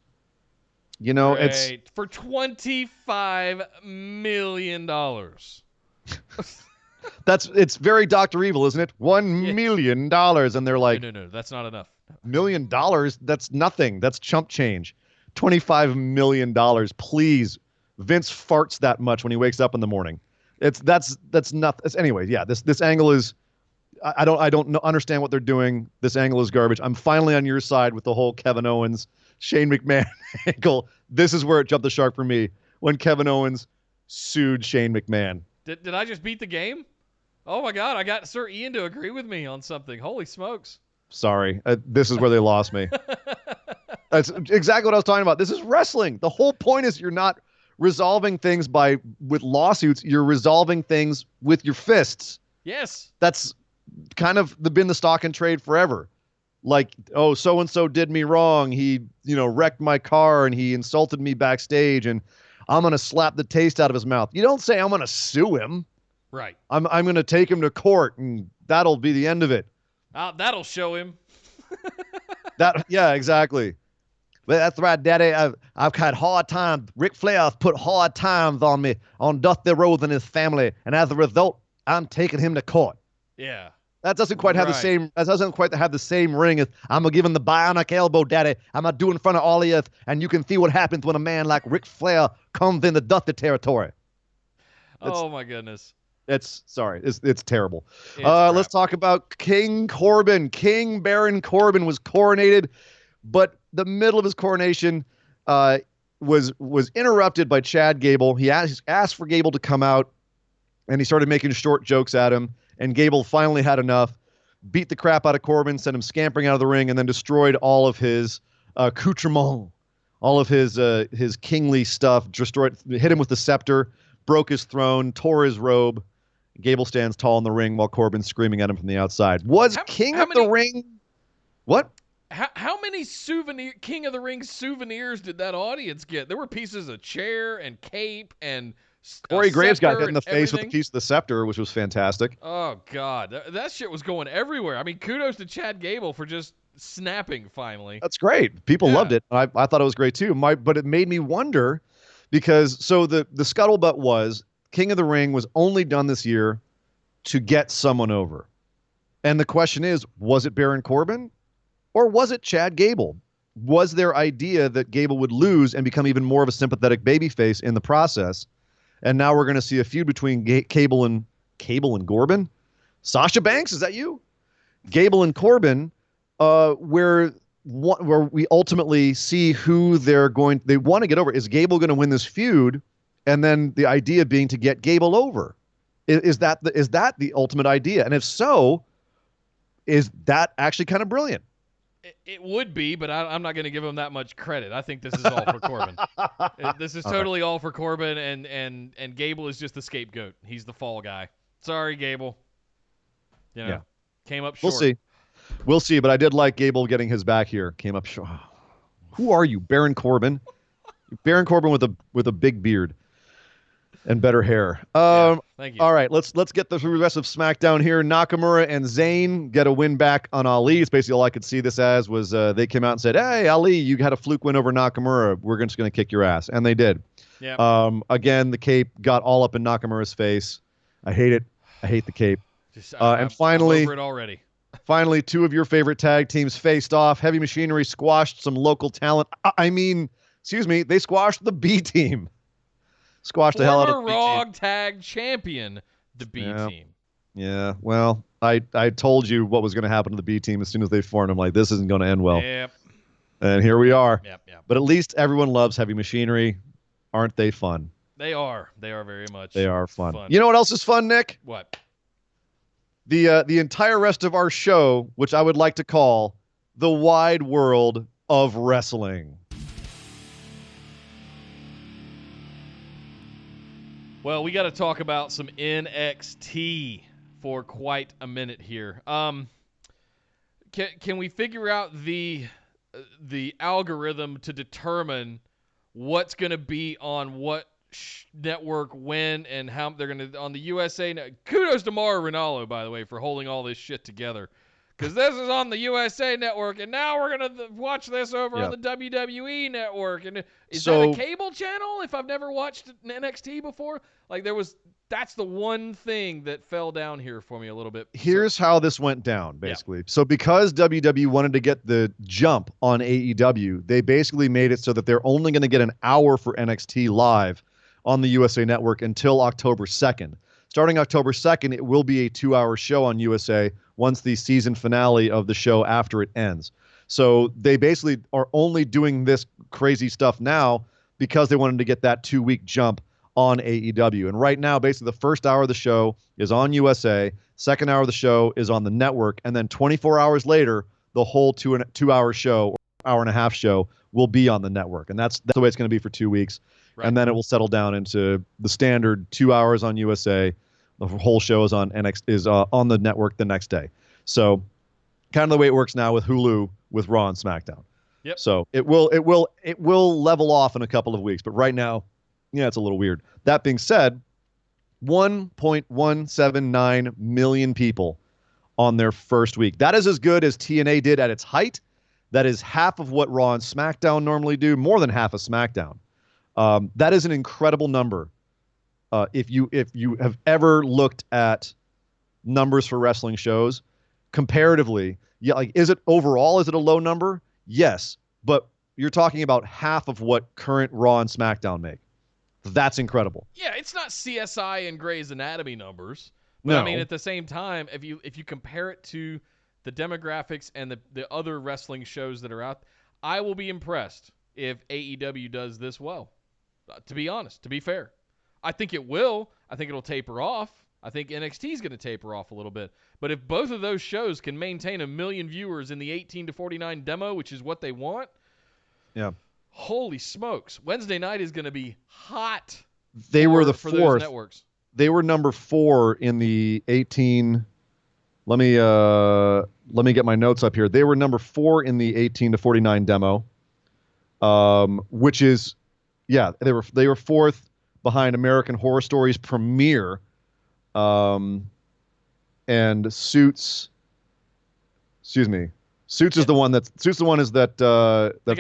You know, it's for $25 million. It's very Dr. Evil, isn't it? $1 million. And they're like, no, that's not enough. $1 million? That's nothing. That's chump change. $25 million. Please. Vince farts that much when he wakes up in the morning. That's not. Anyway, yeah, this angle is, I don't understand what they're doing. This angle is garbage. I'm finally on your side with the whole Kevin Owens, Shane McMahon angle. This is where it jumped the shark for me, when Kevin Owens sued Shane McMahon. Did I just beat the game? Oh my God, I got Sir Ian to agree with me on something. Holy smokes. Sorry, this is where they lost me. That's exactly what I was talking about. This is wrestling. The whole point is you're not resolving things with lawsuits. You're resolving things with your fists. Yes. That's kind of been the stock and trade forever. Like, oh, so-and-so did me wrong. He, wrecked my car and he insulted me backstage and I'm going to slap the taste out of his mouth. You don't say I'm going to sue him. Right. I'm going to take him to court and that'll be the end of it. That'll show him. Yeah, exactly. Well, that's right, Daddy. I've had hard times. Ric Flair put hard times on me, on Dusty Rhodes and his family, and as a result, I'm taking him to court. Yeah. That doesn't quite have the same. That doesn't quite have the same ring as I'm gonna give him the bionic elbow, Daddy. I'm gonna do it in front of all of you, and you can see what happens when a man like Ric Flair comes into Dusty territory. Oh my goodness. It's terrible. Let's talk about King Corbin. King Baron Corbin was coronated, but the middle of his coronation was interrupted by Chad Gable. He asked for Gable to come out, and he started making short jokes at him. And Gable finally had enough, beat the crap out of Corbin, sent him scampering out of the ring, and then destroyed all of his accoutrement, all of his kingly stuff. Hit him with the scepter, broke his throne, tore his robe. Gable stands tall in the ring while Corbin's screaming at him from the outside. The Ring? What? How many King of the Ring souvenirs did that audience get? There were pieces of chair and cape and Corey Graves got hit in the face with a piece of the scepter, which was fantastic. Oh, God. That shit was going everywhere. I mean, kudos to Chad Gable for just snapping finally. That's great. People loved it. I thought it was great, too. But it made me wonder because the scuttlebutt was King of the Ring was only done this year to get someone over. And the question is, was it Baron Corbin or was it Chad Gable? Was their idea that Gable would lose and become even more of a sympathetic babyface in the process? And now we're going to see a feud between Gable and Corbin. Sasha Banks, is that you? Gable and Corbin, where we ultimately see who they want to get over. Is Gable going to win this feud? And then the idea being to get Gable over. Is that the ultimate idea? And if so, is that actually kind of brilliant? It would be, but I'm not going to give him that much credit. I think this is all for Corbin. This is totally all for Corbin, and Gable is just the scapegoat. He's the fall guy. Sorry, Gable. Came up short. We'll see, but I did like Gable getting his back here. Came up short. Who are you, Baron Corbin? Baron Corbin with a big beard and better hair. Thank you. All right, let's get through the rest of SmackDown here. Nakamura and Zayn get a win back on Ali. It's basically all I could see this as was they came out and said, "Hey, Ali, you had a fluke win over Nakamura. We're just going to kick your ass," and they did. Yeah. Again, the cape got all up in Nakamura's face. I hate it. I hate the cape. And finally, I'm over it already. Finally, two of your favorite tag teams faced off. Heavy Machinery squashed some local talent. They squashed the B team. Squashed the hell out of the B team. Former Raw Tag Champion, the B team. Yeah, well, I told you what was going to happen to the B team as soon as they formed. I'm like, this isn't going to end well. Yep. And here we are. Yep. But at least everyone loves Heavy Machinery. Aren't they fun? They are. They are very much. They are fun. You know what else is fun, Nick? What? The entire rest of our show, which I would like to call the wide world of wrestling. Well, we got to talk about some NXT for quite a minute here. Can we figure out the algorithm to determine what's going to be on what network when and how they're going to on the USA? Kudos to Mauro Ranallo, by the way, for holding all this shit together, because this is on the USA network and now we're going to watch this over on the WWE network. And is that a cable channel if I've never watched NXT before? Like that's the one thing that fell down here for me a little bit. Here's how this went down, basically. So because WWE wanted to get the jump on AEW, they basically made it so that they're only going to get an hour for NXT live on the USA Network until October 2nd. Starting October 2nd, it will be a 2-hour show on USA once the season finale of the show after it ends. So they basically are only doing this crazy stuff now because they wanted to get that 2-week jump on AEW. And right now, basically, the first hour of the show is on USA, second hour of the show is on the network, and then 24 hours later, the whole 2-hour show, or hour and a half show, will be on the network. And that's the way it's going to be for 2 weeks. Right. And then it will settle down into the standard 2 hours on USA. The whole show is on on the network the next day. So kind of the way it works now with Hulu with Raw and SmackDown. Yep. So it will level off in a couple of weeks, but right now, it's a little weird. That being said, 1.179 million people on their first week. That is as good as TNA did at its height. That is half of what Raw and SmackDown normally do, more than half of SmackDown. That is an incredible number. If you have ever looked at numbers for wrestling shows comparatively, is it a low number? Yes, but you're talking about half of what current Raw and SmackDown make. That's incredible. Yeah, it's not CSI and Grey's Anatomy numbers. But no. I mean, at the same time, if you compare it to the demographics and the other wrestling shows that are out, I will be impressed if AEW does this well. To be honest, to be fair. I think it will. I think it'll taper off. I think NXT is going to taper off a little bit. But if both of those shows can maintain 1 million viewers in the 18 to 49 demo, which is what they want, holy smokes. Wednesday night is going to be hot. They were the for fourth. Those networks. They were number 4 in the 18. Let me get my notes up here. They were number 4 in the 18 to 49 demo, which is, they were fourth behind American Horror Stories premiere, and Suits. Excuse me. Suits is the one that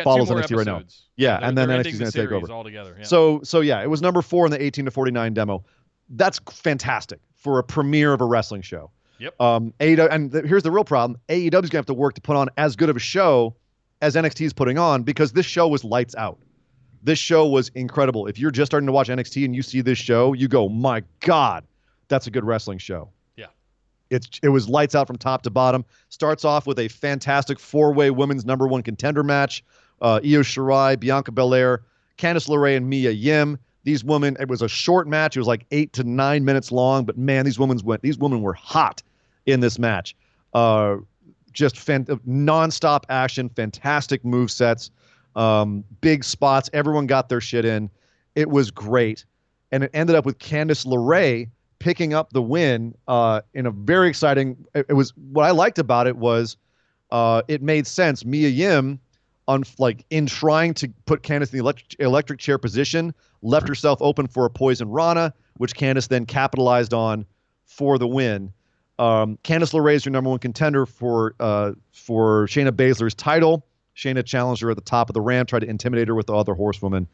follows NXT right now. Yeah, and then NXT is going to take over. Altogether, yeah. So it was number 4 in the 18 to 49 demo. That's fantastic for a premiere of a wrestling show. Yep. AEW, and here's the real problem: AEW is going to have to work to put on as good of a show as NXT is putting on, because this show was lights out. This show was incredible. If you're just starting to watch NXT and you see this show, you go, "My God, that's a good wrestling show." Yeah. It was lights out from top to bottom. Starts off with a fantastic 4-way women's #1 contender match. Io Shirai, Bianca Belair, Candice LeRae, and Mia Yim. These women, it was a short match. It was like 8 to 9 minutes long, but man, these women were hot in this match. Just nonstop action, fantastic move sets, big spots. Everyone got their shit in. It was great. And it ended up with Candice LeRae picking up the win in a very exciting. It was, what I liked about it was it made sense. Mia Yim, in trying to put Candice in the electric chair position, left herself open for a Poison Rana, which Candice then capitalized on for the win. Candice LeRae is your #1 contender for Shayna Baszler's title. Shayna challenged her at the top of the ramp, tried to intimidate her with the other horsewoman.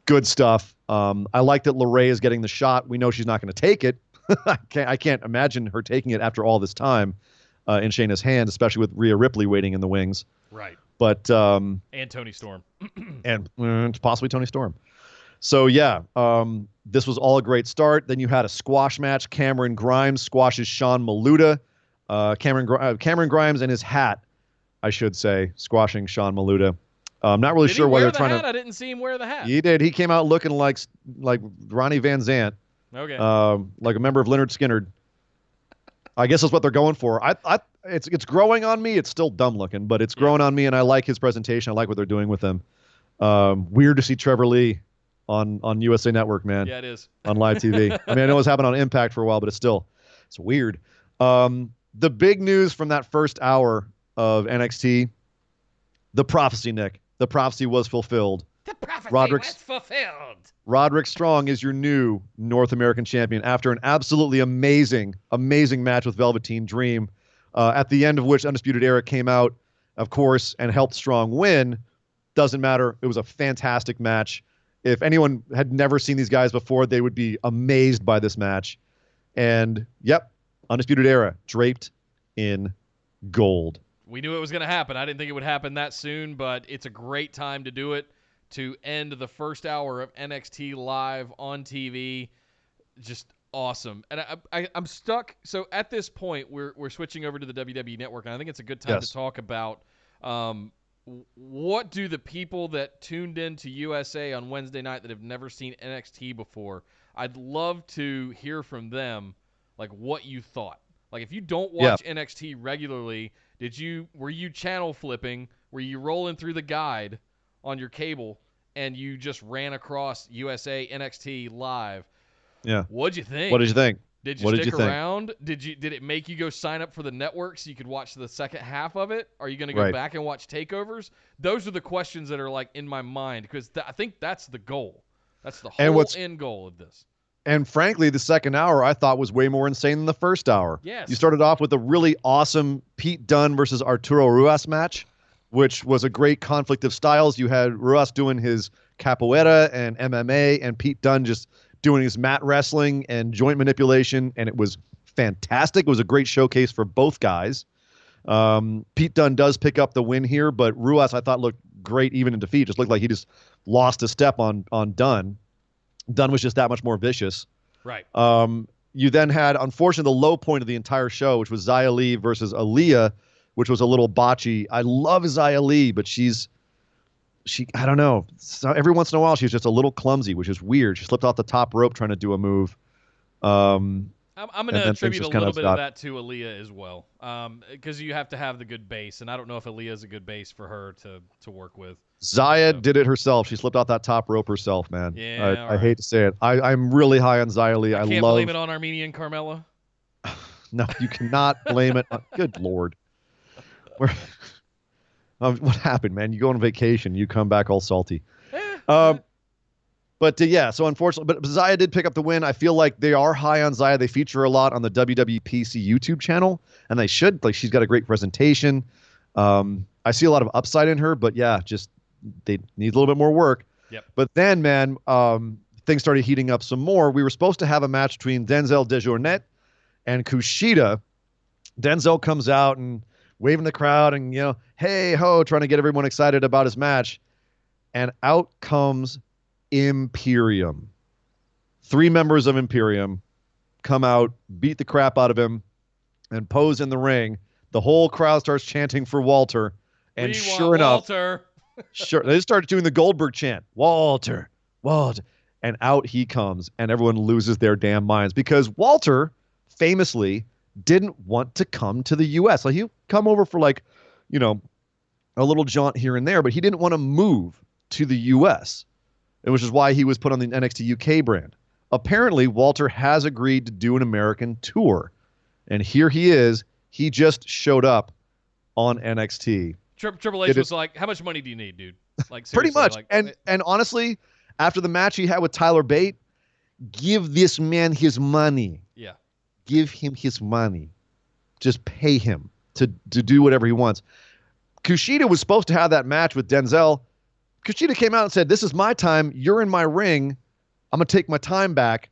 Good stuff. I like that LeRae is getting the shot. We know she's not going to take it. I can't imagine her taking it after all this time in Shayna's hand, especially with Rhea Ripley waiting in the wings. Right. But and Toni Storm. and possibly Toni Storm. So, yeah, this was all a great start. Then you had a squash match. Cameron Grimes squashes Sean Maluta. Cameron Grimes and his hat, I should say, squashing Sean Maluta. I'm not really sure why they're trying to. I didn't see him wear the hat. He did. He came out looking like Ronnie Van Zant. Okay. Like a member of Leonard Skinner. I guess that's what they're going for. It's growing on me. It's still dumb looking, but it's growing on me, and I like his presentation. I like what they're doing with him. Weird to see Trevor Lee on USA Network, man. Yeah, it is. On live TV. I mean, I know it's happened on Impact for a while, but it's weird. The big news from that first hour of NXT, the prophecy, Nick. The prophecy was fulfilled. The prophecy was fulfilled. Roderick Strong is your new North American champion after an absolutely amazing match with Velveteen Dream, at the end of which Undisputed Era came out, of course, and helped Strong win. Doesn't matter. It was a fantastic match. If anyone had never seen these guys before, they would be amazed by this match. And, yep, Undisputed Era draped in gold. We knew it was going to happen. I didn't think it would happen that soon, but it's a great time to do it, to end the first hour of NXT live on TV. Just awesome. And I'm stuck. So at this point, we're switching over to the WWE Network, and I think it's a good time to talk about what do the people that tuned into USA on Wednesday night that have never seen NXT before, I'd love to hear from them, like what you thought. Like if you don't watch NXT regularly, were you channel flipping? Were you rolling through the guide on your cable and you just ran across USA NXT live? Yeah. What'd you think? What did you think? Did you stick around? Did it make you go sign up for the network so you could watch the second half of it? Are you going to go back and watch takeovers? Those are the questions that are like in my mind, because I think that's the goal. That's the whole end goal of this. And frankly, the second hour I thought was way more insane than the first hour. Yes. You started off with a really awesome Pete Dunne versus Arturo Ruas match, which was a great conflict of styles. You had Ruas doing his capoeira and MMA, and Pete Dunne just doing his mat wrestling and joint manipulation, and it was fantastic. It was a great showcase for both guys. Pete Dunne does pick up the win here, but Ruas I thought looked great even in defeat. Just looked like he just lost a step on Dunne. Dunne was just that much more vicious. Right. You then had, unfortunately, the low point of the entire show, which was Xia Li versus Aaliyah, which was a little botchy. I love Xia Li, but she I don't know. So every once in a while, she's just a little clumsy, which is weird. She slipped off the top rope trying to do a move. I'm going to attribute a little bit of that to Aaliyah as well, because you have to have the good base, and I don't know if Aaliyah is a good base for her to work with. Xia did it herself. She slipped off that top rope herself, man. Yeah, I hate to say it. I'm really high on Xia Li. I can't blame it on Armenian Carmella. No, you cannot blame it. Good Lord. What happened, man? You go on vacation, you come back all salty. So unfortunately, but Xia did pick up the win. I feel like they are high on Xia. They feature a lot on the WWE PC YouTube channel, and they should. Like, she's got a great presentation. I see a lot of upside in her, but yeah, just they need a little bit more work. Yep. But then, man, things started heating up some more. We were supposed to have a match between Denzel Dejournette and Kushida. Denzel comes out and waving the crowd and, hey ho, trying to get everyone excited about his match. And out comes Imperium. 3 members of Imperium come out, beat the crap out of him, and pose in the ring. The whole crowd starts chanting for Walter. And sure enough, Walter. Sure, they started doing the Goldberg chant. Walter. And out he comes, and everyone loses their damn minds because Walter famously didn't want to come to the U.S. Like, he'd come over for a little jaunt here and there, but he didn't want to move to the U.S., which is why he was put on the NXT UK brand. Apparently, Walter has agreed to do an American tour, and here he is. He just showed up on NXT. Triple H was like, how much money do you need, dude? Like, pretty much. Like, and honestly, after the match he had with Tyler Bate, give this man his money. Yeah. Give him his money. Just pay him to do whatever he wants. Kushida was supposed to have that match with Denzel. Kushida came out and said, "This is my time. You're in my ring. I'm going to take my time back."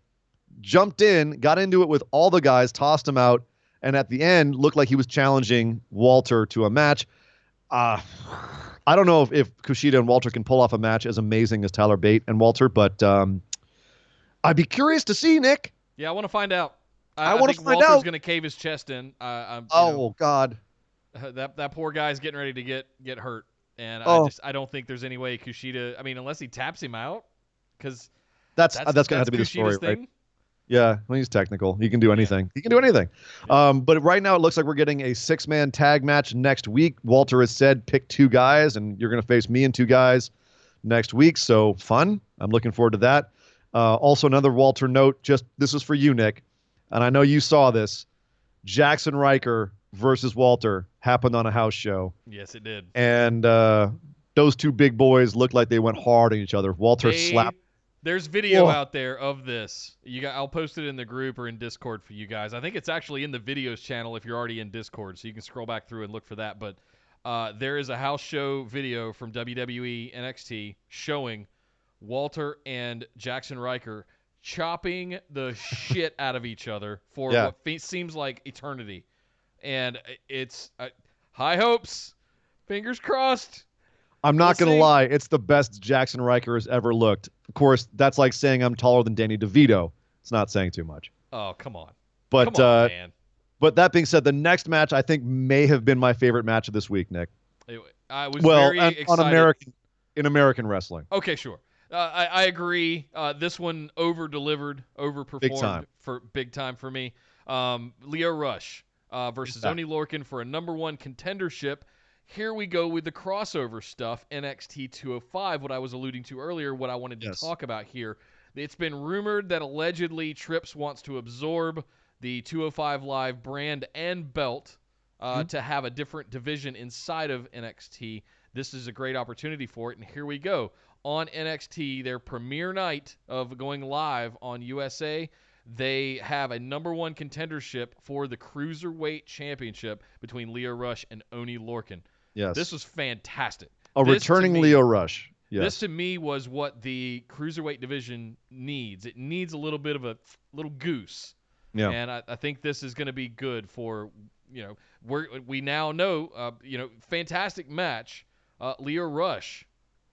Jumped in, got into it with all the guys, tossed him out, and at the end looked like he was challenging Walter to a match. I don't know if Kushida and Walter can pull off a match as amazing as Tyler Bate and Walter, but I'd be curious to see, Nick. Yeah, I want to find out. I want think to find Walter's out. going to cave his chest in. God. That poor guy's getting ready to get hurt, and I don't think there's any way Kushida. I mean, unless he taps him out, because that's going to have to be the story, thing. right? Yeah, well, he's technical. He can do anything. Yeah. He can do anything. Yeah. But right now it looks like we're getting a 6-man tag match next week. Walter has said pick 2 guys, and you're going to face me and 2 guys next week. So fun. I'm looking forward to that. Also, another Walter note. Just this is for you, Nick, and I know you saw this. Jackson Riker versus Walter happened on a house show. Yes, it did. And those 2 big boys looked like they went hard on each other. Walter slapped. There's video out there of this. I'll post it in the group or in Discord for you guys. I think it's actually in the videos channel if you're already in Discord, so you can scroll back through and look for that. But there is a house show video from WWE NXT showing Walter and Jackson Riker chopping the shit out of each other for what seems like eternity. And it's high hopes. Fingers crossed. I'm not going to lie. It's the best Jackson Riker has ever looked. Of course, that's like saying I'm taller than Danny DeVito. It's not saying too much. Oh, come on. But, come on, man. But that being said, the next match I think may have been my favorite match of this week, Nick. I was very excited. In American wrestling. Okay, sure. I agree. This one over-delivered, overperformed big time for me. Lio Rush versus Oni Lorcan for a number 1 contendership. Here we go with the crossover stuff, NXT 205, what I was alluding to earlier, what I wanted to talk about here. It's been rumored that allegedly Trips wants to absorb the 205 Live brand and belt to have a different division inside of NXT. This is a great opportunity for it, and here we go. On NXT, their premiere night of going live on USA, they have a number 1 contendership for the Cruiserweight Championship between Lio Rush and Oni Lorcan. Yes. This was fantastic. Returning Lio Rush. Yes. This to me was what the Cruiserweight division needs. It needs a little bit of a little goose. Yeah. And I think this is going to be good for, we now know, fantastic match. Lio Rush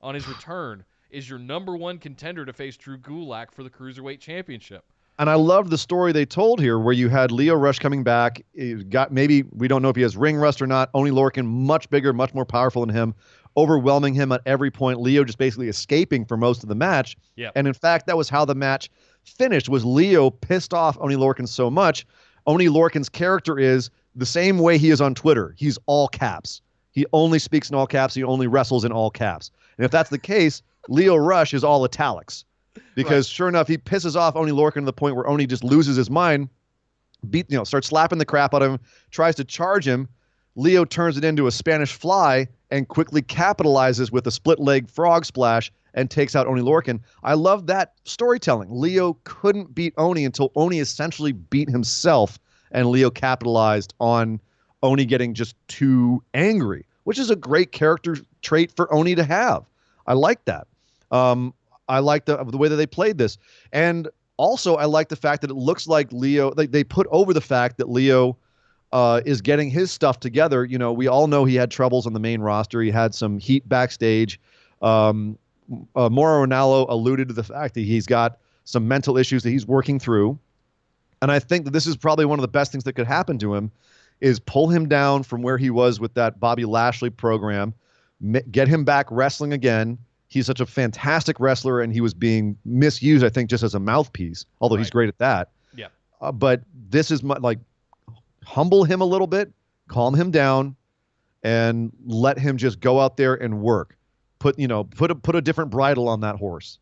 on his return is your number 1 contender to face Drew Gulak for the Cruiserweight Championship. And I love the story they told here where you had Lio Rush coming back. Maybe we don't know if he has ring rust or not. Oni Lorcan, much bigger, much more powerful than him, overwhelming him at every point. Lio just basically escaping for most of the match. Yep. And in fact, that was how the match finished, was Lio pissed off Oni Lorcan so much. Oni Lorcan's character is the same way he is on Twitter. He's all caps. He only speaks in all caps. He only wrestles in all caps. And if that's the case, Lio Rush is all italics. Because sure enough, he pisses off Oni Lorcan to the point where Oni just loses his mind, starts slapping the crap out of him, tries to charge him. Lio turns it into a Spanish fly and quickly capitalizes with a split-leg frog splash and takes out Oni Lorcan. I love that storytelling. Lio couldn't beat Oni until Oni essentially beat himself, and Lio capitalized on Oni getting just too angry, which is a great character trait for Oni to have. I like that. I like the way that they played this. And also, I like the fact that it looks like Lio, they put over the fact that Lio is getting his stuff together. We all know he had troubles on the main roster. He had some heat backstage. Mauro Ranallo alluded to the fact that he's got some mental issues that he's working through. And I think that this is probably one of the best things that could happen to him is pull him down from where he was with that Bobby Lashley program, get him back wrestling again. He's such a fantastic wrestler, and he was being misused, I think, just as a mouthpiece, although he's great at that. Yeah. But this is humble him a little bit, calm him down, and let him just go out there and work. Put a different bridle on that horse,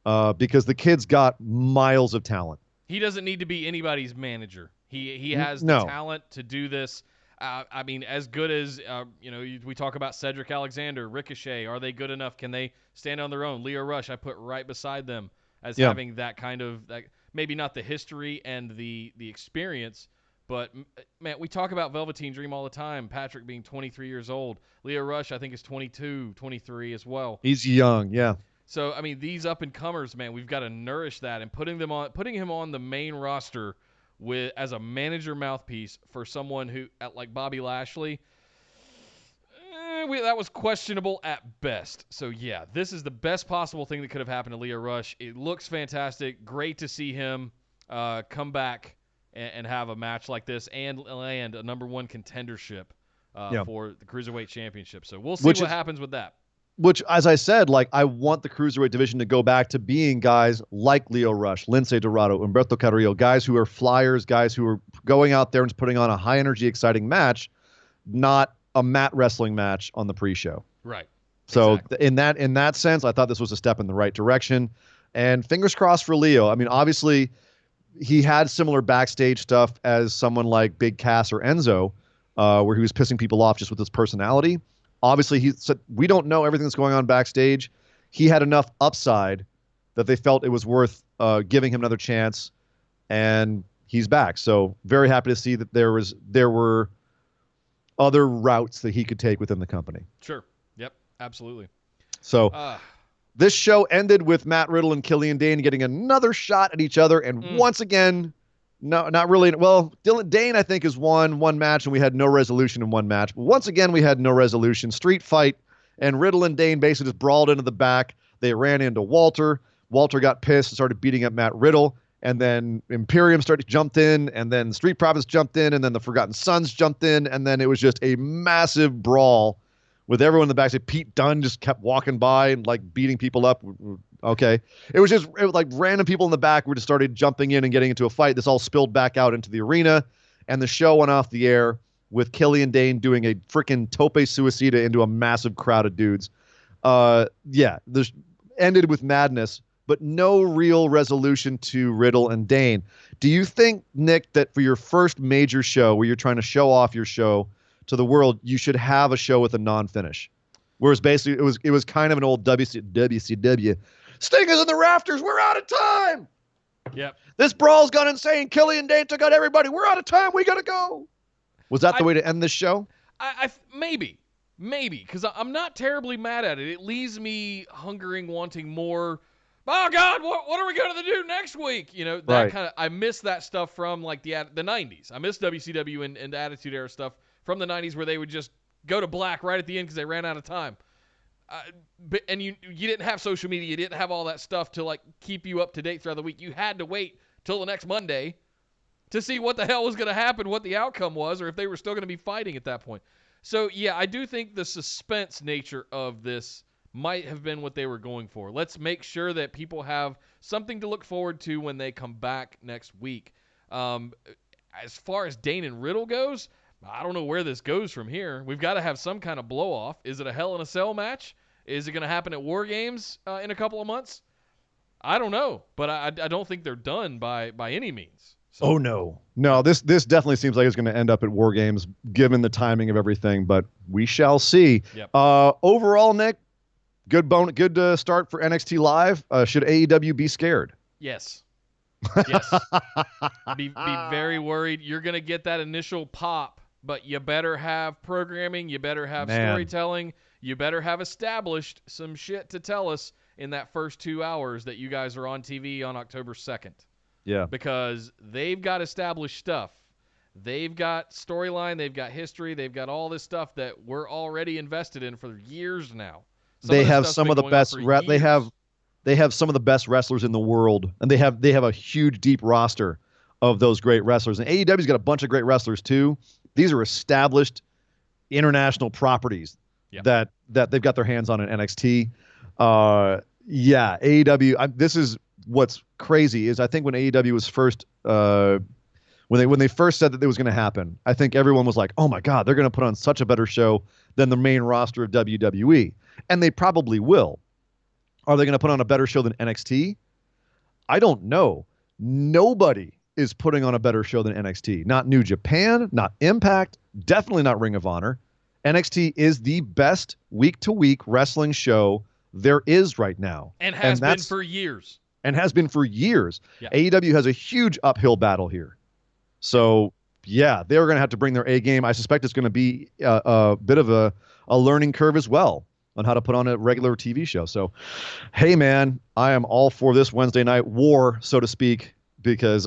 because the kid's got miles of talent. He doesn't need to be anybody's manager. He has the talent to do this. I mean, as good as, we talk about Cedric Alexander, Ricochet. Are they good enough? Can they stand on their own? Lio Rush, I put right beside them as having that kind of, maybe not the history and the experience, But, man, we talk about Velveteen Dream all the time. Patrick being 23 years old. Leo Rush, I think, is 22, 23 as well. He's young, yeah. So, I mean, these up-and-comers, man, we've got to nourish that. And putting him on the main roster as a manager mouthpiece for someone who, like Bobby Lashley, that was questionable at best. So, yeah, this is the best possible thing that could have happened to Leo Rush. It looks fantastic. Great to see him come back and have a match like this and land a number one contendership for the Cruiserweight Championship. So we'll see what happens with that. Which, as I said, like, I want the Cruiserweight division to go back to being guys like Leo Rush, Lince Dorado, Humberto Carrillo, guys who are flyers, guys who are going out there and putting on a high-energy, exciting match, not a mat wrestling match on the pre-show. Right. So exactly. in that sense, I thought this was a step in the right direction. And fingers crossed for Leo. I mean, obviously, he had similar backstage stuff as someone like Big Cass or Enzo, where he was pissing people off just with his personality. Obviously, we don't know everything that's going on backstage. He had enough upside that they felt it was worth giving him another chance, and he's back. So very happy to see that there were other routes that he could take within the company. Sure. Yep. Absolutely. So this show ended with Matt Riddle and Killian Dane getting another shot at each other, and once again, no, not really. Well, Dane, I think, has won one match, and we had no resolution in one match. But once again, we had no resolution. Street fight, and Riddle and Dane basically just brawled into the back. They ran into Walter. Walter got pissed and started beating up Matt Riddle. And then Imperium jumped in, and then Street Profits jumped in, and then the Forgotten Sons jumped in, and then it was just a massive brawl with everyone in the back. Pete Dunne just kept walking by and like beating people up. Okay. It was like random people in the back who just started jumping in and getting into a fight. This all spilled back out into the arena, and the show went off the air with Killian Dane doing a freaking tope suicida into a massive crowd of dudes. This ended with madness, but no real resolution to Riddle and Dane. Do you think, Nick, that for your first major show where you're trying to show off your show to the world, you should have a show with a non-finish? Whereas basically it was kind of an old WCW. Sting is in the rafters. We're out of time. Yep. This brawl's gone insane. Killian Dane took out everybody. We're out of time. We got to go. Was that the way to end this show? Maybe, because I'm not terribly mad at it. It leaves me hungering, wanting more. Oh God, what are we going to do next week? You know, that kind of. I miss that stuff from like the 90s. I miss WCW and the Attitude Era stuff from the 90s where they would just go to black right at the end because they ran out of time. And you didn't have social media, you didn't have all that stuff to like keep you up to date throughout the week. You had to wait till the next Monday to see what the hell was going to happen, what the outcome was, or if they were still going to be fighting at that point. So yeah, I do think the suspense nature of this might have been what they were going for. Let's make sure that people have something to look forward to when they come back next week. As far as Dane and Riddle goes, I don't know where this goes from here. We've got to have some kind of blow-off. Is it a Hell in a Cell match? Is it going to happen at War Games in a couple of months? I don't know, but I don't think they're done by any means. So. Oh, no. No, this definitely seems like it's going to end up at War Games, given the timing of everything, but we shall see. Yep. Overall, Nick, good start for NXT Live. Should AEW be scared? Yes. Yes. Be very worried. You're going to get that initial pop, but you better have programming. You better have storytelling. You better have established some shit to tell us in that first 2 hours that you guys are on TV on October 2nd. Yeah. Because they've got established stuff. They've got storyline. They've got history. They've got all this stuff that we're already invested in for years now. They have some of the best. They have some of the best wrestlers in the world, and they have a huge, deep roster of those great wrestlers. And AEW's got a bunch of great wrestlers too. These are established international properties that they've got their hands on in NXT. AEW. This is what's crazy is I think when AEW was first when they first said that it was going to happen, I think everyone was like, "Oh my God, they're going to put on such a better show than the main roster of WWE," and they probably will. Are they going to put on a better show than NXT? I don't know. Nobody is putting on a better show than NXT. Not New Japan, not Impact, definitely not Ring of Honor. NXT is the best week-to-week wrestling show there is right now. And has been for years. And has been for years. Yeah. AEW has a huge uphill battle here. So yeah, they're going to have to bring their A game. I suspect it's going to be a bit of a learning curve as well on how to put on a regular TV show. So, hey, man, I am all for this Wednesday night war, so to speak, because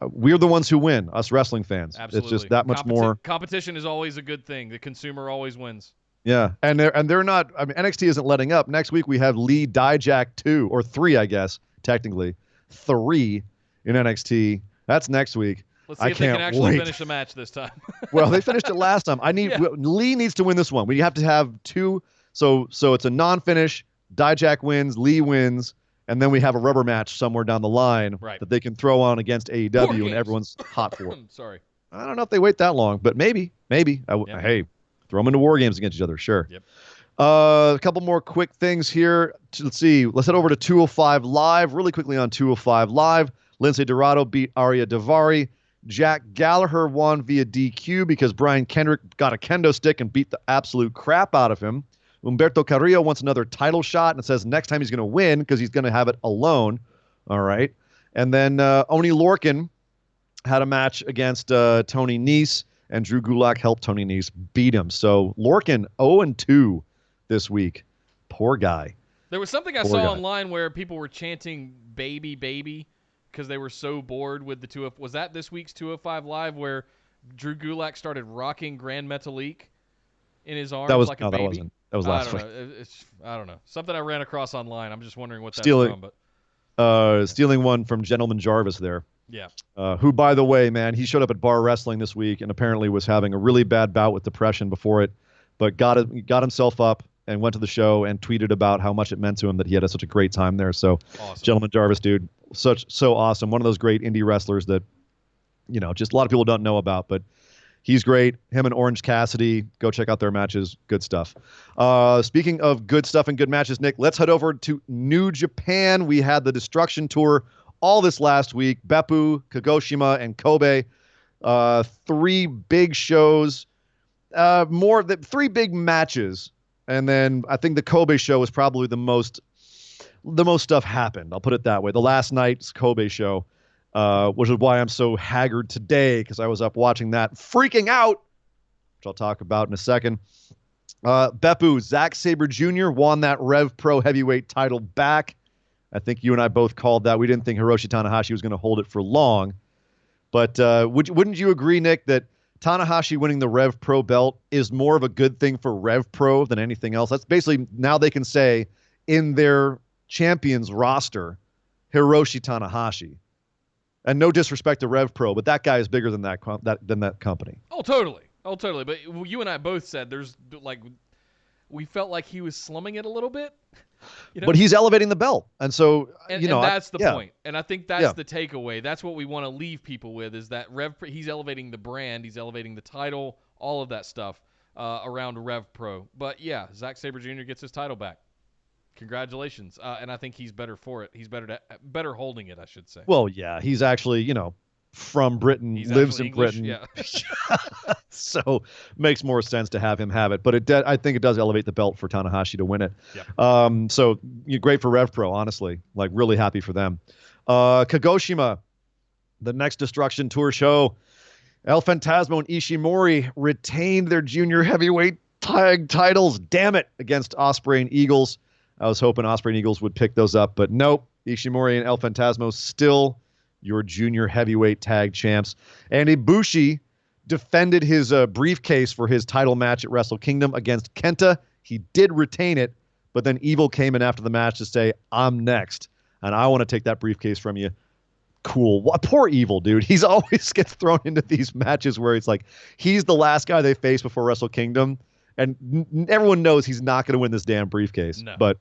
we're the ones who win, us wrestling fans. Absolutely. It's just that much more. Competition is always a good thing. The consumer always wins. Yeah, and they're not. I mean, NXT isn't letting up. Next week we have Lee Dijak 2 or 3, I guess technically 3 in NXT. That's next week. Let's see if they can actually finish the match this time. Well, they finished it last time. Lee needs to win this one. We have to have 2. So it's a non-finish. Dijak wins, Lee wins, and then we have a rubber match somewhere down the line that they can throw on against AEW, and everyone's hot for it. Sorry. I don't know if they wait that long, but maybe. Hey, throw them into war games against each other, sure. Yep. A couple more quick things here. Let's see. Let's head over to 205 Live. Really quickly on 205 Live, Lindsay Dorado beat Arya Daivari. Jack Gallagher won via DQ because Brian Kendrick got a kendo stick and beat the absolute crap out of him. Humberto Carrillo wants another title shot and says next time he's going to win because he's going to have it alone. All right. And then Oni Lorcan had a match against Tony Nese, and Drew Gulak helped Tony Nese beat him. So Lorcan 0-2 this week. Poor guy. There was something I saw online where people were chanting "baby, baby" because they were so bored with the 205. Was that this week's 205 Live where Drew Gulak started rocking Grand Metalik in his arms like a baby? That wasn't. That was last week. I don't know. Something I ran across online. I'm just wondering what that's from. But stealing one from Gentleman Jarvis there. Yeah. Who, by the way, man, he showed up at Bar Wrestling this week and apparently was having a really bad bout with depression before it, but got himself up and went to the show and tweeted about how much it meant to him that he had such a great time there. So, awesome. Gentleman Jarvis, dude, so awesome. One of those great indie wrestlers that, just a lot of people don't know about, but he's great. Him and Orange Cassidy, go check out their matches. Good stuff. Speaking of good stuff and good matches, Nick, let's head over to New Japan. We had the Destruction Tour all this last week. Beppu, Kagoshima, and Kobe. 3 big shows. 3 big matches. And then I think the Kobe show was probably the most stuff happened. I'll put it that way. The last night's Kobe show, which is why I'm so haggard today, because I was up watching that, freaking out, which I'll talk about in a second. Beppu, Zack Sabre Jr. won that Rev Pro heavyweight title back. I think you and I both called that. We didn't think Hiroshi Tanahashi was going to hold it for long. But wouldn't you agree, Nick, that Tanahashi winning the Rev Pro belt is more of a good thing for Rev Pro than anything else? That's basically, now they can say in their champions roster, Hiroshi Tanahashi. And no disrespect to Rev Pro, but that guy is bigger than that company. Oh, totally. But you and I both said we felt like he was slumming it a little bit. But he's elevating the belt. And so, and that's the point. And I think that's the takeaway. That's what we want to leave people with, is that he's elevating the brand, he's elevating the title, all of that stuff around Rev Pro. But yeah, Zack Sabre Jr. gets his title back. Congratulations. And I think he's better for it. He's better holding it, I should say. Well, yeah, he's actually, from Britain, lives in English, Britain. Yeah. So makes more sense to have him have it. But I think it does elevate the belt for Tanahashi to win it. Yeah. So great for Rev Pro, honestly. Like, really happy for them. Kagoshima, the next Destruction Tour show. El Fantasmo and Ishimori retained their junior heavyweight tag titles. Damn it, against Ospreay and Eagles. I was hoping Ospreay and Eagles would pick those up, but nope. Ishimori and El Fantasmo still your junior heavyweight tag champs. And Ibushi defended his briefcase for his title match at Wrestle Kingdom against Kenta. He did retain it, but then Evil came in after the match to say, I'm next, and I want to take that briefcase from you. Cool. What? Poor Evil, dude. He's always gets thrown into these matches where it's like he's the last guy they face before Wrestle Kingdom, and everyone knows he's not going to win this damn briefcase. No. But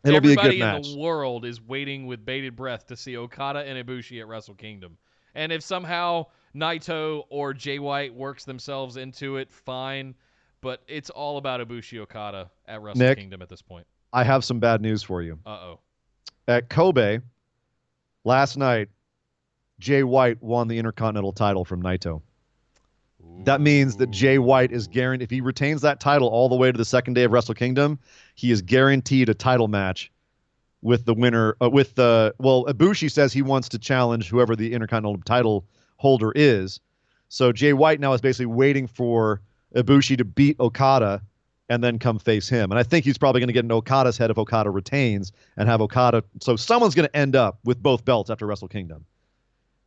it'll be a good match. Everybody in the world is waiting with bated breath to see Okada and Ibushi at Wrestle Kingdom. And if somehow Naito or Jay White works themselves into it, fine. But it's all about Ibushi Okada at Wrestle Kingdom at this point. I have some bad news for you. Uh-oh. At Kobe, last night, Jay White won the Intercontinental title from Naito. That means that Jay White is guaranteed, if he retains that title all the way to the second day of Wrestle Kingdom, he is guaranteed a title match with the winner. Ibushi says he wants to challenge whoever the Intercontinental title holder is. So Jay White now is basically waiting for Ibushi to beat Okada and then come face him. And I think he's probably going to get in Okada's head if Okada retains and have Okada. So someone's going to end up with both belts after Wrestle Kingdom.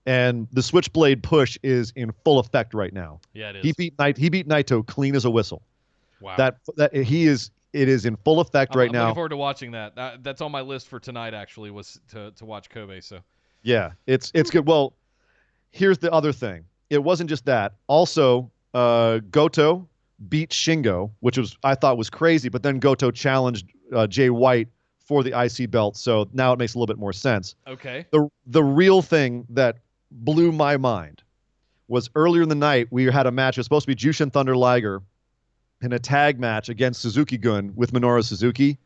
And the Switchblade push is in full effect right now. Yeah, it is. He beat Naito clean as a whistle. Wow. It is in full effect right now. I'm looking forward to watching that. That's on my list for tonight, actually, was to watch Kobe. So yeah, it's good. Well, here's the other thing. It wasn't just that. Also, Goto beat Shingo, which I thought was crazy, but then Goto challenged Jay White for the IC belt, so now it makes a little bit more sense. Okay. The real thing that blew my mind was earlier in the night we had a match. It was supposed to be Jushin Thunder Liger in a tag match against Suzuki-gun with Minoru Suzuki.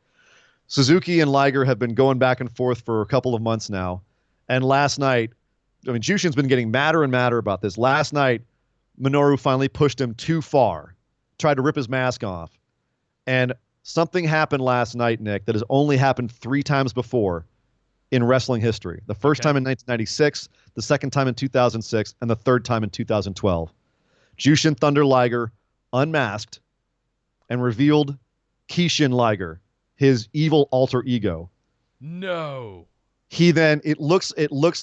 Suzuki and Liger have been going back and forth for a couple of months now. And last night, Jushin's been getting madder and madder about this. Last night, Minoru finally pushed him too far, tried to rip his mask off. And something happened last night, Nick, that has only happened 3 times before in wrestling history. The first time in 1996, the second time in 2006, and the third time in 2012. Jushin Thunder Liger unmasked and revealed Kishin Liger, his evil alter ego. No. He then it looks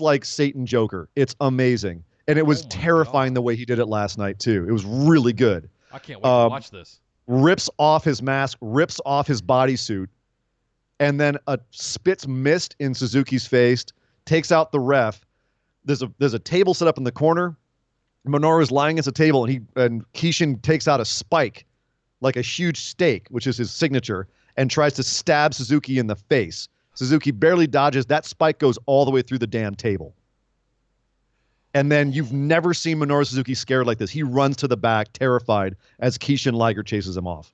like Satan Joker. It's amazing. And it was terrifying the way he did it last night too. It was really good. I can't wait to watch this. Rips off his mask, rips off his bodysuit, and then spits mist in Suzuki's face, takes out the ref. There's a table set up in the corner. Minoru is lying against a table, and Kishin takes out a spike, like a huge stake, which is his signature, and tries to stab Suzuki in the face. Suzuki barely dodges. That spike goes all the way through the damn table. And then you've never seen Minoru Suzuki scared like this. He runs to the back, terrified, as Kishin Liger chases him off.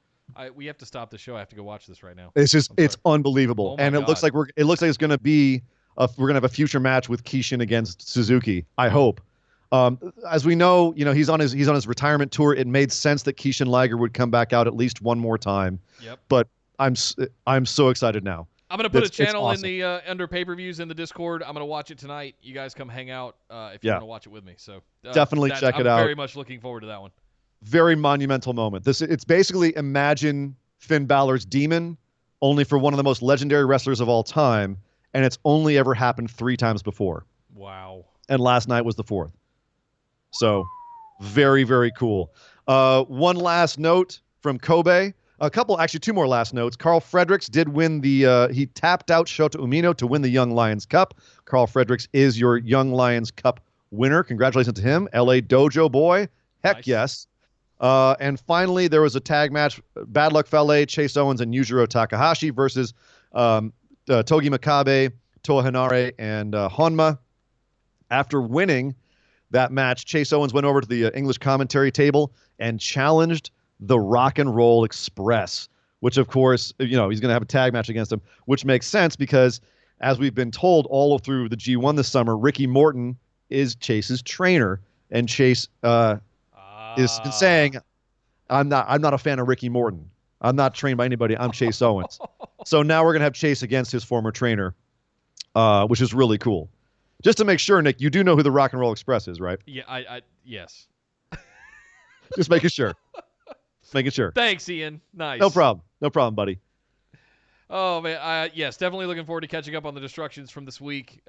We have to stop the show. I have to go watch this right now. It's unbelievable. Oh, and it looks like it's going to be we're going to have a future match with Kishin against Suzuki. I hope. As we know, he's on his retirement tour. It made sense that Kishin Liger would come back out at least one more time. Yep. But I'm so excited now. I'm going to put a channel in the under pay-per-views in the Discord. I'm going to watch it tonight. You guys come hang out if you want to watch it with me. So definitely check it out. I'm very much looking forward to that one. Very monumental moment. It's basically imagine Finn Balor's Demon, only for one of the most legendary wrestlers of all time, and it's only ever happened 3 times before. Wow. And last night was the 4th. So very, very cool. One last note from Kobe. Actually 2 more last notes. Carl Fredericks did win he tapped out Shota Umino to win the Young Lions Cup. Carl Fredericks is your Young Lions Cup winner. Congratulations to him. LA Dojo boy. Heck nice. Yes. And finally, there was a tag match. Bad Luck Fale, Chase Owens, and Yujiro Takahashi versus Togi Makabe, Toa Henare, and Honma. After winning that match, Chase Owens went over to the English commentary table and challenged the Rock and Roll Express, which, of course, he's going to have a tag match against him, which makes sense because, as we've been told all through the G1 this summer, Ricky Morton is Chase's trainer, and Chase is saying, I'm not a fan of Ricky Morton. I'm not trained by anybody. I'm Chase Owens. So now we're going to have Chase against his former trainer, which is really cool. Just to make sure, Nick, you do know who the Rock and Roll Express is, right? Yeah, yes. Just making sure. Making sure. Thanks, Ian. Nice. No problem, buddy. Oh, man. Yes, definitely looking forward to catching up on the Destructions from this week.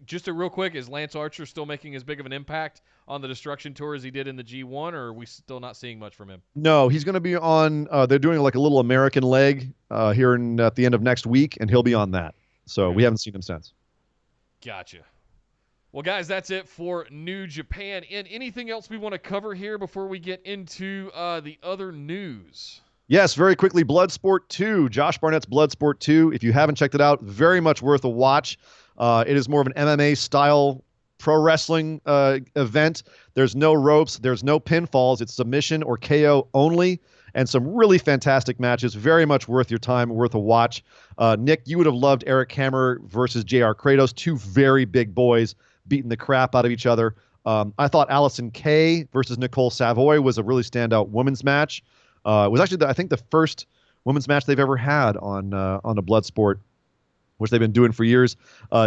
Just a real quick, is Lance Archer still making as big of an impact on the Destruction Tour as he did in the G1, or are we still not seeing much from him? No, he's going to be on they're doing like a little American leg here at the end of next week, and he'll be on that. So we haven't seen him since. Gotcha. Well, guys, that's it for New Japan. And anything else we want to cover here before we get into the other news? Yes, very quickly, Bloodsport 2, Josh Barnett's Bloodsport 2. If you haven't checked it out, very much worth a watch. It is more of an MMA-style pro wrestling event. There's no ropes. There's no pinfalls. It's submission or KO only, and some really fantastic matches. Very much worth your time, worth a watch. Nick, you would have loved Eric Hammer versus JR Kratos, 2 very big boys beating the crap out of each other. I thought Allison Kay versus Nicole Savoy was a really standout women's match. It was actually, I think, the first women's match they've ever had on a Bloodsport which they've been doing for years.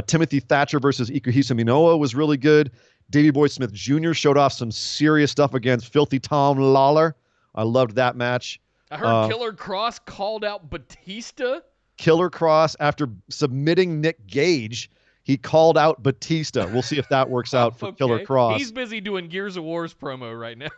Timothy Thatcher versus Ikuhisa Minoa was really good. Davey Boy Smith Jr. showed off some serious stuff against Filthy Tom Lawler. I loved that match. I heard Killer Cross called out Batista. Killer Cross, after submitting Nick Gage, he called out Batista. We'll see if that works out for Killer Cross. He's busy doing Gears of War's promo right now.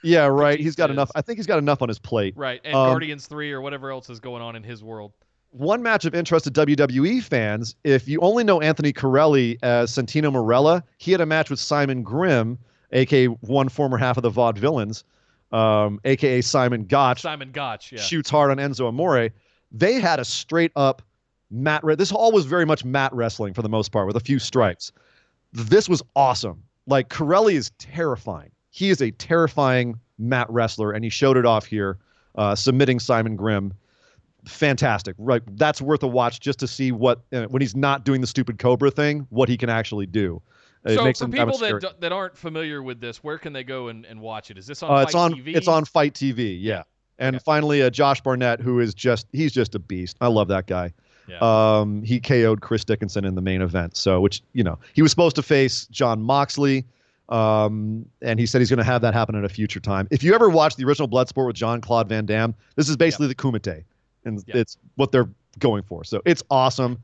Yeah, right. He's got enough. I think he's got enough on his plate. Right, and Guardians 3 or whatever else is going on in his world. One match of interest to WWE fans, if you only know Anthony Corelli as Santino Marella, he had a match with Simon Grimm, a.k.a. one former half of the Vaudevillains, a.k.a. Simon Gotch. Simon Gotch, yeah. Shoots hard on Enzo Amore. They had a straight-up mat. This all was very much mat wrestling for the most part, with a few strikes. This was awesome. Like, Corelli is terrifying. He is a terrifying mat wrestler, and he showed it off here, submitting Simon Grimm. Fantastic. Right. That's worth a watch just to see what, when he's not doing the stupid Cobra thing, what he can actually do. So for people that aren't familiar with this, where can they go and watch it? Is this on Fight TV? It's on Fight TV, yeah. And finally, Josh Barnett, who is he's just a beast. I love that guy. Yeah. He KO'd Chris Dickinson in the main event. So, which, he was supposed to face John Moxley. And he said he's going to have that happen at a future time. If you ever watched the original Bloodsport with Jean-Claude Van Damme, this is basically the Kumite. And it's what they're going for. So it's awesome.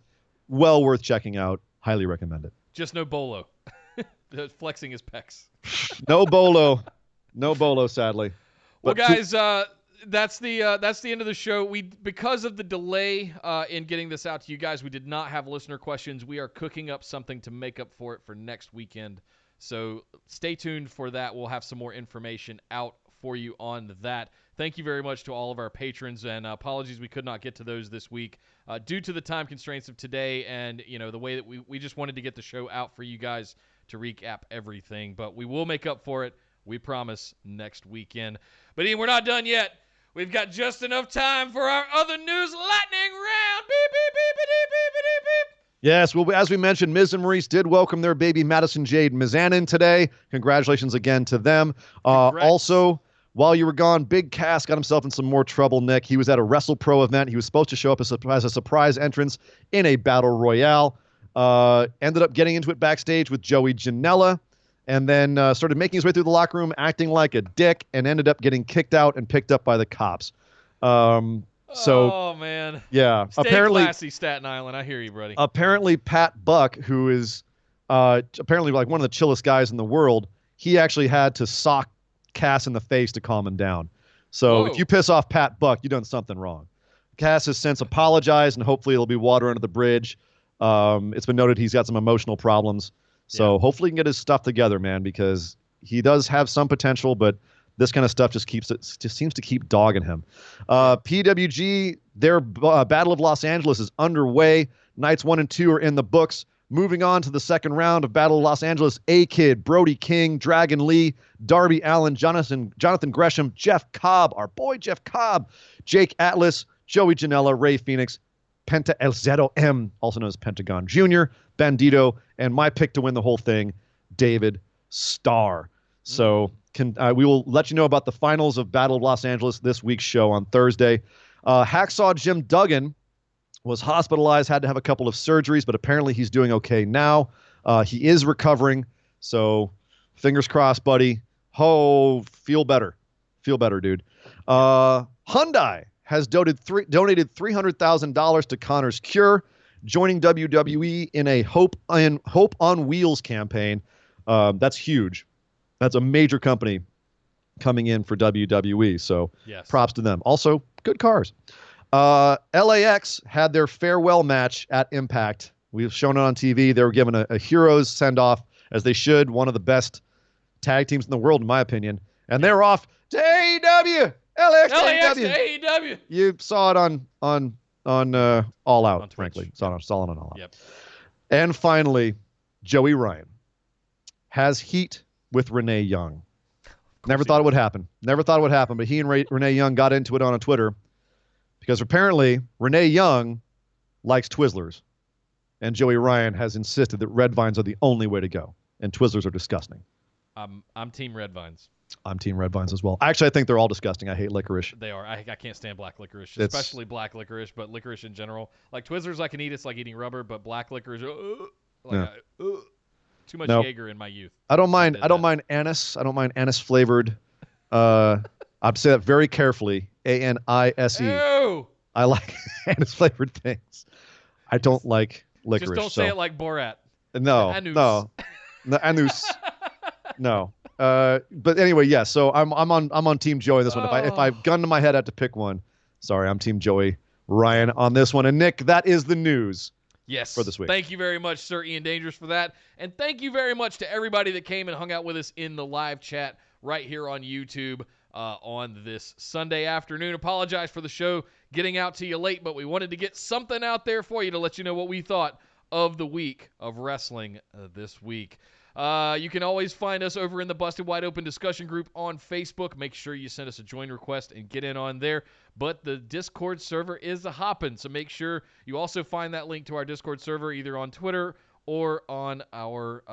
Well worth checking out. Highly recommend it. Just no Bolo. Flexing his pecs. No Bolo. No Bolo, sadly. Well, guys, that's the end of the show. Because of the delay in getting this out to you guys, we did not have listener questions. We are cooking up something to make up for it for next weekend. So stay tuned for that. We'll have some more information out for you on that. Thank you very much to all of our patrons, and apologies we could not get to those this week due to the time constraints of today and the way that we just wanted to get the show out for you guys to recap everything. But we will make up for it, we promise, next weekend. But Ian, we're not done yet. We've got just enough time for our other news lightning round. Beep, beep, beep, beep, beep, beep, beep. Yes, well, as we mentioned, Miz and Maurice did welcome their baby Madison Jade Mizanin today. Congratulations again to them. Also, while you were gone, Big Cass got himself in some more trouble, Nick. He was at a WrestlePro event. He was supposed to show up as a surprise entrance in a battle royale. Ended up getting into it backstage with Joey Janela, and then started making his way through the locker room, acting like a dick, and ended up getting kicked out and picked up by the cops. Oh, man. Yeah. Stay classy, Staten Island. I hear you, buddy. Apparently, Pat Buck, who is apparently like one of the chillest guys in the world, he actually had to sock Cass in the face to calm him down. So if you piss off Pat Buck, you've done something wrong. Cass has since apologized, and hopefully it'll be water under the bridge. It's been noted he's got some emotional problems. So hopefully he can get his stuff together, man, because he does have some potential, but this kind of stuff just seems to keep dogging him. PWG, their Battle of Los Angeles is underway. Nights 1 and 2 are in the books. Moving on to the second round of Battle of Los Angeles, A-Kid, Brody King, Dragon Lee, Darby Allin, Jonathan Gresham, Jeff Cobb, our boy Jeff Cobb, Jake Atlas, Joey Janela, Ray Phoenix, Penta El Zero M, also known as Pentagon Jr., Bandito, and my pick to win the whole thing, David Starr. So we will let you know about the finals of Battle of Los Angeles this week's show on Thursday. Hacksaw Jim Duggan was hospitalized, had to have a couple of surgeries, but apparently he's doing okay now. He is recovering, so fingers crossed, buddy. Feel better. Feel better, dude. Hyundai has donated $300,000 to Connor's cure, joining WWE in a Hope on Wheels campaign. That's huge. That's a major company coming in for WWE, so props to them. Also, good cars. LAX had their farewell match at Impact. We've shown it on TV. They were given a heroes send-off, as they should. One of the best tag teams in the world, in my opinion. And they're off to AEW. LAX to AEW. You saw it on All Out, frankly. Saw it on All Out. Yep. And finally, Joey Ryan has heat with Renee Young. Never thought it would happen. But he and Renee Young got into it on Twitter. Because apparently Renee Young likes Twizzlers, and Joey Ryan has insisted that Red Vines are the only way to go, and Twizzlers are disgusting. I'm Team Red Vines. I'm Team Red Vines as well. Actually, I think they're all disgusting. I hate licorice. They are. I can't stand black licorice, especially black licorice, but licorice in general. Like Twizzlers I can eat. It's like eating rubber, but black licorice, too much Jaeger in my youth. I don't mind anise. I don't mind anise flavored. I'd say that very carefully. ANISE. Ew! I like anise flavored things. I don't like licorice. Just don't say it like Borat. No. Anus. No. But anyway, yeah. So I'm on Team Joey this one. If I gun to my head, I had to pick one. Sorry, I'm Team Joey Ryan on this one. And Nick, that is the news. Yes. For this week. Thank you very much, Sir Ian Dangerous, for that. And thank you very much to everybody that came and hung out with us in the live chat right here on YouTube on this Sunday afternoon. Apologize for the show getting out to you late, but we wanted to get something out there for you to let you know what we thought of the week of wrestling this week. You can always find us over in the Busted Wide Open discussion group on Facebook. Make sure you send us a join request and get in on there. But the Discord server is a hoppin', so make sure you also find that link to our Discord server either on Twitter or on our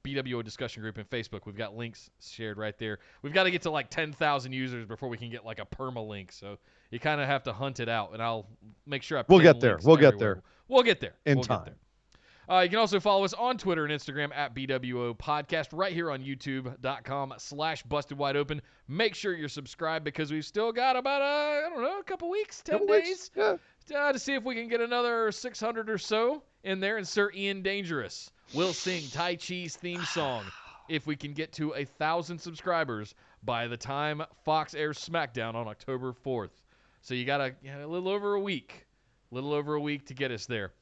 BWO discussion group in Facebook. We've got links shared right there. We've got to get to like 10,000 users before we can get like a permalink, so you kind of have to hunt it out, and I'll make sure We'll get there. We'll get there. In time. You can also follow us on Twitter and Instagram at BWO Podcast, right here on YouTube.com/BustedWideOpen. Make sure you're subscribed because we've still got about, a couple weeks, 10 days, to see if we can get another 600 or so in there. And Sir Ian Dangerous will sing Tai Chi's theme song if we can get to 1,000 subscribers by the time Fox airs SmackDown on October 4th. So you got a little over a week to get us there.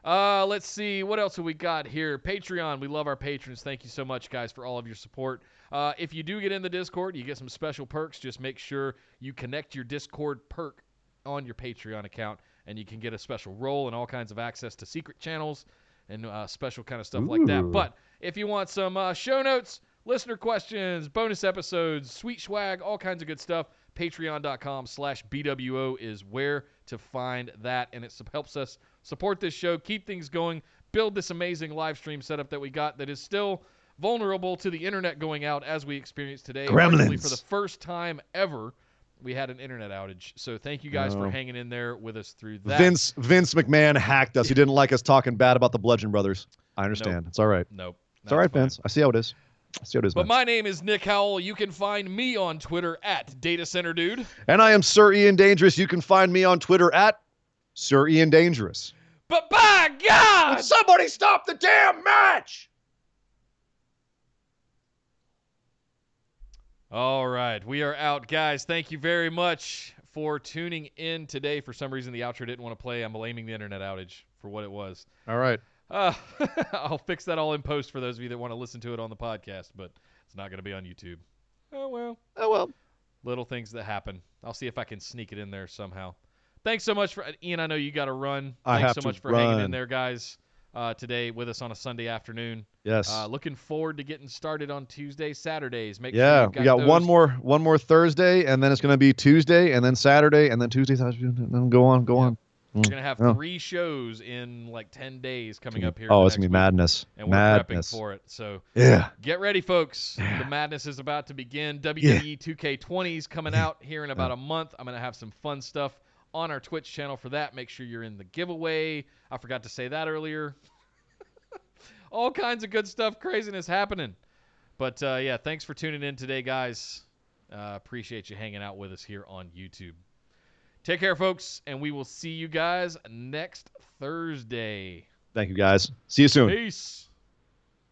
Let's see. What else have we got here? Patreon. We love our patrons. Thank you so much, guys, for all of your support. If you do get in the Discord, you get some special perks. Just make sure you connect your Discord perk on your Patreon account, and you can get a special role and all kinds of access to secret channels and special kind of stuff like that. But if you want some show notes, listener questions, bonus episodes, sweet swag, all kinds of good stuff, patreon.com/BWO is where to find that, and it helps us support this show, keep things going, build this amazing live stream setup that we got that is still vulnerable to the internet going out as we experience today. Gremlins. For the first time ever, we had an internet outage. So thank you guys for hanging in there with us through that. Vince McMahon hacked us. He didn't like us talking bad about the Bludgeon Brothers. I understand. Nope. It's all right. Nope. It's all right, fine. Vince. I see how it is. But my name is Nick Howell. You can find me on Twitter at Data Center Dude. And I am Sir Ian Dangerous. You can find me on Twitter at Sir Ian Dangerous. But by God! Somebody stop the damn match! All right. We are out, guys. Thank you very much for tuning in today. For some reason, the outro didn't want to play. I'm blaming the internet outage for what it was. All right. I'll fix that all in post for those of you that want to listen to it on the podcast, but it's not going to be on YouTube. Oh, well. Little things that happen. I'll see if I can sneak it in there somehow. Thanks so much for Ian. I know you got to run. Thanks so much for hanging in there, guys, today with us on a Sunday afternoon. Yes. Looking forward to getting started on Tuesdays, Saturdays. Make sure we got one more Thursday, and then it's going to be Tuesday, and then Saturday, and then Tuesday, and then go on. We're going to have 3 shows in like 10 days coming up here. Oh, it's going to be madness. And we're prepping for it. So get ready, folks. The madness is about to begin. WWE 2K20 is coming out here in about a month. I'm going to have some fun stuff on our Twitch channel for that. Make sure you're in the giveaway. I forgot to say that earlier. All kinds of good stuff, craziness happening. But, thanks for tuning in today, guys. Appreciate you hanging out with us here on YouTube. Take care, folks, and we will see you guys next Thursday. Thank you, guys. See you soon. Peace.